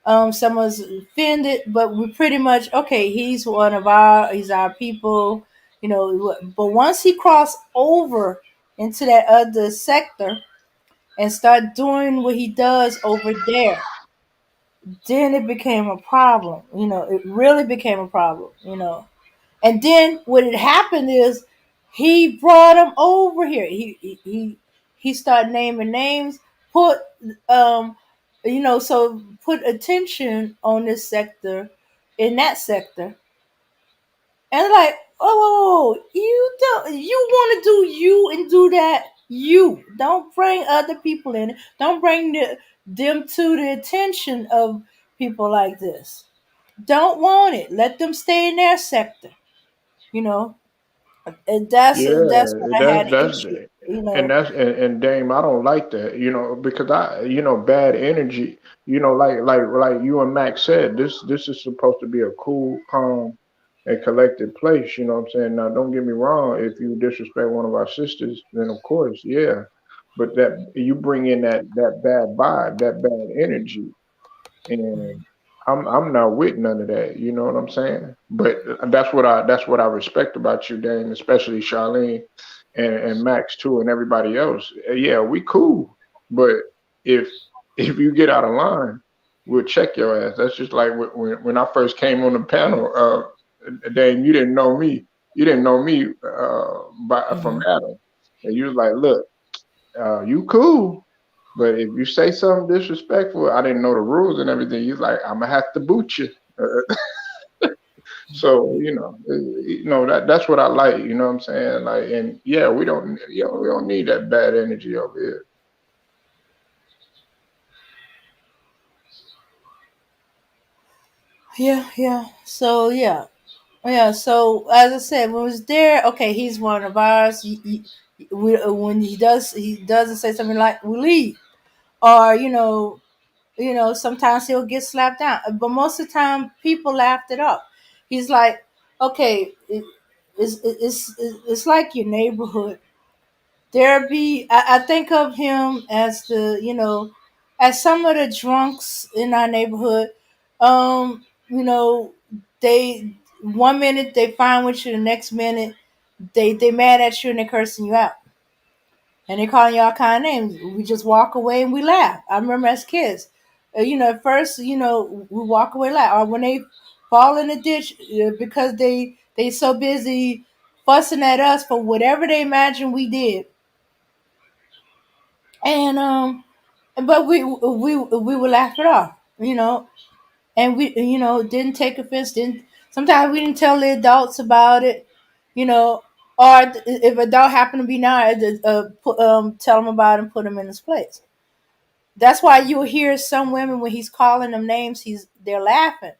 Some of us offended, but we pretty much okay. He's our people. But once he crossed over into that other sector and start doing what he does over there, then it became a problem. It really became a problem. And then what had happened is he brought him over here. He started naming names, put so put attention on this sector, in that sector, and like, oh, you want to do you and do that. You don't bring other people in. Don't bring them to the attention of people like this. Don't want it. Let them stay in their sector. You know, and that's Yeah, what I had an that's issue. and Dame, I don't like that, because bad energy, like you and Max said, this is supposed to be a cool, calm, and collected place. You know what I'm saying? Now, don't get me wrong. If you disrespect one of our sisters, then of course, yeah. But that you bring in that bad vibe, that bad energy, and I'm not with none of that. You know what I'm saying? But that's what I respect about you, Dame, especially Charlene and Max too, and everybody else. Yeah, we cool, but if you get out of line, we'll check your ass. That's just like when I first came on the panel. Dame, you didn't know me. You didn't know me from Mhm. Adam, and you was like, look, you cool. But if you say something disrespectful, I didn't know the rules and everything. He's like, I'm gonna have to boot you. So that's what I like. You know what I'm saying? Like, and yeah, we don't need that bad energy over here. Yeah, yeah. So yeah, yeah. So as I said, when it was there, okay, he's one of ours. When he doesn't say something like we leave, or sometimes he'll get slapped down. But most of the time, people laughed it off. He's like, okay, it's like your neighborhood. I think of him as as some of the drunks in our neighborhood. You know, they one minute they fine with you, the next minute they mad at you and they cursing you out. And they calling you all kind of names. We just walk away and we laugh. I remember as kids, at first, we walk away laugh. Or when they fall in the ditch because they so busy fussing at us for whatever they imagine we did, and but we would laugh it off, and we didn't take offense. Didn't Sometimes we didn't tell the adults about it, you know, or if a dog happened to be now, tell them about it and put them in his place. That's why you hear some women when he's calling them names, they're laughing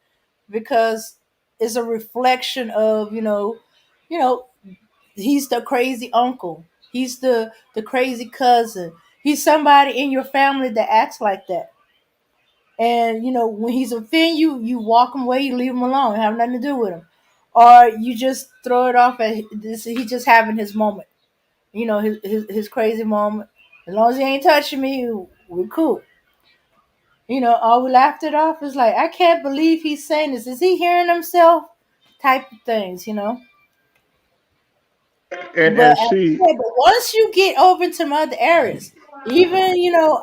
because it's a reflection of you know he's the crazy uncle. He's the crazy cousin. He's somebody in your family that acts like that. And when he's offending you, you walk him away, you leave him alone, have nothing to do with him, or you just throw it off at this. He just having his moment, his crazy moment. As long as he ain't touching me, we're cool. All we laughed it off is like, I can't believe he's saying this. Is he hearing himself? Type of things. But and see, but once you get over into some other areas, even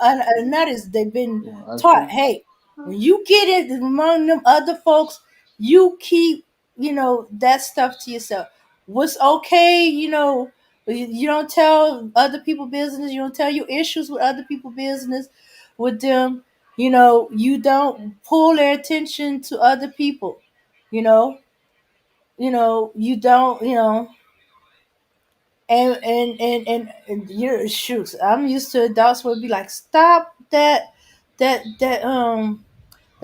others, they've been I taught, see. hey, when you get it among them other folks, you keep that stuff to yourself. What's okay, you don't tell other people business. You don't tell your issues with other people business with them. You don't pull their attention to other people. You know, you don't. And you're shoots. I'm used to adults would be like, stop that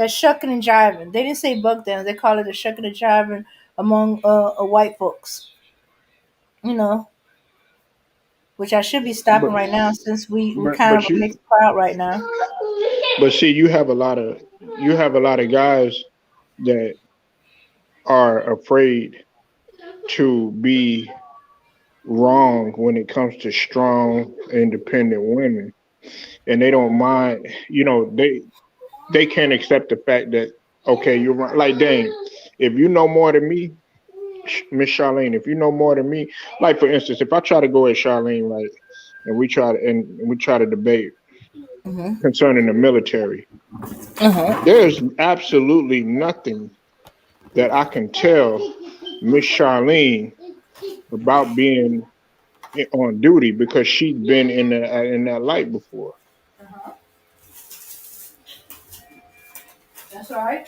shucking and jiving. They didn't say buck dance. They call it a shucking and jiving among white folks. You know, which I should be stopping But right now since we but kind of but a you mixed crowd right now. but see, you have a lot of guys that are afraid to be wrong when it comes to strong, independent women, and they don't mind. They can't accept the fact that, okay, you're right. Like, dang, if you know more than me, Miss Charlene, if you know more than me, like for instance, if I try to go at Charlene, right, and we try to debate Mhm. concerning the military, Mhm. there's absolutely nothing that I can tell Miss Charlene about being on duty because she's been in that light before. That's all right.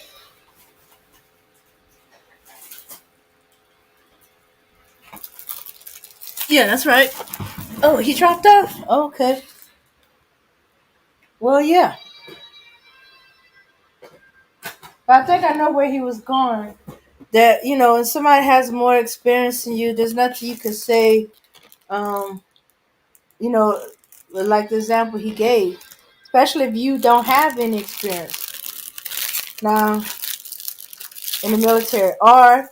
Yeah, that's right. Oh, he dropped off. Okay. Well, yeah. But I think I know where he was going. That when somebody has more experience than you, there's nothing you can say. Um, you know, like the example he gave, especially if you don't have any experience now in the military, or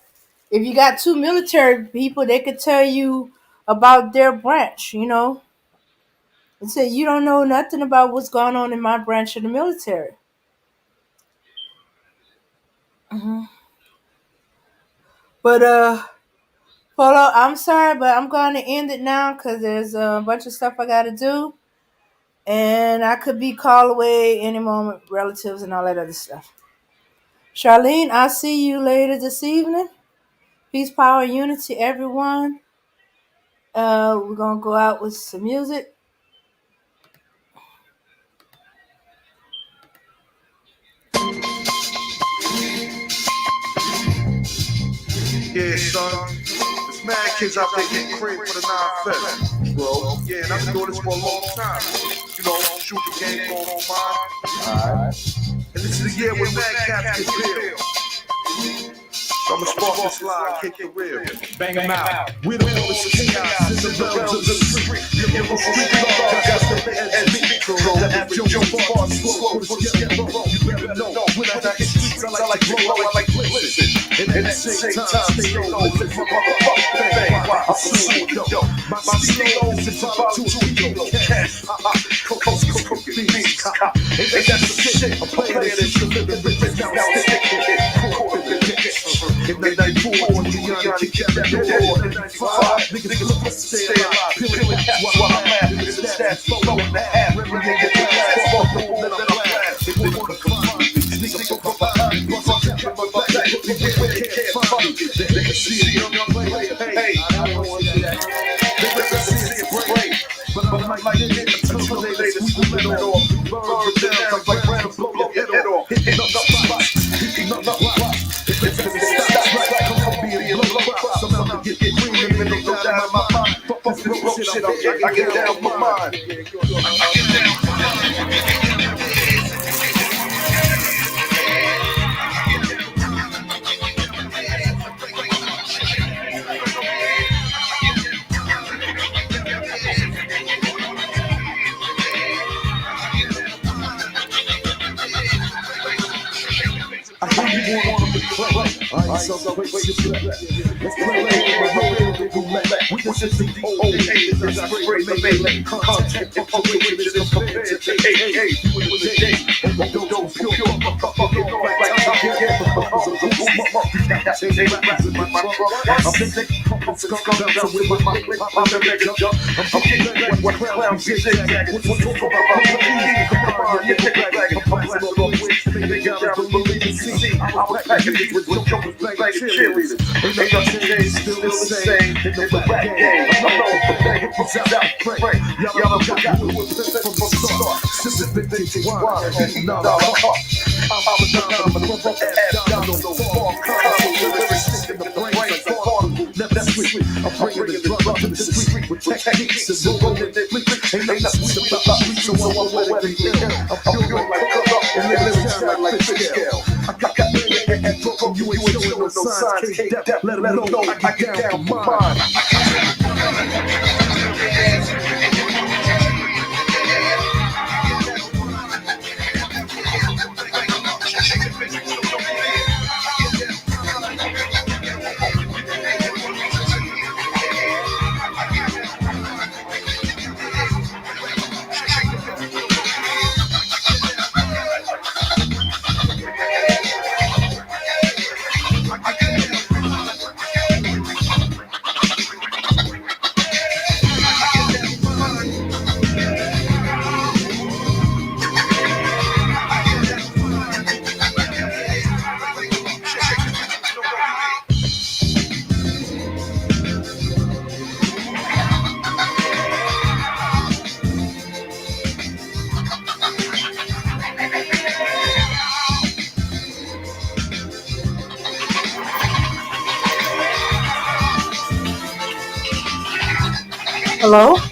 if you got two military people, they could tell you about their branch. And say you don't know nothing about what's going on in my branch of the military. hmm But Polo, I'm sorry, but I'm going to end it now because there's a bunch of stuff I got to do. And I could be called away any moment, relatives and all that other stuff. Charlene, I'll see you later this evening. Peace, power, unity, everyone. We're gonna go out with some music. Yeah, son. There's mad kids out there getting cream for the 9 bro. Yeah, and I've been doing this for a long time. Shoot the game for mine. And this is the year when mad cats get real. So I'ma spark this line, kick the real. Bang them out. We're the realest chaos in the realms of the street. Your local street dog got the edge control. The average Joe far slow for the skeleton. You better know when I hit the streets, I like to glow, I like to listen. And at the same time, stay low, live for motherfucking thing. I salute yo. My stilo is to ego cash. Coast beats. Ain't that the shit? I'm playing this shit, living rich, now sticking it. In 94, Gianni kept that war. In 95, niggas look to stay alive. Peeling cats while I'm laughing. The stats flow in the app. Remember, get the last fuck the whole that I'm last. They wanna climb me. Niggas so behind me. Plus, I kept my back. They can't find me. They can see it, young player. Hey, I don't want that. They can see it, brave. But I'm like this. Until they sweep the lid off. Burn them down like round, blow your head off. Hitting up spots. Hitting up blocks. It's stop right, come being blow up. Somehow I get green and no doubt in my mind. Fuck this real shit, I get down my mind. I get down. I hear you want to play. I ain't so wait to play. Let's play roulette. We can sit the old days. I spray the melee. Content and punctuation is compared to AA. You in the day. Overdose, pure, fucking all right time. Yeah, that's it. Rappers in my truck. I'm thinking pumping skunk down with my mic. I'm the mega jump. I'm getting what clowns be zigzag. What's talk about my TV? Come on, you take it back. I'm blasting all the way. They got to believe it. See, I was packing with jumpers, like cheerleaders. Ain't nothing changed, still the same. In the rap game, I'm known for that. It's out, pray. Y'all forgot who was from the start. Sipping vintage wine, $8 heart. I'm a phenomenal ass down on fall. Constant lyrics stick in the brain like particle. Never sweet. I'm bringing the drug to the street with techniques and rolling it. Ain't nothing sweet about the street, so I won't let it be ill. I'm pure like cook up and living sound like fish scale. I got and from you ain't showing no signs. Let them know I get down for mine. Hello?